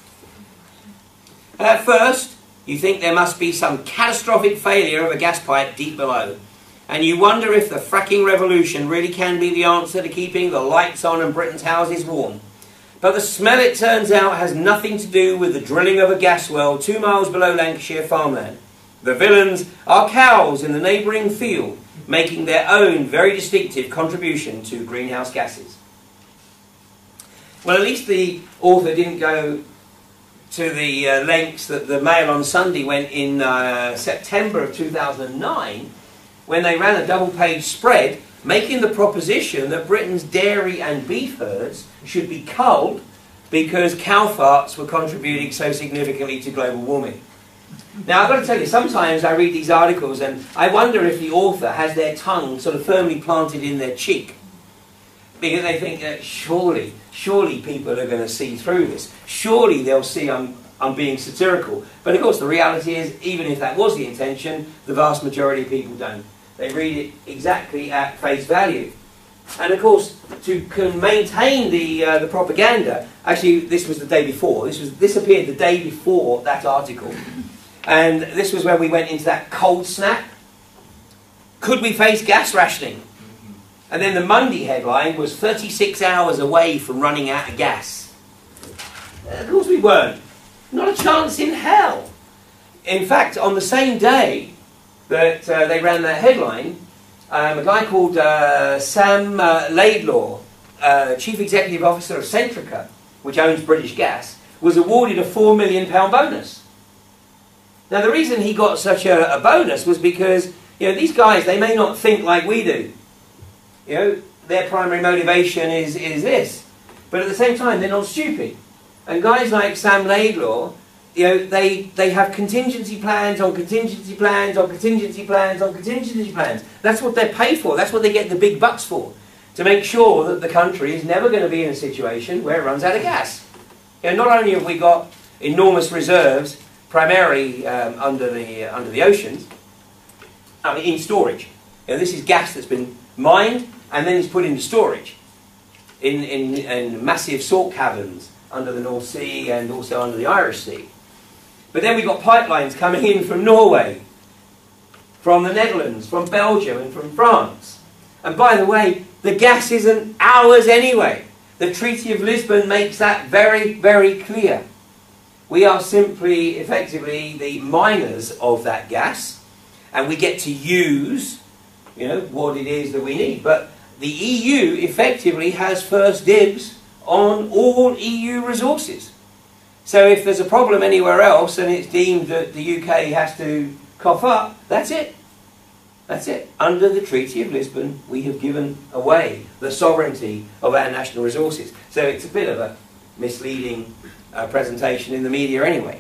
At first, you think there must be some catastrophic failure of a gas pipe deep below, and you wonder if the fracking revolution really can be the answer to keeping the lights on and Britain's houses warm. But the smell, it turns out, has nothing to do with the drilling of a gas well 2 miles below Lancashire farmland. The villains are cows in the neighbouring field, making their own very distinctive contribution to greenhouse gases. Well, at least the author didn't go to the lengths that the Mail on Sunday went in September of 2009, when they ran a double-page spread making the proposition that Britain's dairy and beef herds should be culled because cow farts were contributing so significantly to global warming. Now, I've got to tell you, sometimes I read these articles and I wonder if the author has their tongue sort of firmly planted in their cheek, because they think that surely people are going to see through this. Surely they'll see I'm being satirical. But of course the reality is, even if that was the intention, the vast majority of people don't. They read it exactly at face value. And of course, to maintain the propaganda, actually this was the day before. This appeared the day before that article. And this was when we went into that cold snap. Could we face gas rationing? And then the Monday headline was 36 hours away from running out of gas. Of course we weren't. Not a chance in hell. In fact, on the same day that they ran that headline, a guy called Sam Laidlaw, Chief Executive Officer of Centrica, which owns British Gas, was awarded a £4 million bonus. Now the reason he got such a bonus was because, you know, these guys, they may not think like we do. You know, their primary motivation is this. But at the same time, they're not stupid. And guys like Sam Laidlaw, you know, they have contingency plans on contingency plans on contingency plans on contingency plans. That's what they're paid for. That's what they get the big bucks for. To make sure that the country is never going to be in a situation where it runs out of gas. You know, not only have we got enormous reserves, primarily under the oceans, I mean, in storage. You know, this is gas that's been mined and then it's put into storage in massive salt caverns under the North Sea and also under the Irish Sea. But then we've got pipelines coming in from Norway, from the Netherlands, from Belgium and from France. And by the way, the gas isn't ours anyway. The Treaty of Lisbon makes that very, very clear. We are simply, effectively, the miners of that gas, and we get to use, you know, what it is that we need. But the EU effectively has first dibs on all EU resources. So if there's a problem anywhere else and it's deemed that the UK has to cough up, that's it. That's it. Under the Treaty of Lisbon, we have given away the sovereignty of our national resources. So it's a bit of a misleading presentation in the media anyway.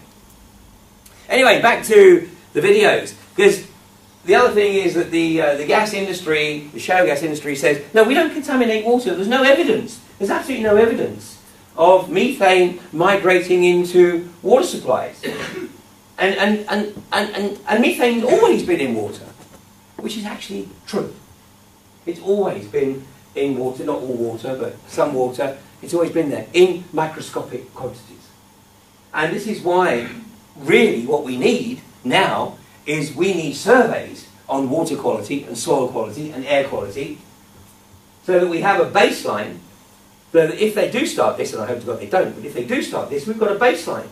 Anyway, back to the videos. Because the other thing is that the gas industry, the shale gas industry says, no, we don't contaminate water. There's no evidence. There's absolutely no evidence of methane migrating into water supplies. And methane's always been in water, which is actually true. It's always been in water, not all water, but some water. It's always been there, in microscopic quantities. And this is why, really, what we need now is we need surveys on water quality and soil quality and air quality, so that we have a baseline, so that if they do start this, and I hope to God they don't, but if they do start this, we've got a baseline.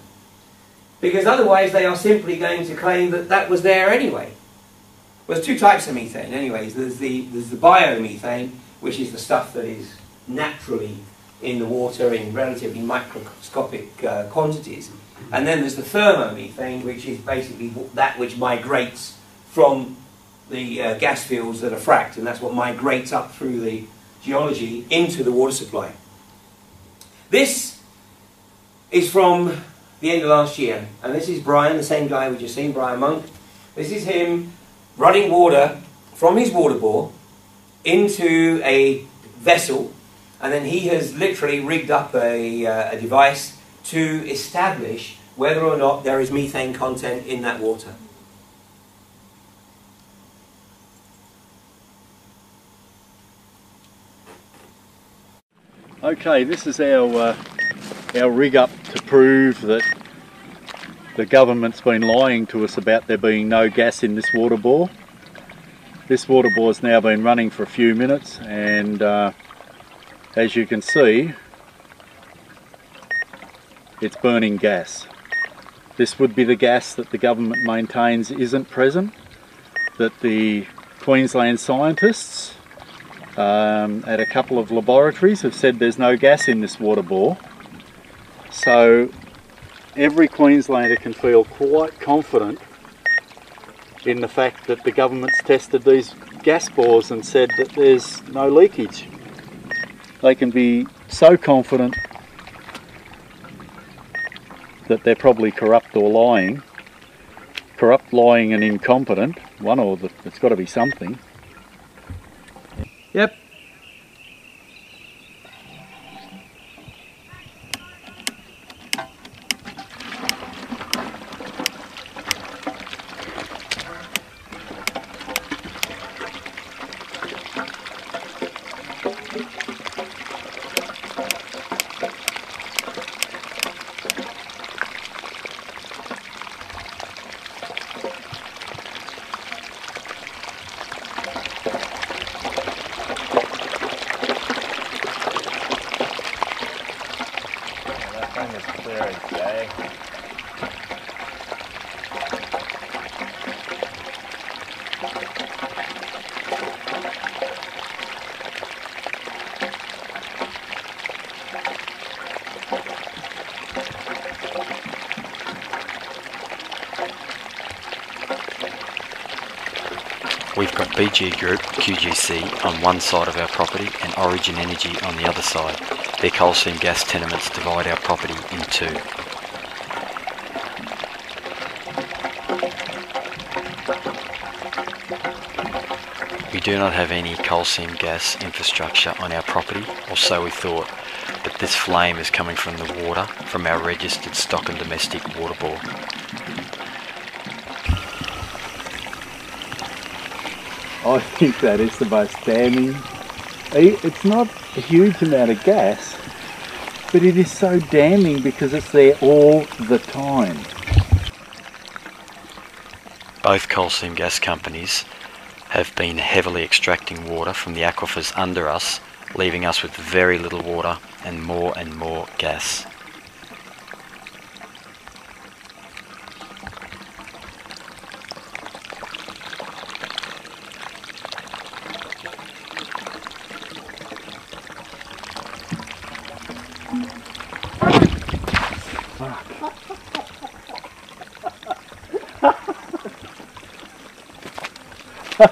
Because otherwise they are simply going to claim that that was there anyway. Well, there's two types of methane anyways. There's the biomethane, which is the stuff that is naturally in the water in relatively microscopic quantities. And then there's the thermomethane, which is basically that which migrates from the gas fields that are fracked, and that's what migrates up through the geology into the water supply. This is from the end of last year, and this is Brian, the same guy we just seen, Brian Monk. This is him running water from his water bore into a vessel, and then he has literally rigged up a device to establish whether or not there is methane content in that water. Okay, this is our rig up to prove that the government's been lying to us about there being no gas in this water bore. This water bore has now been running for a few minutes, and as you can see, it's burning gas. This would be the gas that the government maintains isn't present, that the Queensland scientists at a couple of laboratories have said there's no gas in this water bore. So every Queenslander can feel quite confident in the fact that the government's tested these gas bores and said that there's no leakage. They can be so confident that they're probably corrupt or lying. Corrupt, lying and incompetent. One or the, it's got to be something. Yep. We've got BG Group, QGC, on one side of our property and Origin Energy on the other side. Their coal seam gas tenements divide our property in two. We do not have any coal seam gas infrastructure on our property, or so we thought, but this flame is coming from the water from our registered stock and domestic water bore. I think that is the most damning. It's not a huge amount of gas, but it is so damning because it's there all the time. Both coal seam gas companies have been heavily extracting water from the aquifers under us, leaving us with very little water and more gas.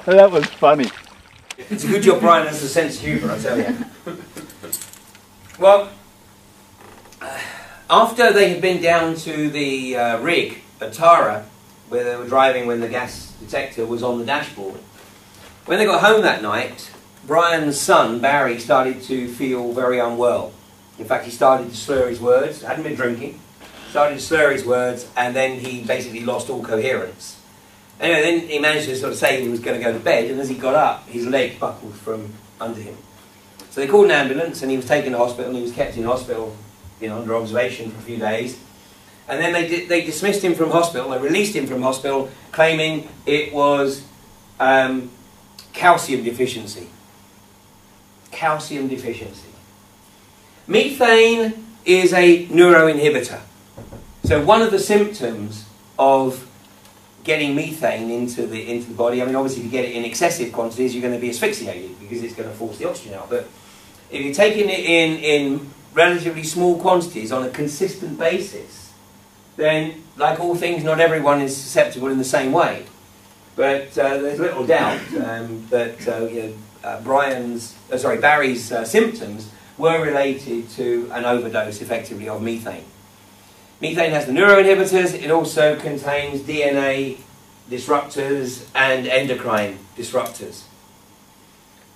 That was funny. It's a good job Brian has a sense of humour, I tell you. Well, after they had been down to the rig at Tara, where they were driving when the gas detector was on the dashboard, when they got home that night, Brian's son, Barry, started to feel very unwell. In fact, he started to slur his words, hadn't been drinking, started to slur his words, and then he basically lost all coherence. Anyway, then he managed to sort of say he was going to go to bed, and as he got up, his leg buckled from under him. So they called an ambulance, and he was taken to hospital, and he was kept in hospital, you know, under observation for a few days. And then they dismissed him from hospital, they released him from hospital, claiming it was calcium deficiency. Calcium deficiency. Methane is a neuroinhibitor. So one of the symptoms of getting methane into the body. I mean, obviously, if you get it in excessive quantities, you're going to be asphyxiated because it's going to force the oxygen out. But if you're taking it in relatively small quantities on a consistent basis, then, like all things, not everyone is susceptible in the same way. But there's little doubt that Barry's symptoms were related to an overdose, effectively, of methane. Methane has the neuroinhibitors. It also contains DNA disruptors and endocrine disruptors.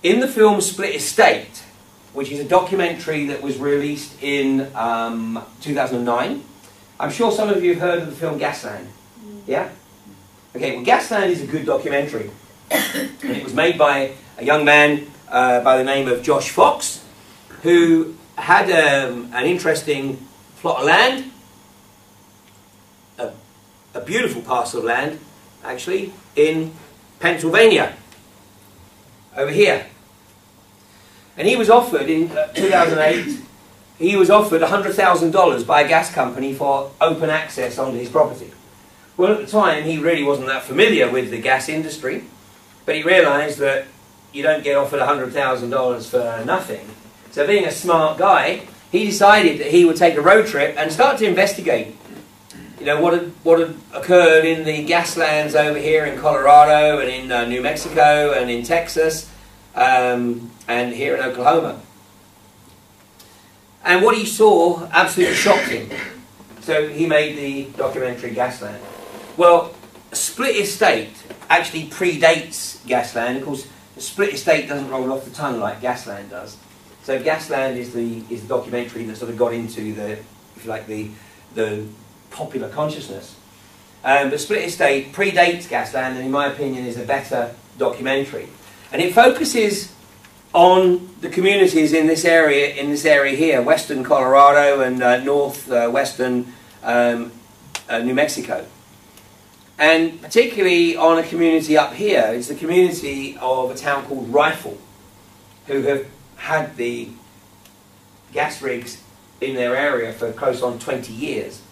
In the film Split Estate, which is a documentary that was released in 2009, I'm sure some of you have heard of the film Gasland. Yeah? Okay, well, Gasland is a good documentary. And it was made by a young man by the name of Josh Fox, who had an interesting plot of land, a beautiful parcel of land, actually, in Pennsylvania, over here. And he was offered, in 2008, he was offered $100,000 by a gas company for open access onto his property. Well, at the time, he really wasn't that familiar with the gas industry, but he realised that you don't get offered $100,000 for nothing. So being a smart guy, he decided that he would take a road trip and start to investigate, you know, what had occurred in the gas lands over here in Colorado and in New Mexico and in Texas and here in Oklahoma. And what he saw absolutely shocked him. So he made the documentary Gasland. Well, Split Estate actually predates Gasland. Of course, the Split Estate doesn't roll off the tongue like Gasland does. So Gasland is the documentary that sort of got into the, if you like, the popular consciousness. But Split Estate predates Gasland, and in my opinion is a better documentary. And it focuses on the communities in this area here, western Colorado and northwestern New Mexico. And particularly on a community up here, it's the community of a town called Rifle, who have had the gas rigs in their area for close on 20 years.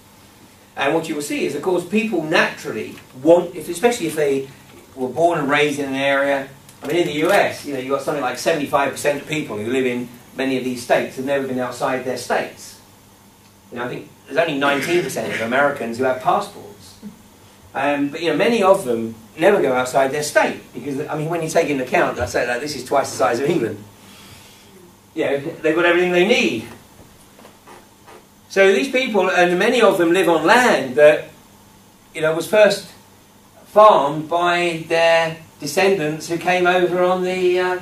And what you will see is, of course, people naturally want, especially if they were born and raised in an area. I mean, in the US, you know, you've got something like 75% of people who live in many of these states have never been outside their states. You know, I think there's only 19% of Americans who have passports. But, you know, many of them never go outside their state because, I mean, when you take into account, I say that this is twice the size of England. You know, they've got everything they need. So these people, and many of them live on land that, you know, was first farmed by their descendants who came over on the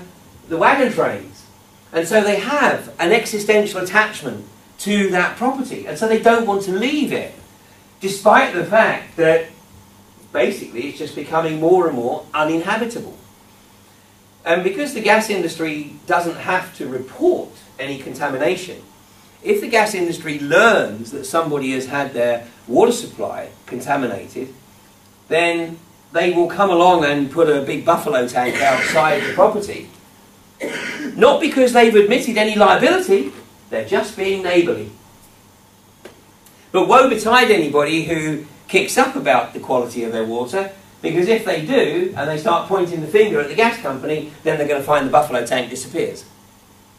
wagon trains. And so they have an existential attachment to that property. And so they don't want to leave it, despite the fact that basically it's just becoming more and more uninhabitable. And because the gas industry doesn't have to report any contamination, if the gas industry learns that somebody has had their water supply contaminated, then they will come along and put a big buffalo tank outside the property. Not because they've admitted any liability, they're just being neighbourly. But woe betide anybody who kicks up about the quality of their water, because if they do, and they start pointing the finger at the gas company, then they're going to find the buffalo tank disappears.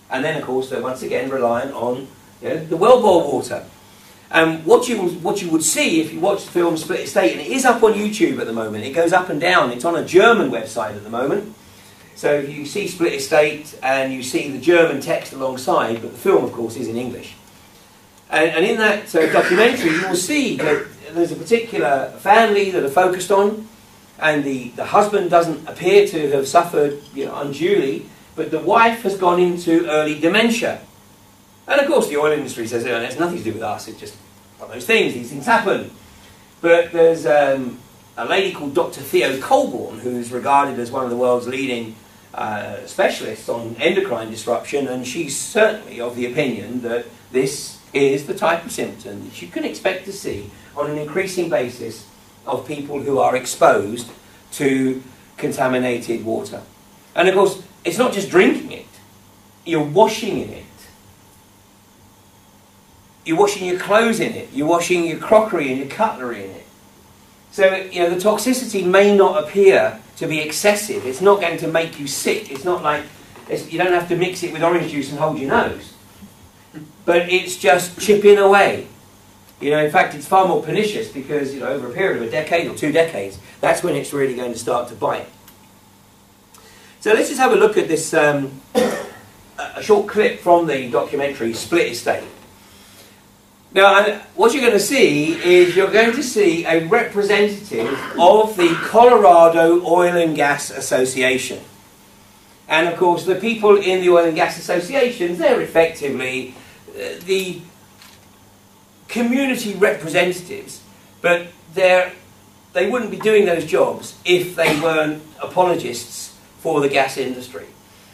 And then, of course, they're once again reliant on, you know, the wellbore water. And what you would see if you watch the film Split Estate, and it is up on YouTube at the moment, it goes up and down, it's on a German website at the moment. So you see Split Estate and you see the German text alongside, but the film, of course, is in English. And in that documentary, you will see that there's a particular family that are focused on, and the husband doesn't appear to have suffered, you know, unduly, but the wife has gone into early dementia. And of course the oil industry says, oh, it's nothing to do with us, it's just one of those things, these things happen. But there's a lady called Dr. Theo Colborn, who's regarded as one of the world's leading specialists on endocrine disruption, and she's certainly of the opinion that this is the type of symptom that you can expect to see on an increasing basis of people who are exposed to contaminated water. And of course, it's not just drinking it, you're washing in it. You're washing your clothes in it, you're washing your crockery and your cutlery in it. So, you know, the toxicity may not appear to be excessive. It's not going to make you sick. It's not like, you don't have to mix it with orange juice and hold your nose. But it's just chipping away. You know, in fact, it's far more pernicious because, you know, over a period of a decade or 2 decades, that's when it's really going to start to bite. So let's just have a look at this, a short clip from the documentary Split Estate. Now, what you're going to see is you're going to see a representative of the Colorado Oil and Gas Association. And, of course, the people in the Oil and Gas Associations, they're effectively the community representatives, but they wouldn't be doing those jobs if they weren't apologists for the gas industry.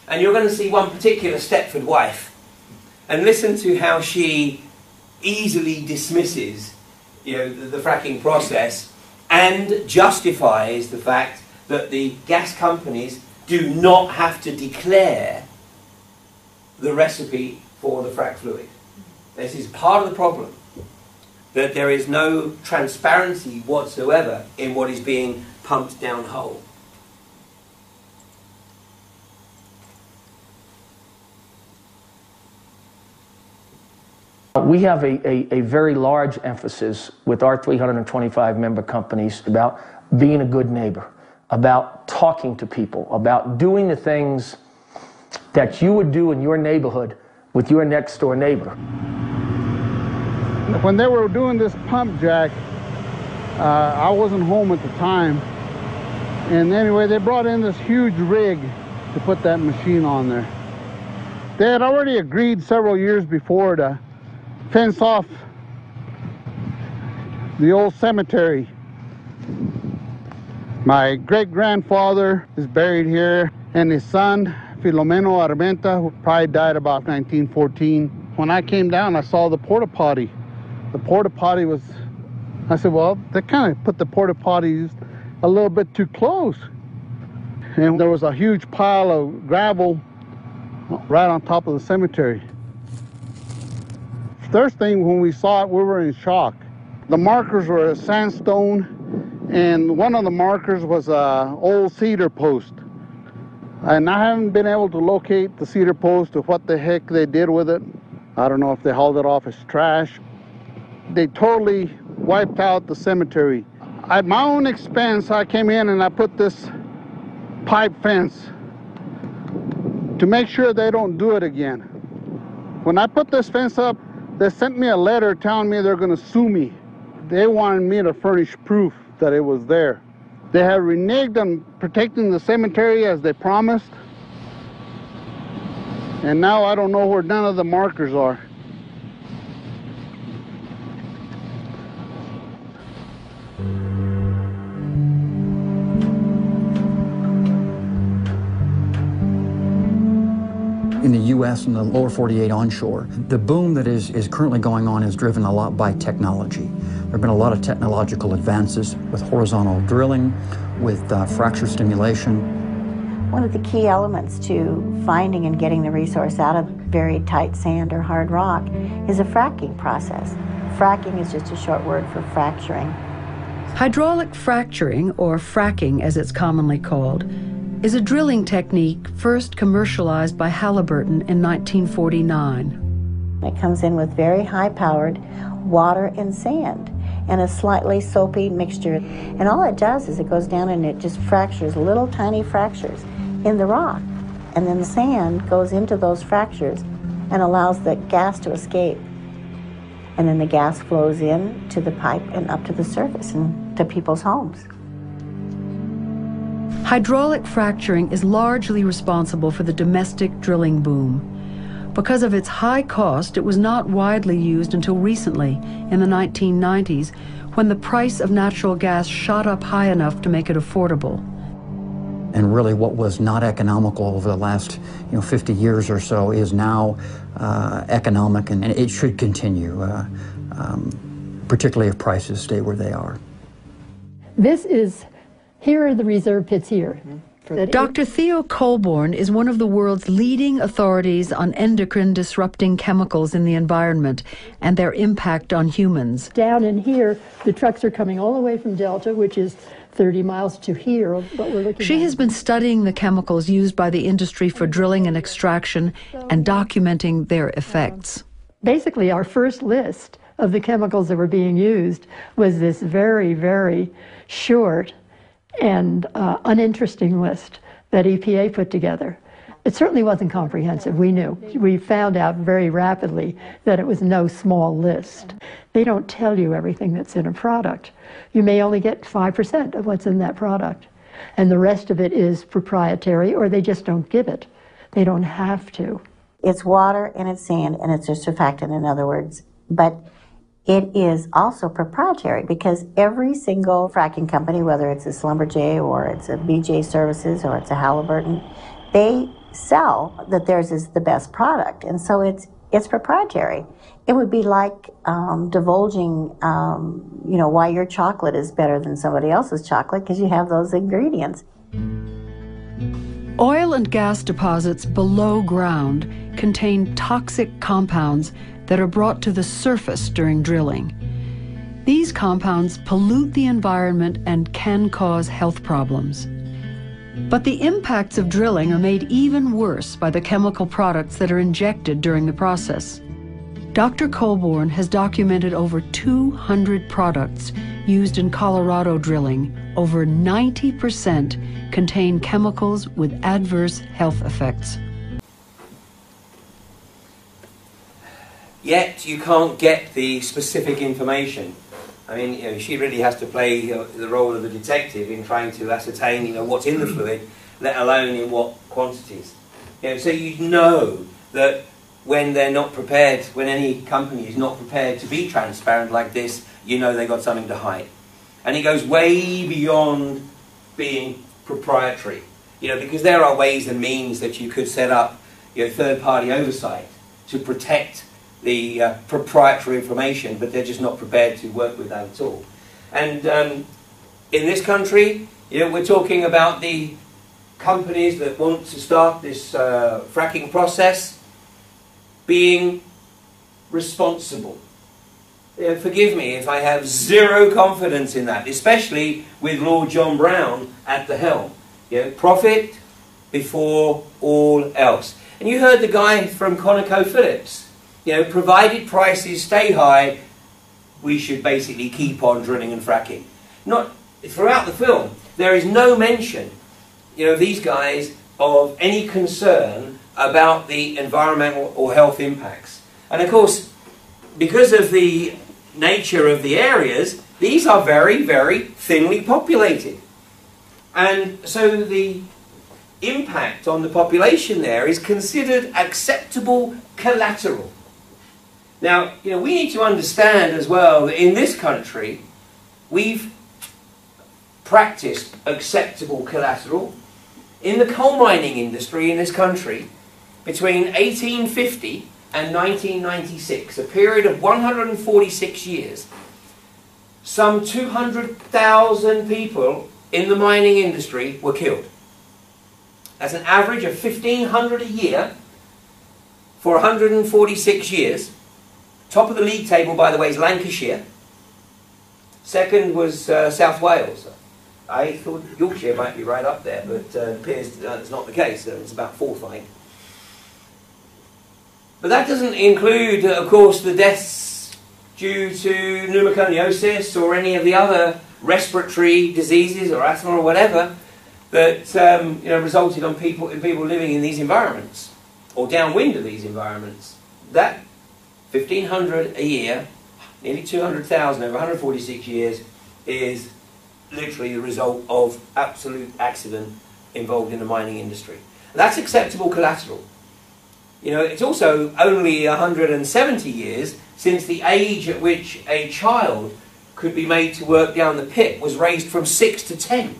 And you're going to see one particular Stepford wife, and listen to how she easily dismisses, you know, the fracking process and justifies the fact that the gas companies do not have to declare the recipe for the frack fluid. This is part of the problem, that there is no transparency whatsoever in what is being pumped down hole. We have a very large emphasis with our 325 member companies about being a good neighbor, about talking to people, about doing the things that you would do in your neighborhood with your next door neighbor. When they were doing this pump jack, I wasn't home at the time. And anyway, they brought in this huge rig to put that machine on there. They had already agreed several years before to fence off the old cemetery. My great-grandfather is buried here, and his son, Filomeno Armenta, who probably died about 1914. When I came down, I saw the porta potty. The porta potty was, I said, well, they kind of put the porta potties a little bit too close. And there was a huge pile of gravel right on top of the cemetery. First thing, when we saw it, we were in shock. The markers were sandstone, and one of the markers was an old cedar post. And I haven't been able to locate the cedar post or what the heck they did with it. I don't know if they hauled it off as trash. They totally wiped out the cemetery. At my own expense, I came in and I put this pipe fence to make sure they don't do it again. When I put this fence up, they sent me a letter telling me they're going to sue me. They wanted me to furnish proof that it was there. They have reneged on protecting the cemetery as they promised. And now I don't know where none of the markers are. In the U.S. and the lower 48 onshore, the boom that is currently going on is driven a lot by technology. There have been a lot of technological advances with horizontal drilling, with fracture stimulation. One of the key elements to finding and getting the resource out of very tight sand or hard rock is a fracking process. Fracking is just a short word for fracturing. Hydraulic fracturing, or fracking as it's commonly called, is a drilling technique first commercialized by Halliburton in 1949. It comes in with very high-powered water and sand and a slightly soapy mixture. And all it does is it goes down and it just fractures little tiny fractures in the rock. And then the sand goes into those fractures and allows the gas to escape. And then the gas flows in to the pipe and up to the surface and to people's homes. Hydraulic fracturing is largely responsible for the domestic drilling boom. Because of its high cost, it was not widely used until recently, in the 1990s, when the price of natural gas shot up high enough to make it affordable. And really what was not economical over the last 50 years or so is now economic, and it should continue, particularly if prices stay where they are. Here are the reserve pits here. Dr. Theo Colborn is one of the world's leading authorities on endocrine-disrupting chemicals in the environment and their impact on humans. Down in here, the trucks are coming all the way from Delta, which is 30 miles to here, but we're looking She has been studying the chemicals used by the industry for drilling and extraction and documenting their effects. Basically, our first list of the chemicals that were being used was this very, very short and uninteresting list that EPA put together. It certainly wasn't comprehensive, we knew. We found out very rapidly that it was no small list. They don't tell you everything that's in a product. You may only get 5% of what's in that product, and the rest of it is proprietary, or they just don't give it. They don't have to. It's water and it's sand and it's a surfactant, in other words. But it is also proprietary because every single fracking company, whether it's a Schlumberger or it's a BJ Services or it's a Halliburton, they sell that theirs is the best product. And so it's proprietary. It would be like divulging, why your chocolate is better than somebody else's chocolate because you have those ingredients. Oil and gas deposits below ground contain toxic compounds that are brought to the surface during drilling. These compounds pollute the environment and can cause health problems. But the impacts of drilling are made even worse by the chemical products that are injected during the process. Dr. Colborn has documented over 200 products used in Colorado drilling. Over 90% contain chemicals with adverse health effects. Yet you can't get the specific information. I mean, she really has to play the role of the detective in trying to ascertain, what's in the fluid, let alone in what quantities. So you know that when they're not prepared, when any company is not prepared to be transparent like this, they've got something to hide. And it goes way beyond being proprietary, because there are ways and means that you could set up, third-party oversight to protect the proprietary information, but they're just not prepared to work with that at all. And in this country, we're talking about the companies that want to start this fracking process being responsible. Forgive me if I have zero confidence in that, especially with Lord John Brown at the helm. Profit before all else. And you heard the guy from ConocoPhillips. Provided prices stay high, we should basically keep on drilling and fracking. Throughout the film, there is no mention, of these guys of any concern about the environmental or health impacts. And of course, because of the nature of the areas, these are very, very thinly populated. And so the impact on the population there is considered acceptable collateral. Now, we need to understand as well that in this country, we've practiced acceptable collateral. In the coal mining industry in this country, between 1850 and 1996, a period of 146 years, some 200,000 people in the mining industry were killed. That's an average of 1,500 a year for 146 years. Top of the league table, by the way, is Lancashire. Second was South Wales. I thought Yorkshire might be right up there, but it appears that's not the case. It's about fourth, I think. But that doesn't include, of course, the deaths due to pneumoconiosis or any of the other respiratory diseases or asthma or whatever that resulted in people living in these environments or downwind of these environments. That 1,500 a year, nearly 200,000 over 146 years, is literally the result of absolute accident involved in the mining industry. That's acceptable collateral. It's also only 170 years since the age at which a child could be made to work down the pit was raised from 6 to 10.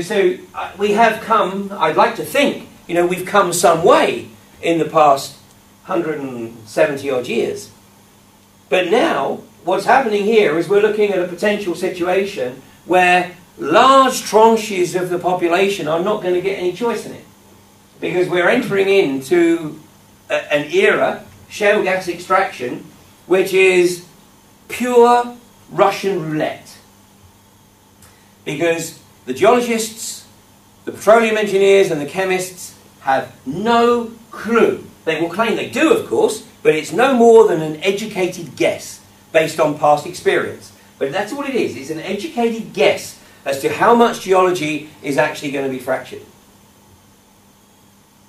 So we have come, I'd like to think, we've come some way in the past 170 odd years. But now, what's happening here is we're looking at a potential situation where large tranches of the population are not going to get any choice in it. Because we're entering into an era, shale gas extraction, which is pure Russian roulette. Because the geologists, the petroleum engineers and the chemists have no clue. They will claim they do, of course, but it's no more than an educated guess based on past experience. But that's all it is. It's an educated guess as to how much geology is actually going to be fractured.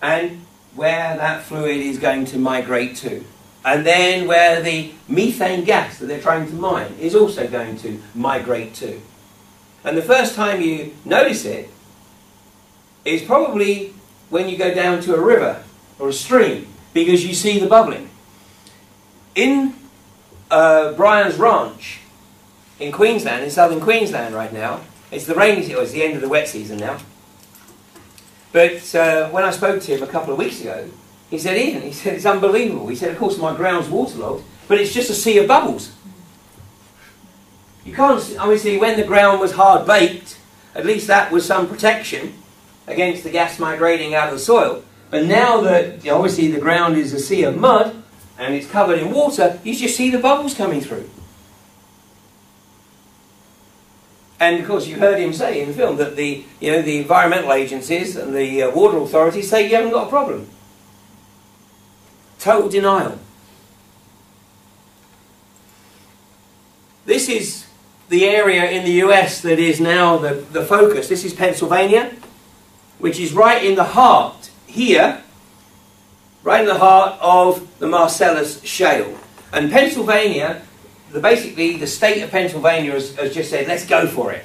And where that fluid is going to migrate to. And then where the methane gas that they're trying to mine is also going to migrate to. And the first time you notice it is probably when you go down to a river or a stream, because you see the bubbling. In Brian's Ranch in Queensland, in southern Queensland right now, it's the rainy season, it's the end of the wet season now. But when I spoke to him a couple of weeks ago, he said, Ian, he said, it's unbelievable. He said, of course my ground's waterlogged, but it's just a sea of bubbles. You can't, obviously when the ground was hard baked, at least that was some protection against the gas migrating out of the soil. But now that, you know, obviously the ground is a sea of mud, and it's covered in water, you just see the bubbles coming through. And of course you heard him say in the film that the environmental agencies and the water authorities say you haven't got a problem. Total denial. This is the area in the US that is now the focus. This is Pennsylvania, which is right in the heart here, right in the heart of the Marcellus Shale. And Pennsylvania, basically the state of Pennsylvania has just said, let's go for it.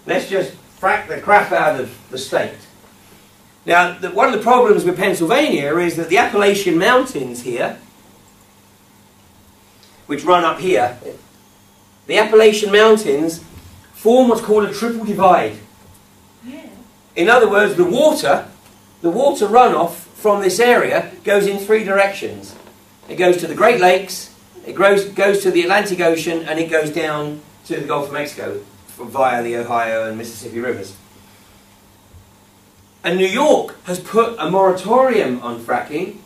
Let's just frack the crap out of the state. Now, one of the problems with Pennsylvania is that the Appalachian Mountains here, which run up here, the Appalachian Mountains form what's called a triple divide. In other words, the water runoff from this area goes in three directions. It goes to the Great Lakes, it goes to the Atlantic Ocean, and it goes down to the Gulf of Mexico via the Ohio and Mississippi rivers. And New York has put a moratorium on fracking,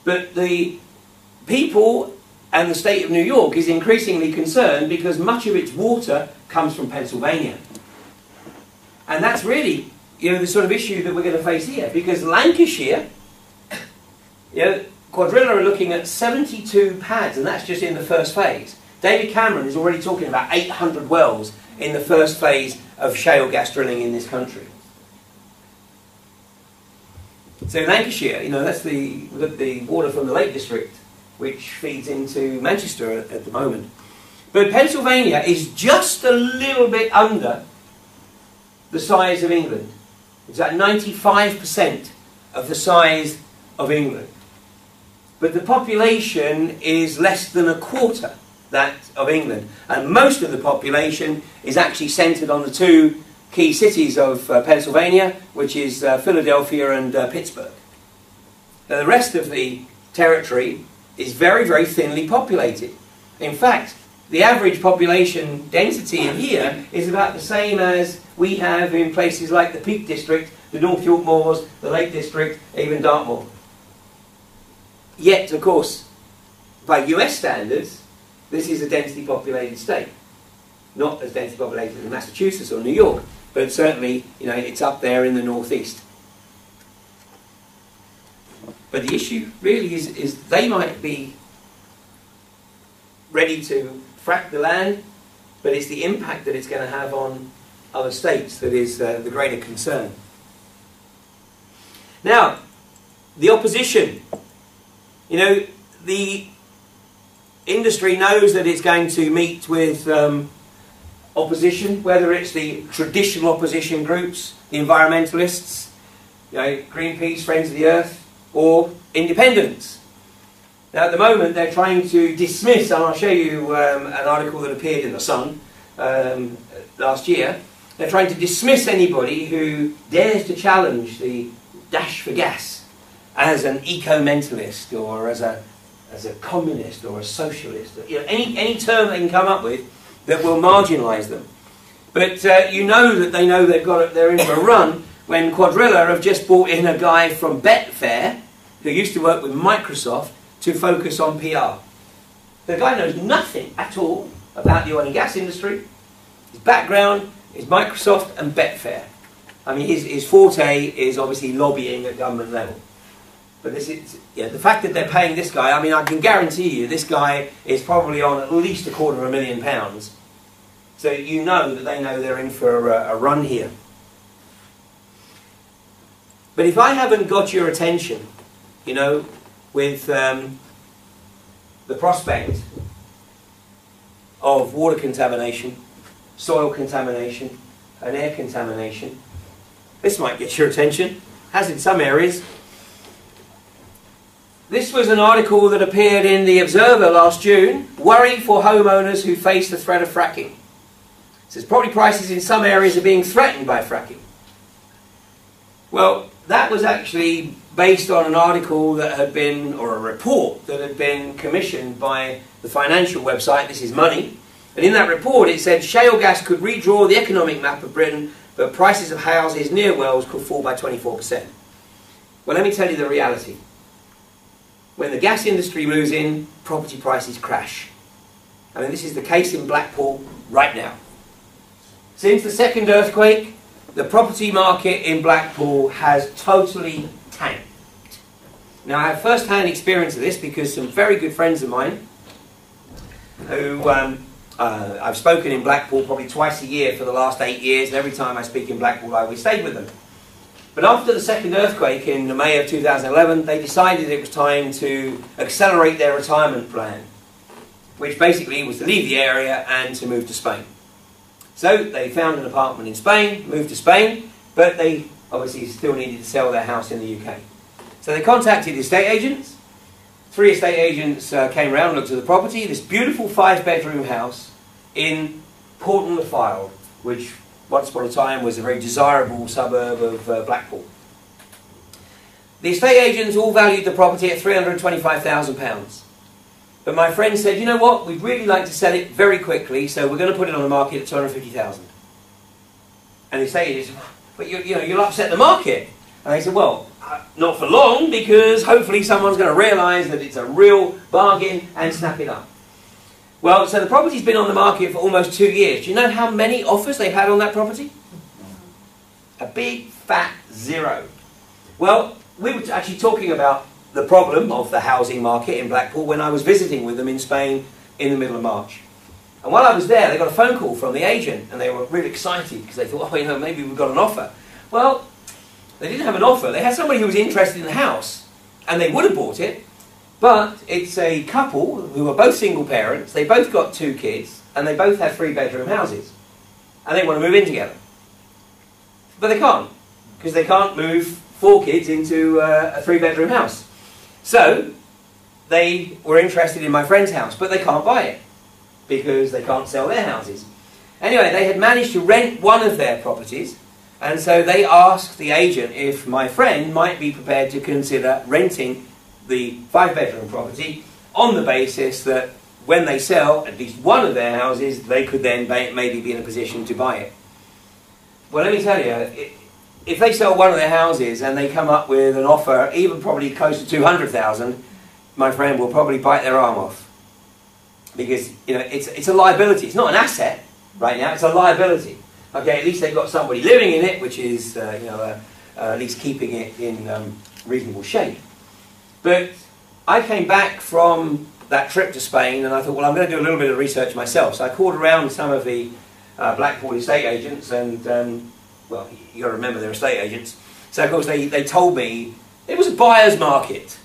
but the people and the state of New York is increasingly concerned because much of its water comes from Pennsylvania. And that's really, the sort of issue that we're going to face here, because Lancashire, Quadrilla are looking at 72 pads, and that's just in the first phase. David Cameron is already talking about 800 wells in the first phase of shale gas drilling in this country. So Lancashire, that's the water from the Lake District, which feeds into Manchester at the moment. But Pennsylvania is just a little bit under the size of England. It's at 95% of the size of England. But the population is less than a quarter that of England. And most of the population is actually centred on the two key cities of Pennsylvania, which is Philadelphia and Pittsburgh. Now, the rest of the territory is very, very thinly populated. In fact, the average population density in here is about the same as we have in places like the Peak District, the North York Moors, the Lake District, even Dartmoor. Yet, of course, by US standards, this is a densely populated state. Not as densely populated as Massachusetts or New York, but certainly, it's up there in the northeast. But the issue really is they might be ready to frack the land, but it's the impact that it's going to have on other states that is the greater concern. Now, the opposition. The industry knows that it's going to meet with opposition, whether it's the traditional opposition groups, the environmentalists, Greenpeace, Friends of the Earth, or independents. Now at the moment they're trying to dismiss, and I'll show you an article that appeared in The Sun last year, they're trying to dismiss anybody who dares to challenge the dash for gas as an eco-mentalist or as a communist or a socialist, any term they can come up with that will marginalise them. But you know that they know they're in for a run when Quadrilla have just brought in a guy from Betfair who used to work with Microsoft to focus on PR. The guy knows nothing at all about the oil and gas industry. His background is Microsoft and Betfair. I mean, his forte is obviously lobbying at government level. But this is, yeah, the fact that they're paying this guy, I mean, I can guarantee you this guy is probably on at least £250,000. So you know that they know they're in for a run here. But if I haven't got your attention, you know, with the prospect of water contamination, soil contamination, and air contamination, this might get your attention, has in some areas. This was an article that appeared in the Observer last June, worry for homeowners who face the threat of fracking. It says property prices in some areas are being threatened by fracking. Well, that was actually based on an article that had been, or a report that had been commissioned by the financial website, This Is Money. And in that report it said shale gas could redraw the economic map of Britain, but prices of houses near wells could fall by 24%. Well, let me tell you the reality. When the gas industry moves in, property prices crash. I mean, this is the case in Blackpool right now. Since the second earthquake, the property market in Blackpool has totally tanked. Now, I have first-hand experience of this because some very good friends of mine who I've spoken in Blackpool probably twice a year for the last 8 years, and every time I speak in Blackpool I always stayed with them. But after the second earthquake in May of 2011, they decided it was time to accelerate their retirement plan, which basically was to leave the area and to move to Spain. So they found an apartment in Spain, moved to Spain, but they obviously still needed to sell their house in the UK. So they contacted estate agents. 3 estate agents came around and looked at the property, this beautiful 5-bedroom house in Porton-le-Fylde, which once upon a time was a very desirable suburb of Blackpool. The estate agents all valued the property at £325,000. But my friend said, you know what, we'd really like to sell it very quickly, so we're going to put it on the market at £250,000. And the estate agents said, but you'll upset the market. And they said, well, not for long, because hopefully someone's going to realise that it's a real bargain and snap it up. Well, so the property's been on the market for almost 2 years. Do you know how many offers they've had on that property? A big fat 0. Well, we were actually talking about the problem of the housing market in Blackpool when I was visiting with them in Spain in the middle of March. And while I was there, they got a phone call from the agent, and they were really excited because they thought, oh, you know, maybe we've got an offer. Well, they didn't have an offer. They had somebody who was interested in the house, and they would have bought it, but it's a couple who are both single parents, they both got 2 kids, and they both have 3-bedroom houses, and they want to move in together. But they can't, because they can't move 4 kids into a 3-bedroom house. So they were interested in my friend's house, but they can't buy it, because they can't sell their houses. Anyway, they had managed to rent one of their properties, and so they asked the agent if my friend might be prepared to consider renting the 5-bedroom property on the basis that when they sell at least one of their houses, they could then maybe be in a position to buy it. Well, let me tell you, if they sell one of their houses and they come up with an offer, even probably close to 200,000, my friend will probably bite their arm off. Because, you know, it's a liability. It's not an asset right now, it's a liability. Okay, at least they've got somebody living in it, which is, at least keeping it in reasonable shape. But I came back from that trip to Spain and I thought, well, I'm going to do a little bit of research myself. So I called around some of the Blackpool estate agents and, well, you've got to remember they're estate agents. So of course they told me it was a buyer's market.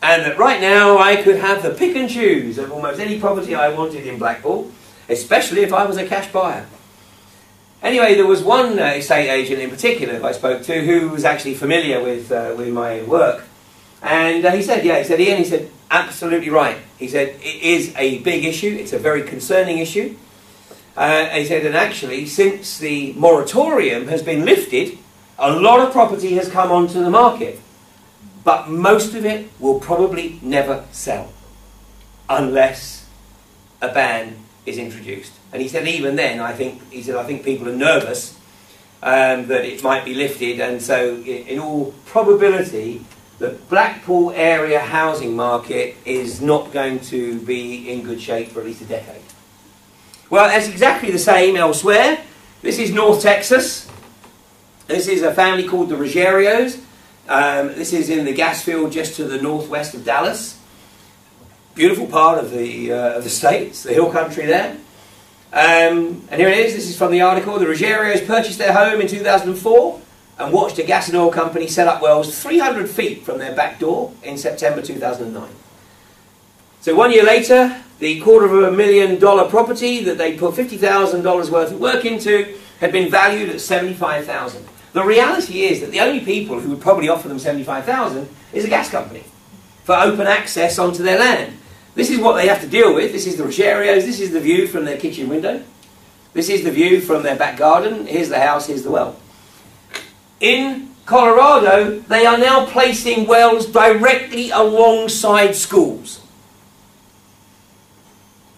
And that right now I could have the pick and choose of almost any property I wanted in Blackpool, especially if I was a cash buyer. Anyway, there was one estate agent in particular who I spoke to who was actually familiar with my work. And he said, yeah, he said, Ian, he said, absolutely right. He said, it is a big issue, it's a very concerning issue. And he said, and actually, since the moratorium has been lifted, a lot of property has come onto the market. But most of it will probably never sell, unless a ban is introduced. And he said even then, I think people are nervous that it might be lifted, and so in all probability the Blackpool area housing market is not going to be in good shape for at least a decade. Well, it's exactly the same elsewhere. This is North Texas. This is a family called the Ruggerios. This is in the gas field just to the northwest of Dallas. Beautiful part of the States, the hill country there. And here it is. This is from the article. The Ruggerios purchased their home in 2004 and watched a gas and oil company set up wells 300 feet from their back door in September 2009. So 1 year later, the $250,000 property that they put $50,000 worth of work into had been valued at $75,000. The reality is that the only people who would probably offer them $75,000 is a gas company for open access onto their land. This is what they have to deal with. This is the Ruggerios. This is the view from their kitchen window. This is the view from their back garden. Here's the house, here's the well. In Colorado, they are now placing wells directly alongside schools.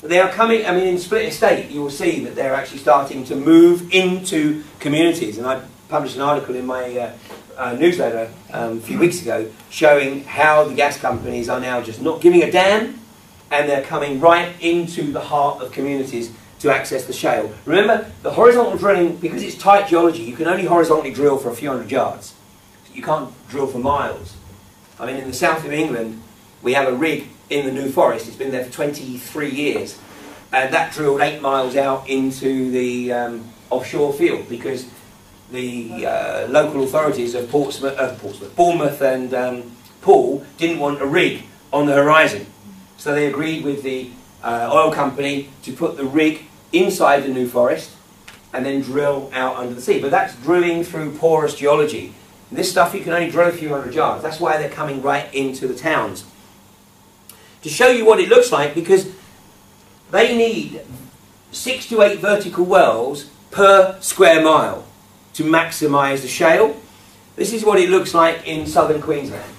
They are coming, I mean, in Split Estate, you will see that they're actually starting to move into communities. And I published an article in my newsletter a few weeks ago showing how the gas companies are now just not giving a damn, and they're coming right into the heart of communities to access the shale. Remember, the horizontal drilling, because it's tight geology, you can only horizontally drill for a few hundred yards. You can't drill for miles. I mean, in the south of England, we have a rig in the New Forest. It's been there for 23 years. And that drilled 8 miles out into the offshore field because the local authorities of Bournemouth and Poole didn't want a rig on the horizon. So they agreed with the oil company to put the rig inside the New Forest and then drill out under the sea. But that's drilling through porous geology. And this stuff you can only drill a few hundred yards. That's why they're coming right into the towns. To show you what it looks like, because they need 6 to 8 vertical wells per square mile to maximise the shale. This is what it looks like in southern Queensland.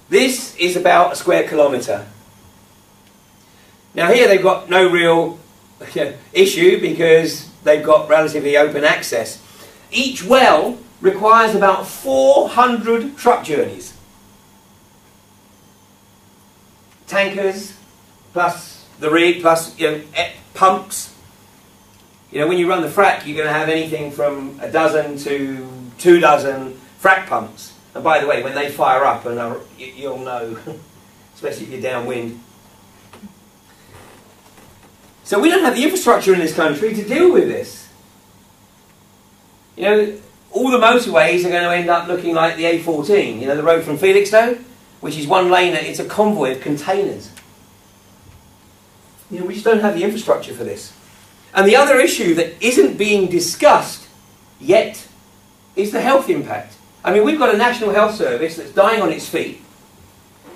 This is about a square kilometre. Now here they've got no real issue because they've got relatively open access. Each well requires about 400 truck journeys. Tankers, plus the rig, plus pumps. You know, when you run the frack, you're going to have anything from a dozen to 2 dozen frack pumps. And by the way, when they fire up, and you'll know, especially if you're downwind. So we don't have the infrastructure in this country to deal with this. You know, all the motorways are going to end up looking like the A14, you know, the road from Felixstowe, which is one lane, it's a convoy of containers. You know, we just don't have the infrastructure for this. And the other issue that isn't being discussed yet is the health impact. I mean, we've got a National Health Service that's dying on its feet,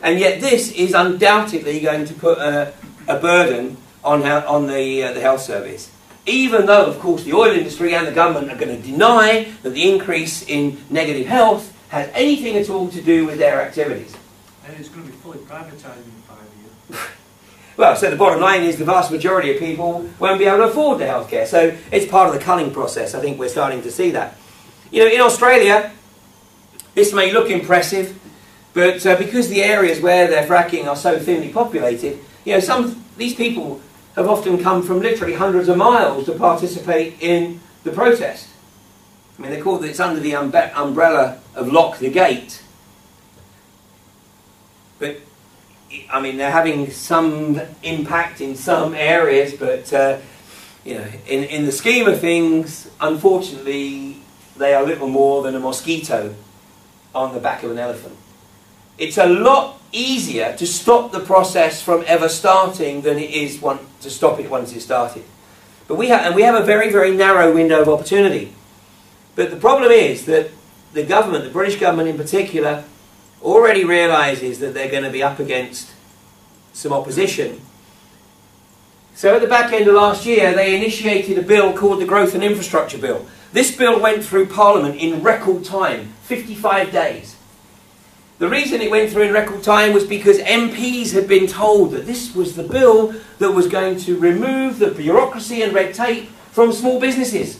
and yet this is undoubtedly going to put a burden on the Health Service. Even though, of course, the oil industry and the government are going to deny that the increase in negative health has anything at all to do with their activities. And it's going to be fully privatised in 5 years. Well, so the bottom line is the vast majority of people won't be able to afford the healthcare. So it's part of the culling process. I think we're starting to see that. You know, in Australia, this may look impressive, but because the areas where they're fracking are so thinly populated, you know, these people have often come from literally hundreds of miles to participate in the protest. I mean, it's under the umbrella of Lock the Gate. But, I mean, they're having some impact in some areas, but, you know, in the scheme of things, unfortunately, they are little more than a mosquito on the back of an elephant. It's a lot easier to stop the process from ever starting than it is to stop it once it's started. But we have a very, very narrow window of opportunity. But the problem is that the government, the British government in particular, already realises that they're going to be up against some opposition. So at the back end of last year, they initiated a bill called the Growth and Infrastructure Bill. This bill went through Parliament in record time, 55 days. The reason it went through in record time was because MPs had been told that this was the bill that was going to remove the bureaucracy and red tape from small businesses.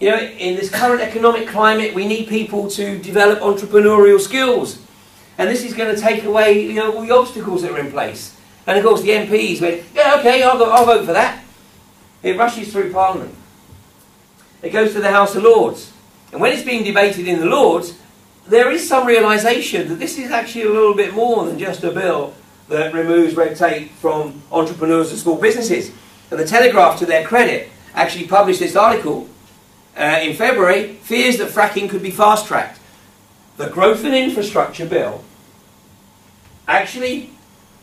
You know, in this current economic climate, we need people to develop entrepreneurial skills. And this is going to take away, you know, all the obstacles that are in place. And of course the MPs went, yeah, okay, I'll vote for that. It rushes through Parliament. It goes to the House of Lords. And when it's being debated in the Lords, there is some realisation that this is actually a little bit more than just a bill that removes red tape from entrepreneurs and small businesses. And the Telegraph, to their credit, actually published this article in February, fears that fracking could be fast-tracked. The Growth and Infrastructure Bill actually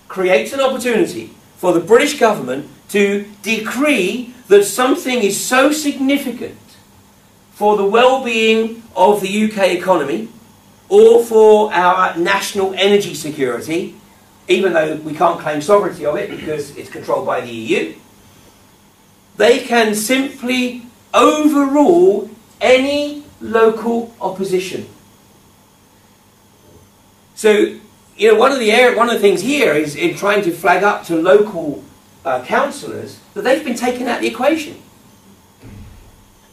creates an opportunity for the British government to decree that something is so significant for the well-being of the UK economy or for our national energy security, even though we can't claim sovereignty of it because it's controlled by the EU, they can simply overrule any local opposition. So, you know, one of the things here is in trying to flag up to local councillors that they've been taken out of the equation.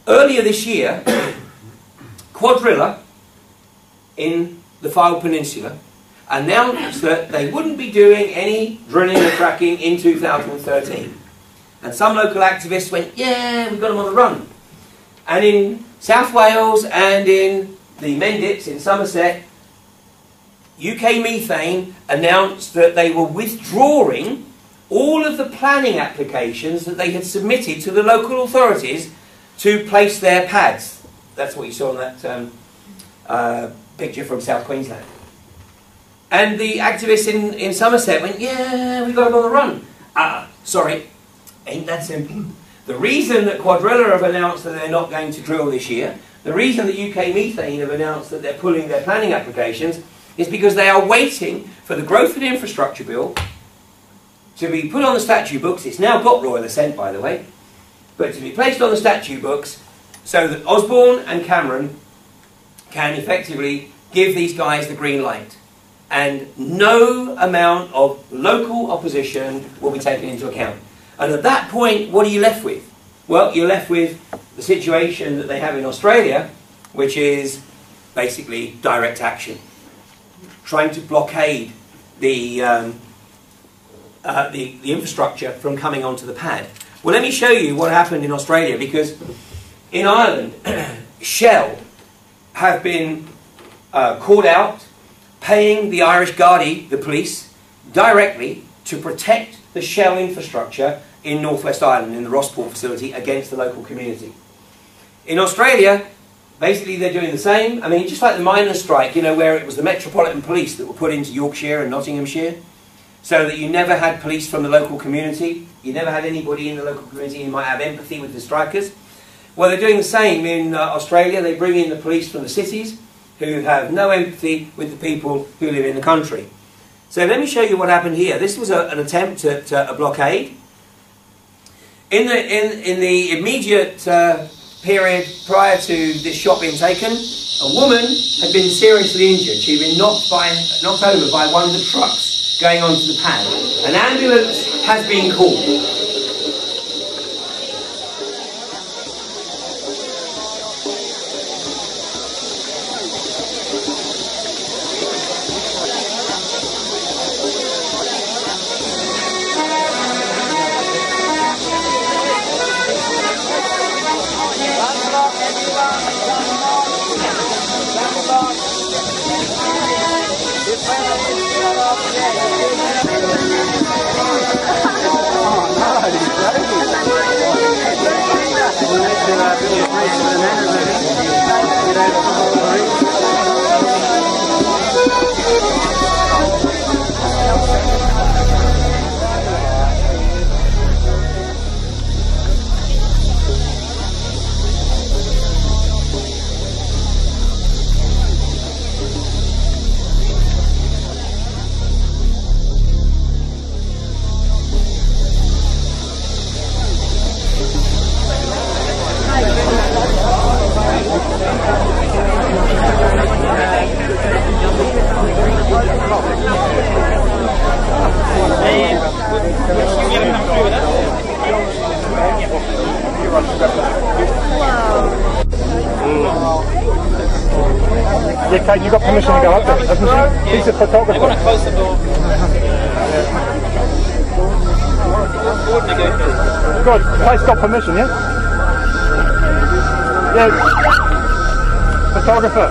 Earlier this year, Quadrilla in the Fylde Peninsula announced that they wouldn't be doing any drilling or fracking in 2013. And some local activists went, yeah, we've got them on the run. And in South Wales and in the Mendips in Somerset, UK Methane announced that they were withdrawing all of the planning applications that they had submitted to the local authorities to place their pads. That's what you saw on that picture from South Queensland. And the activists in Somerset went, yeah, we've got them on the run. Sorry, ain't that simple. The reason that Quadrilla have announced that they're not going to drill this year, the reason that UK Methane have announced that they're pulling their planning applications is because they are waiting for the Growth and Infrastructure Bill to be put on the statute books. It's now got royal assent, by the way, but to be placed on the statute books so that Osborne and Cameron can effectively give these guys the green light. And no amount of local opposition will be taken into account. And at that point, what are you left with? Well, you're left with the situation that they have in Australia, which is basically direct action. Trying to blockade the infrastructure from coming onto the pad. Well, let me show you what happened in Australia, because in Ireland, Shell have been called out paying the Irish Gardaí, the police, directly to protect the Shell infrastructure in North West Ireland, in the Rossport facility, against the local community. In Australia, basically they're doing the same. I mean, just like the miners' strike, you know, where it was the Metropolitan Police that were put into Yorkshire and Nottinghamshire, so that you never had police from the local community, you never had anybody in the local community who might have empathy with the strikers. Well, they're doing the same in Australia. They bring in the police from the cities who have no empathy with the people who live in the country. So let me show you what happened here. This was an attempt at a blockade. In the immediate period prior to this shot being taken, a woman had been seriously injured. She'd been knocked over by one of the trucks going onto the pad. An ambulance has been called. Yeah, Kate, you got permission to go up there, haven't you? He's a photographer. You want to close the door? Good. Kate's got permission, yeah? Yeah. Photographer.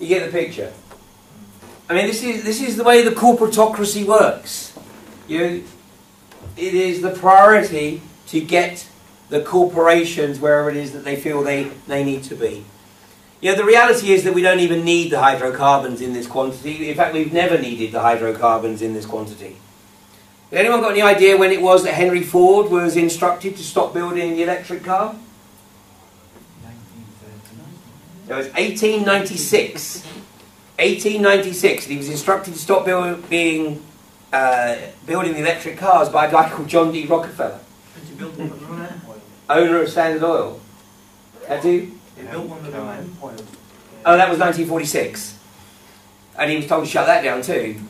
You get the picture. I mean, this is the way the corporatocracy works. It is the priority to get the corporations wherever it is that they feel they need to be. The reality is that we don't even need the hydrocarbons in this quantity. In fact, we've never needed the hydrocarbons in this quantity. Has anyone got any idea when it was that Henry Ford was instructed to stop building the electric car? It was 1896. 1896. He was instructed to stop building the electric cars by a guy called John D. Rockefeller. Did you build one of their own? Owner of Standard Oil. Had to? They built one of their own. Oh, that was 1946. And he was told to shut that down too.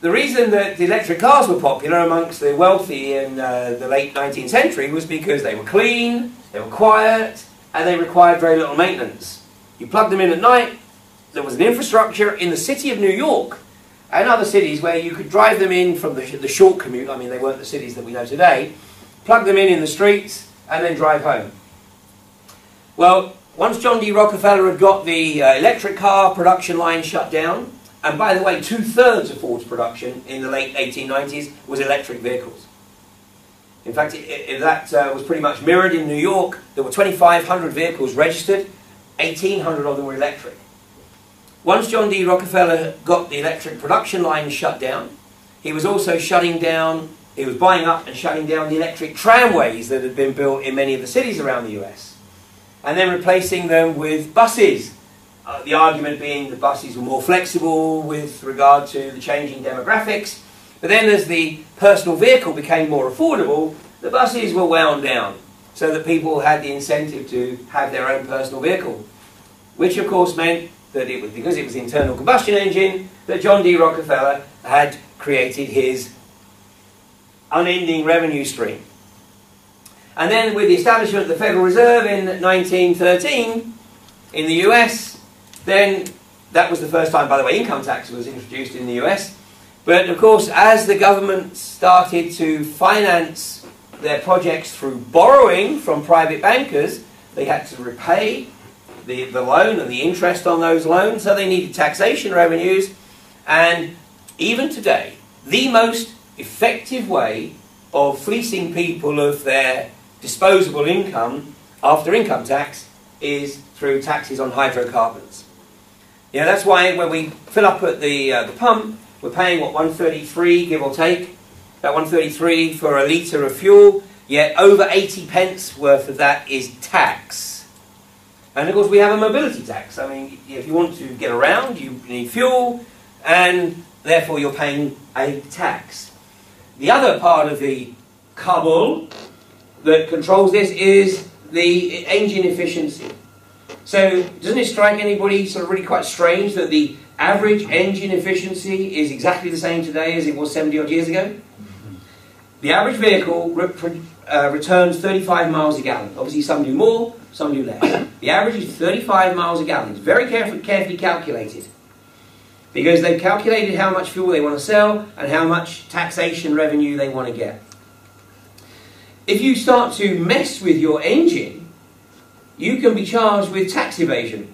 The reason that the electric cars were popular amongst the wealthy in the late 19th century was because they were clean, they were quiet, and they required very little maintenance. You plugged them in at night, there was an infrastructure in the city of New York and other cities where you could drive them in from the short commute. I mean, they weren't the cities that we know today. Plug them in the streets and then drive home. Well, once John D. Rockefeller had got the electric car production line shut down, and by the way, 2/3 of Ford's production in the late 1890s was electric vehicles. In fact, that was pretty much mirrored in New York. There were 2,500 vehicles registered, 1,800 of them were electric. Once John D. Rockefeller got the electric production line shut down, he was also he was buying up and shutting down the electric tramways that had been built in many of the cities around the US, and then replacing them with buses. The argument being the buses were more flexible with regard to the changing demographics. But then as the personal vehicle became more affordable, the buses were wound down so that people had the incentive to have their own personal vehicle. Which of course meant that it was because it was an internal combustion engine that John D. Rockefeller had created his unending revenue stream. And then with the establishment of the Federal Reserve in 1913 in the US, then that was the first time, by the way, income tax was introduced in the US. But of course, as the government started to finance their projects through borrowing from private bankers, they had to repay the loan and the interest on those loans, so they needed taxation revenues. And even today, the most effective way of fleecing people of their disposable income after income tax is through taxes on hydrocarbons. Yeah, that's why when we fill up at the pump, we're paying, what, 133, give or take, about 133 for a litre of fuel, yet over 80 pence worth of that is tax. And of course we have a mobility tax. I mean, if you want to get around, you need fuel, and therefore you're paying a tax. The other part of the cabal that controls this is the engine efficiency. So doesn't it strike anybody sort of really quite strange that the average engine efficiency is exactly the same today as it was 70 odd years ago? The average vehicle returns 35 miles a gallon. Obviously some do more, some do less. The average is 35 miles a gallon. It's very carefully calculated, because they've calculated how much fuel they want to sell and how much taxation revenue they want to get. If you start to mess with your engine, you can be charged with tax evasion.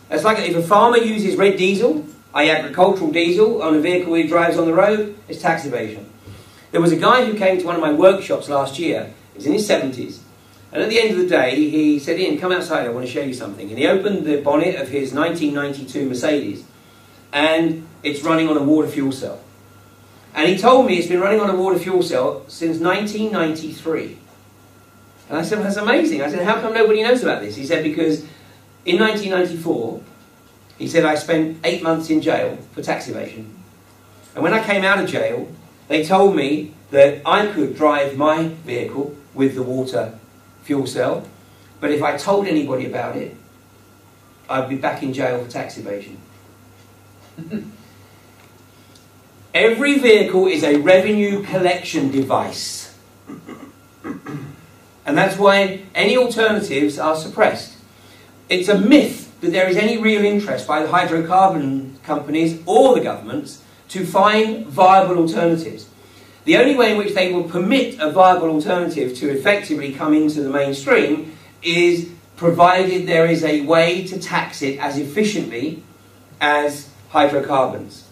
It's like if a farmer uses red diesel, i.e. agricultural diesel, on a vehicle he drives on the road, it's tax evasion. There was a guy who came to one of my workshops last year. He was in his 70s. And at the end of the day, he said, "Ian, come outside, I want to show you something." And he opened the bonnet of his 1992 Mercedes. And it's running on a water fuel cell. And he told me it's been running on a water fuel cell since 1993. And I said, well, that's amazing. I said, how come nobody knows about this? He said, because in 1994, he said, I spent 8 months in jail for tax evasion. And when I came out of jail, they told me that I could drive my vehicle with the water fuel cell, but if I told anybody about it, I'd be back in jail for tax evasion. Every vehicle is a revenue collection device. And that's why any alternatives are suppressed. It's a myth that there is any real interest by the hydrocarbon companies or the governments to find viable alternatives. The only way in which they will permit a viable alternative to effectively come into the mainstream is provided there is a way to tax it as efficiently as hydrocarbons.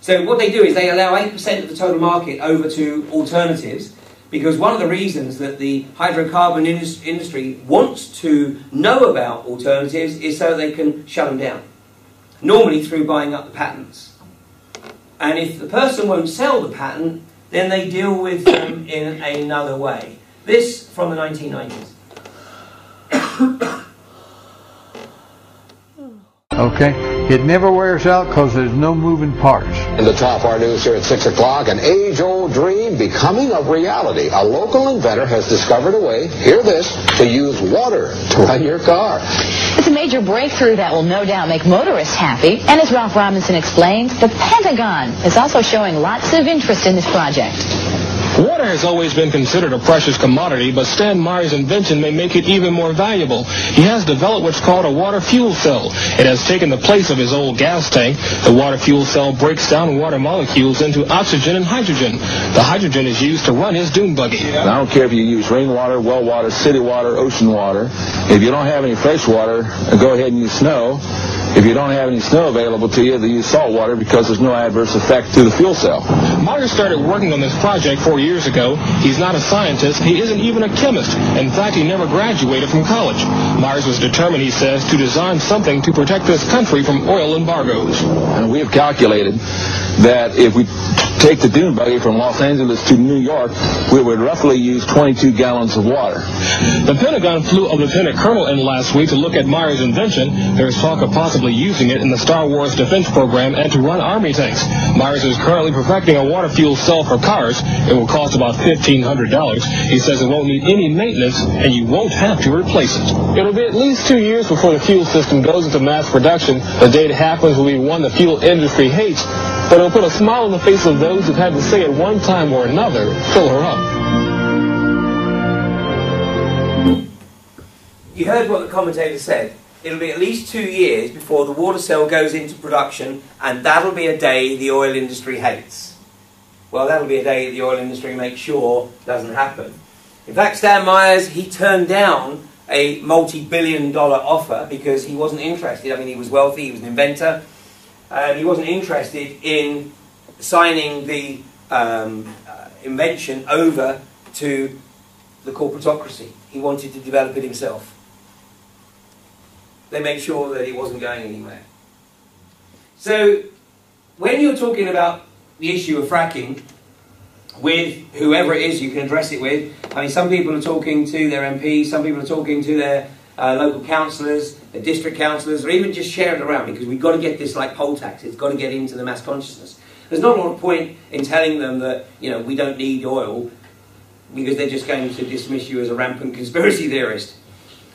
So what they do is they allow 8% of the total market over to alternatives, because one of the reasons that the hydrocarbon industry wants to know about alternatives is so they can shut them down, normally through buying up the patents. And if the person won't sell the patent, then they deal with them in another way. This from the 1990s. Okay, it never wears out because there's no moving parts. In the top our news here at 6 o'clock, an age-old dream becoming a reality. A local inventor has discovered a way, hear this, to use water to run your car. It's a major breakthrough that will no doubt make motorists happy. And as Ralph Robinson explains, the Pentagon is also showing lots of interest in this project. Water has always been considered a precious commodity, but Stan Meyer's invention may make it even more valuable. He has developed what's called a water fuel cell. It has taken the place of his old gas tank. The water fuel cell breaks down water molecules into oxygen and hydrogen. The hydrogen is used to run his dune buggy. I don't care if you use rainwater, well water, city water, ocean water. If you don't have any fresh water, go ahead and use snow. If you don't have any snow available to you, then use salt water because there's no adverse effect to the fuel cell. Meyer started working on this project 4 years ago. He's not a scientist. He isn't even a chemist. In fact, he never graduated from college. Myers was determined, he says, to design something to protect this country from oil embargoes. And we have calculated that if we take the dune buggy from Los Angeles to New York, we would roughly use 22 gallons of water. The Pentagon flew a lieutenant colonel in last week to look at Meyer's invention. There's talk of possibly using it in the Star Wars defense program and to run army tanks. Myers is currently perfecting a water fuel cell for cars. It will cost about $1,500. He says it won't need any maintenance and you won't have to replace it. It'll be at least 2 years before the fuel system goes into mass production. The day it happens will be one the fuel industry hates, but it'll put a smile on the face of those who've had to say at one time or another, fill her up. You heard what the commentator said. it'll be at least 2 years before the water cell goes into production, and that'll be a day the oil industry hates. Well, that'll be a day the oil industry makes sure doesn't happen. In fact, Stan Myers, he turned down a multi-billion-dollar offer because he wasn't interested. I mean, he was wealthy, he was an inventor, and he wasn't interested in signing the invention over to the corporatocracy. He wanted to develop it himself. They made sure that it wasn't going anywhere. So, when you're talking about the issue of fracking, with whoever it is you can address it with, I mean, some people are talking to their MPs, some people are talking to their local councillors, their district councillors, or even just share it around, because we've got to get this like poll tax. It's got to get into the mass consciousness. There's not a lot of point in telling them that, you know, we don't need oil, because they're just going to dismiss you as a rampant conspiracy theorist.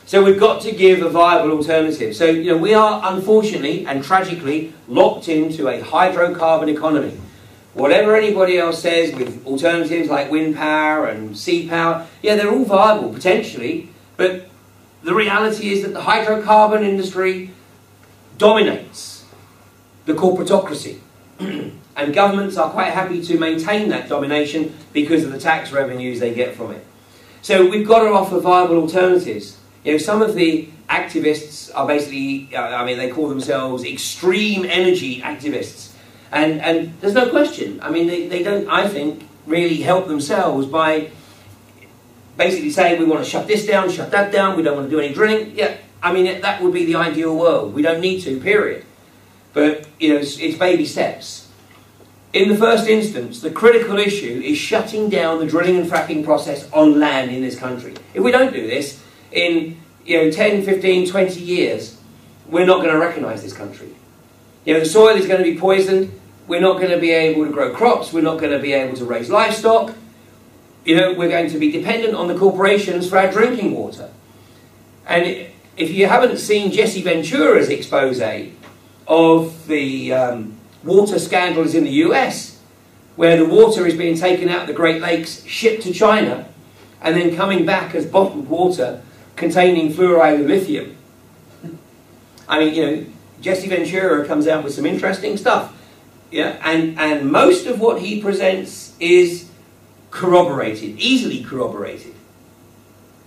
So we've got to give a viable alternative. So, you know, we are unfortunately and tragically locked into a hydrocarbon economy. Whatever anybody else says with alternatives like wind power and sea power, yeah, they're all viable potentially, but the reality is that the hydrocarbon industry dominates the corporatocracy. And governments are quite happy to maintain that domination because of the tax revenues they get from it. So we've got to offer viable alternatives. You know, some of the activists are basically, I mean, they call themselves extreme energy activists. And there's no question. I mean, they don't, I think, really help themselves by basically saying we want to shut this down, shut that down, we don't want to do any drilling. Yeah, I mean, that would be the ideal world. We don't need to, period. But, you know, it's baby steps. In the first instance, the critical issue is shutting down the drilling and fracking process on land in this country. If we don't do this, in 10, 15, 20 years, we're not going to recognise this country. You know, the soil is going to be poisoned, we're not going to be able to grow crops, we're not going to be able to raise livestock, you know, we're going to be dependent on the corporations for our drinking water. And if you haven't seen Jesse Ventura's expose of the water scandals in the US, where the water is being taken out of the Great Lakes, shipped to China, and then coming back as bottled water containing fluoride of lithium. I mean, you know, Jesse Ventura comes out with some interesting stuff. Yeah, and most of what he presents is corroborated, easily corroborated.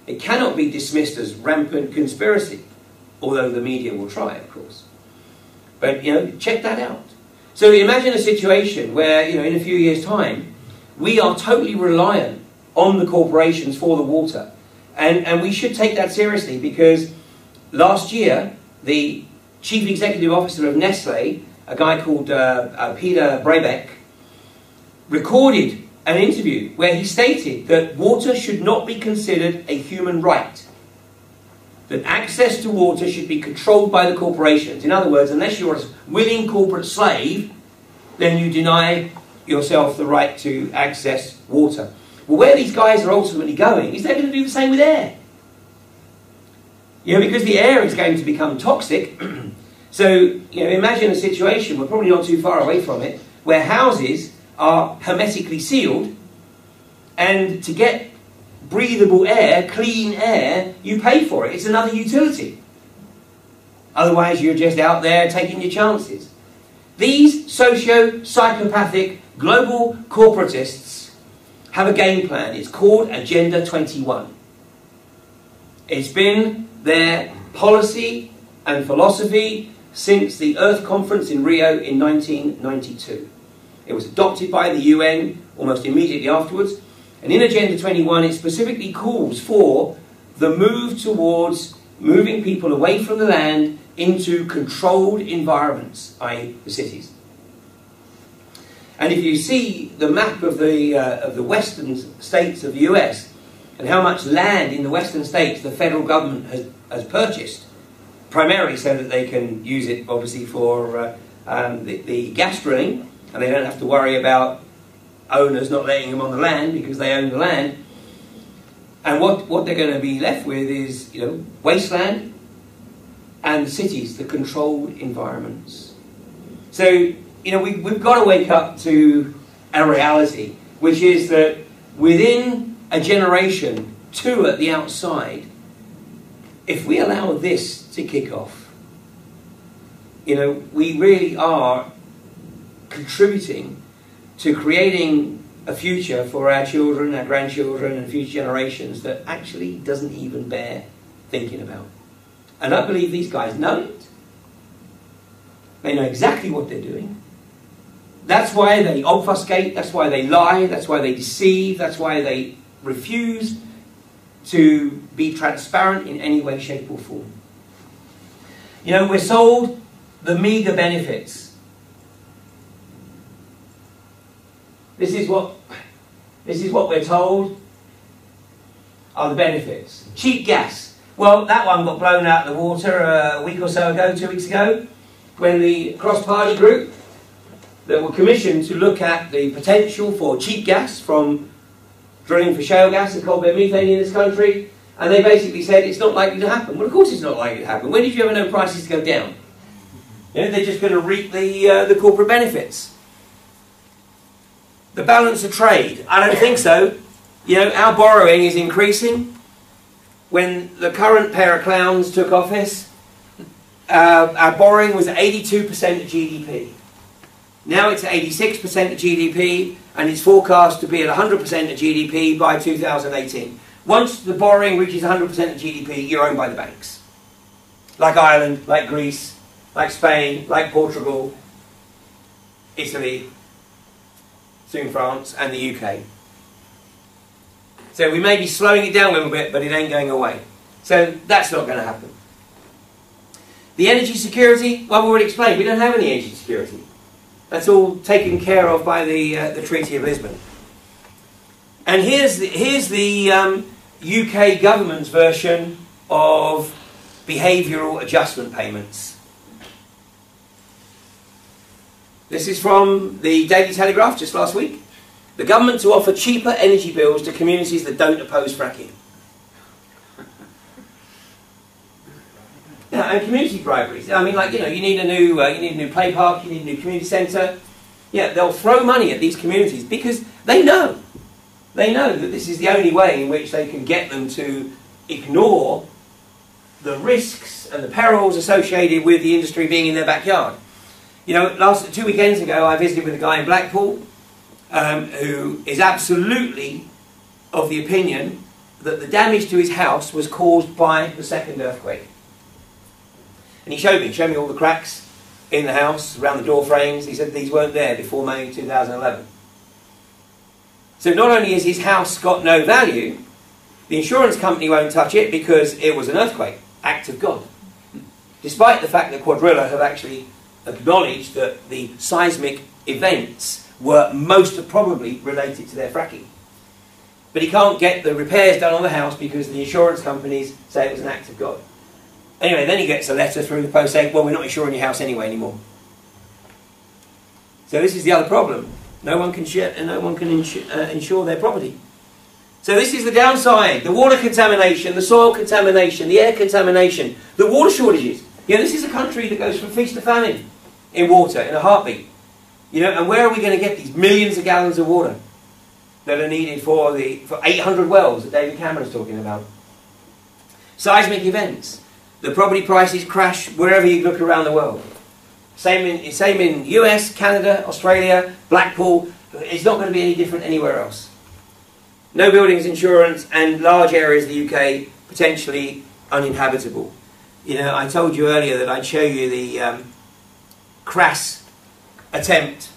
It cannot be dismissed as rampant conspiracy, although the media will try, of course. But, you know, check that out. So imagine a situation where, you know, in a few years' time, we are totally reliant on the corporations for the water. And we should take that seriously, because last year, the Chief Executive Officer of Nestle, a guy called Peter Brabeck, recorded an interview where he stated that water should not be considered a human right. That access to water should be controlled by the corporations. In other words, unless you're a willing corporate slave, then you deny yourself the right to access water. Well, where these guys are ultimately going is they're going to do the same with air. You know, because the air is going to become toxic. So, you know, imagine a situation, we're probably not too far away from it, where houses are hermetically sealed, and to get breathable air, clean air, you pay for it. It's another utility. Otherwise, you're just out there taking your chances. These socio-psychopathic global corporatists have a game plan. It's called Agenda 21. It's been their policy and philosophy since the Earth Conference in Rio in 1992. It was adopted by the UN almost immediately afterwards. And in Agenda 21, it specifically calls for the move towards moving people away from the land into controlled environments, i.e. the cities. And if you see the map of the western states of the US, and how much land in the western states the federal government has purchased, primarily so that they can use it, obviously, for the gas drilling, and they don't have to worry about owners not letting them on the land because they own the land. And what they're going to be left with is, you know, wasteland and cities, the controlled environments. So, you know, we've got to wake up to a reality, which is that within a generation, 2 at the outside, if we allow this to kick off, you know, we really are contributing to creating a future for our children, our grandchildren, and future generations that actually doesn't even bear thinking about. And I believe these guys know it. They know exactly what they're doing. That's why they obfuscate, that's why they lie, that's why they deceive, that's why they refuse to be transparent in any way, shape or form. You know, we're sold the meager benefits. This is what we're told are the benefits. Cheap gas. Well, that one got blown out of the water a week or so ago, 2 weeks ago, when the cross-party group that were commissioned to look at the potential for cheap gas from drilling for shale gas and coal bed methane in this country, and they basically said it's not likely to happen. Well, of course it's not likely to happen. When did you ever know prices go down? You know, they're just going to reap the corporate benefits. The balance of trade. I don't think so. You know, our borrowing is increasing. When the current pair of clowns took office, our borrowing was 82% of GDP. Now it's at 86% of GDP, and it's forecast to be at 100% of GDP by 2018. Once the borrowing reaches 100% of GDP, you're owned by the banks. Like Ireland, like Greece, like Spain, like Portugal, Italy, soon France, and the UK. So we may be slowing it down a little bit, but it ain't going away. So that's not going to happen. The energy security, well, we've already explained, we don't have any energy security. That's all taken care of by the Treaty of Lisbon. And here's the UK government's version of behavioural adjustment payments. This is from the Daily Telegraph just last week. The government to offer cheaper energy bills to communities that don't oppose fracking. Yeah, and community briberies. I mean, like, you know, you need a new play park, you need a new community centre. Yeah, they'll throw money at these communities because they know that this is the only way in which they can get them to ignore the risks and the perils associated with the industry being in their backyard. You know, 2 weekends ago, I visited with a guy in Blackpool who is absolutely of the opinion that the damage to his house was caused by the second earthquake. And he showed me all the cracks in the house, around the door frames. He said these weren't there before May 2011. So not only has his house got no value, the insurance company won't touch it because it was an earthquake, act of God. Despite the fact that Quadrilla have actually acknowledged that the seismic events were most probably related to their fracking. But he can't get the repairs done on the house because the insurance companies say it was an act of God. Anyway, then he gets a letter through the post saying, well, we're not insuring your house anyway anymore. So this is the other problem. No one can insure their property. So this is the downside. The water contamination, the soil contamination, the air contamination, the water shortages. You know, this is a country that goes from feast to famine in water in a heartbeat. You know, and where are we going to get these millions of gallons of water that are needed for 800 wells that David Cameron's talking about? Seismic events. The property prices crash wherever you look around the world. Same in US, Canada, Australia, Blackpool. It's not going to be any different anywhere else. No buildings insurance, and large areas of the UK potentially uninhabitable. You know, I told you earlier that I'd show you the crass attempt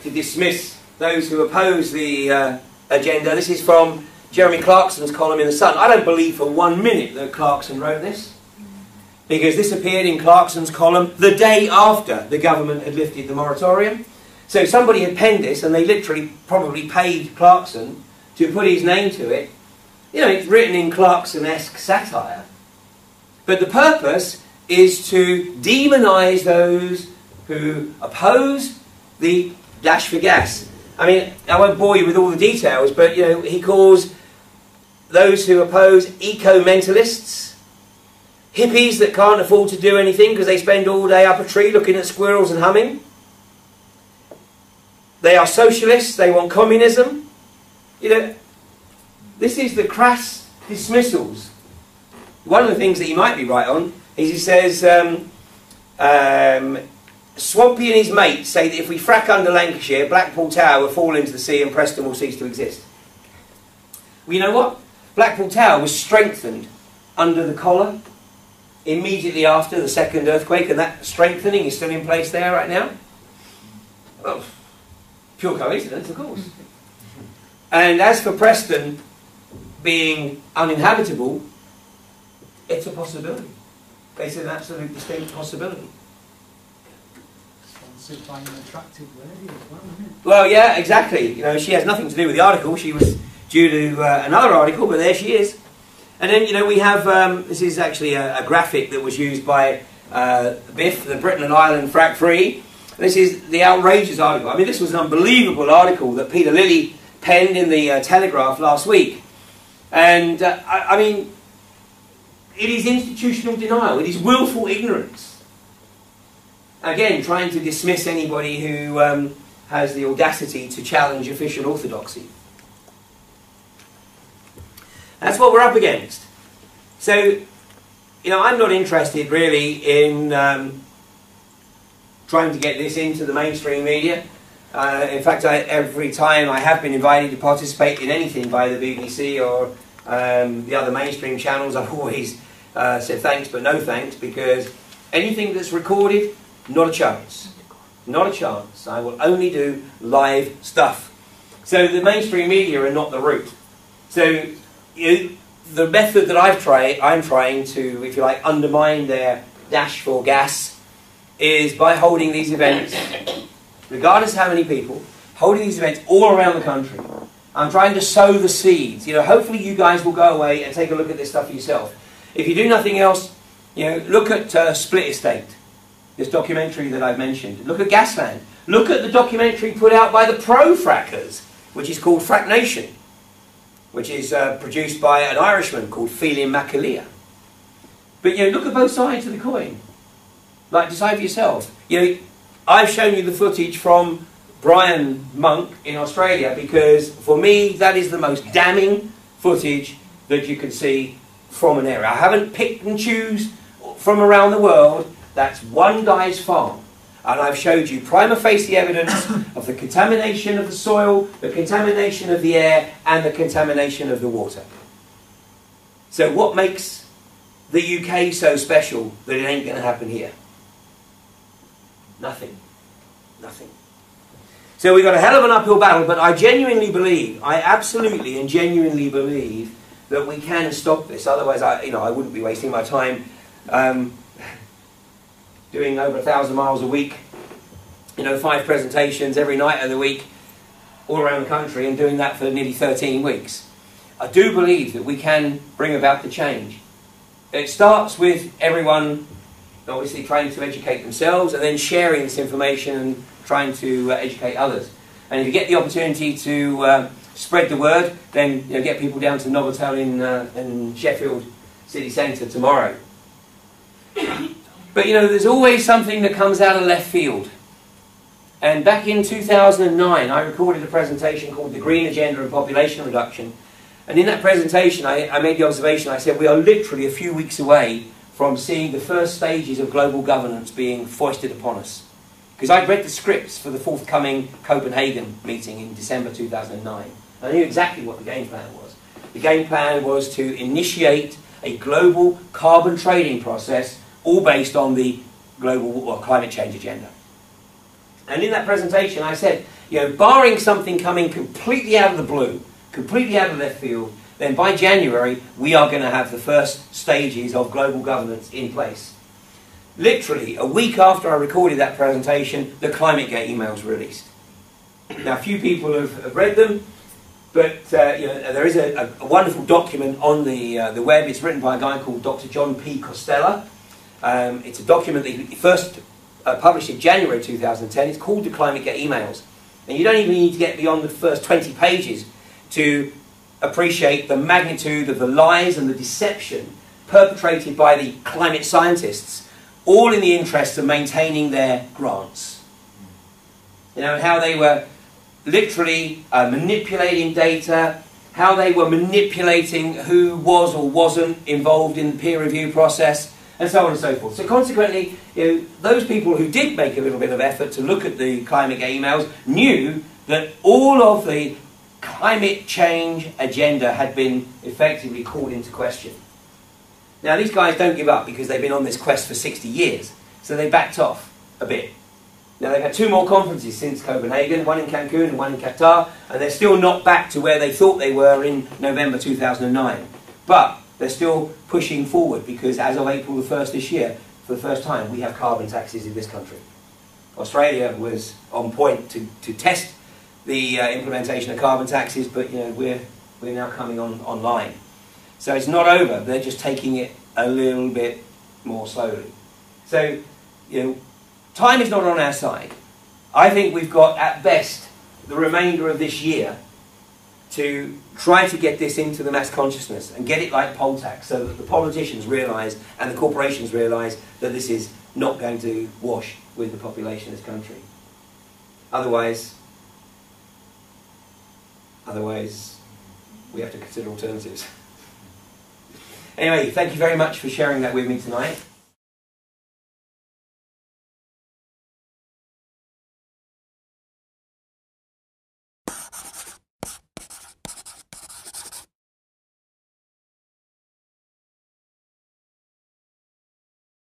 to dismiss those who oppose the agenda. This is from Jeremy Clarkson's column in The Sun. I don't believe for 1 minute that Clarkson wrote this, because this appeared in Clarkson's column the day after the government had lifted the moratorium. So somebody had penned this, and they literally probably paid Clarkson to put his name to it. You know, it's written in Clarkson-esque satire. But the purpose is to demonise those who oppose the dash for gas. I mean, I won't bore you with all the details, but, you know, he calls those who oppose eco-mentalists, hippies that can't afford to do anything because they spend all day up a tree looking at squirrels and humming. They are socialists, they want communism. You know, this is the crass dismissals one of the things that he might be right on is he says, Swampy and his mates say that if we frack under Lancashire, Blackpool Tower will fall into the sea and Preston will cease to exist. Well, you know what? Blackpool Tower was strengthened under the collar immediately after the second earthquake, and that strengthening is still in place there right now. Well, pure coincidence, of course. And as for Preston being uninhabitable, it's a possibility. It's an absolute distinct possibility. Sponsored by an attractive lady as well, isn't it? Well, yeah, exactly. You know, she has nothing to do with the article. She was due to another article, but there she is. And then, you know, we have, this is actually a graphic that was used by BIF, the Britain and Ireland Frack Free. This is the outrageous article. I mean, this was an unbelievable article that Peter Lilly penned in the Telegraph last week. And, I mean, it is institutional denial. It is willful ignorance. Again, trying to dismiss anybody who has the audacity to challenge official orthodoxy. That's what we're up against. So, you know, I'm not interested really in trying to get this into the mainstream media. In fact, every time I have been invited to participate in anything by the BBC or the other mainstream channels, I've always said thanks but no thanks, because anything that's recorded, not a chance. Not a chance. I will only do live stuff. So the mainstream media are not the route. So the method that I'm trying to, if you like, undermine their dash for gas is by holding these events, regardless of how many people, holding these events all around the country. I'm trying to sow the seeds. You know, hopefully you guys will go away and take a look at this stuff for yourself. If you do nothing else, you know, look at Split Estate, this documentary that I've mentioned. Look at Gasland. Look at the documentary put out by the pro-frackers, which is called Frack Nation, which is produced by an Irishman called Phelim McAleer. But, you know, look at both sides of the coin. Like, decide for yourself. You know, I've shown you the footage from Brian Monk in Australia because, for me, that is the most damning footage that you can see from an area. I haven't picked and choose from around the world. That's one guy's farm. And I've showed you prima facie evidence of the contamination of the soil, the contamination of the air, and the contamination of the water. So what makes the UK so special that it ain't going to happen here? Nothing. Nothing. So we've got a hell of an uphill battle, but I genuinely believe, I absolutely and genuinely believe that we can stop this. Otherwise, I wouldn't be wasting my time doing over 1,000 miles a week, 5 presentations every night of the week, all around the country, and doing that for nearly 13 weeks. I do believe that we can bring about the change. It starts with everyone obviously trying to educate themselves and then sharing this information and trying to educate others. And if you get the opportunity to spread the word, then get people down to Novotel in Sheffield city centre tomorrow. But there's always something that comes out of left field. And back in 2009, I recorded a presentation called The Green Agenda and Population Reduction. And in that presentation, I made the observation, I said, we are literally a few weeks away from seeing the first stages of global governance being foisted upon us. Because I'd read the scripts for the forthcoming Copenhagen meeting in December 2009. I knew exactly what the game plan was. The game plan was to initiate a global carbon trading process, all based on the global climate change agenda. And in that presentation I said, barring something coming completely out of the blue, completely out of left field, then by January we are going to have the first stages of global governance in place. Literally, a week after I recorded that presentation, the ClimateGate emails were released. Now, a few people have read them, but there is a wonderful document on the web. It's written by a guy called Dr. John P. Costello. It's a document that he first published in January 2010. It's called the ClimateGate emails. And you don't even need to get beyond the first 20 pages to appreciate the magnitude of the lies and the deception perpetrated by the climate scientists, all in the interest of maintaining their grants. And how they were literally manipulating data, how they were manipulating who was or wasn't involved in the peer review process, and so on and so forth. So consequently, those people who did make a little bit of effort to look at the ClimateGate emails knew that all of the climate change agenda had been effectively called into question. Now, these guys don't give up because they've been on this quest for 60 years, so they backed off a bit. Now, they've had 2 more conferences since Copenhagen, one in Cancun and one in Qatar, and they're still not back to where they thought they were in November 2009. But they're still pushing forward because as of April the 1st this year, for the first time, we have carbon taxes in this country. Australia was on point to test the implementation of carbon taxes, but we're now coming online. So it's not over. They're just taking it a little bit more slowly. So time is not on our side. I think we've got at best the remainder of this year to try to get this into the mass consciousness and get it like poll tax, so that the politicians realise and the corporations realise that this is not going to wash with the population of this country. Otherwise, we have to consider alternatives. Anyway, thank you very much for sharing that with me tonight.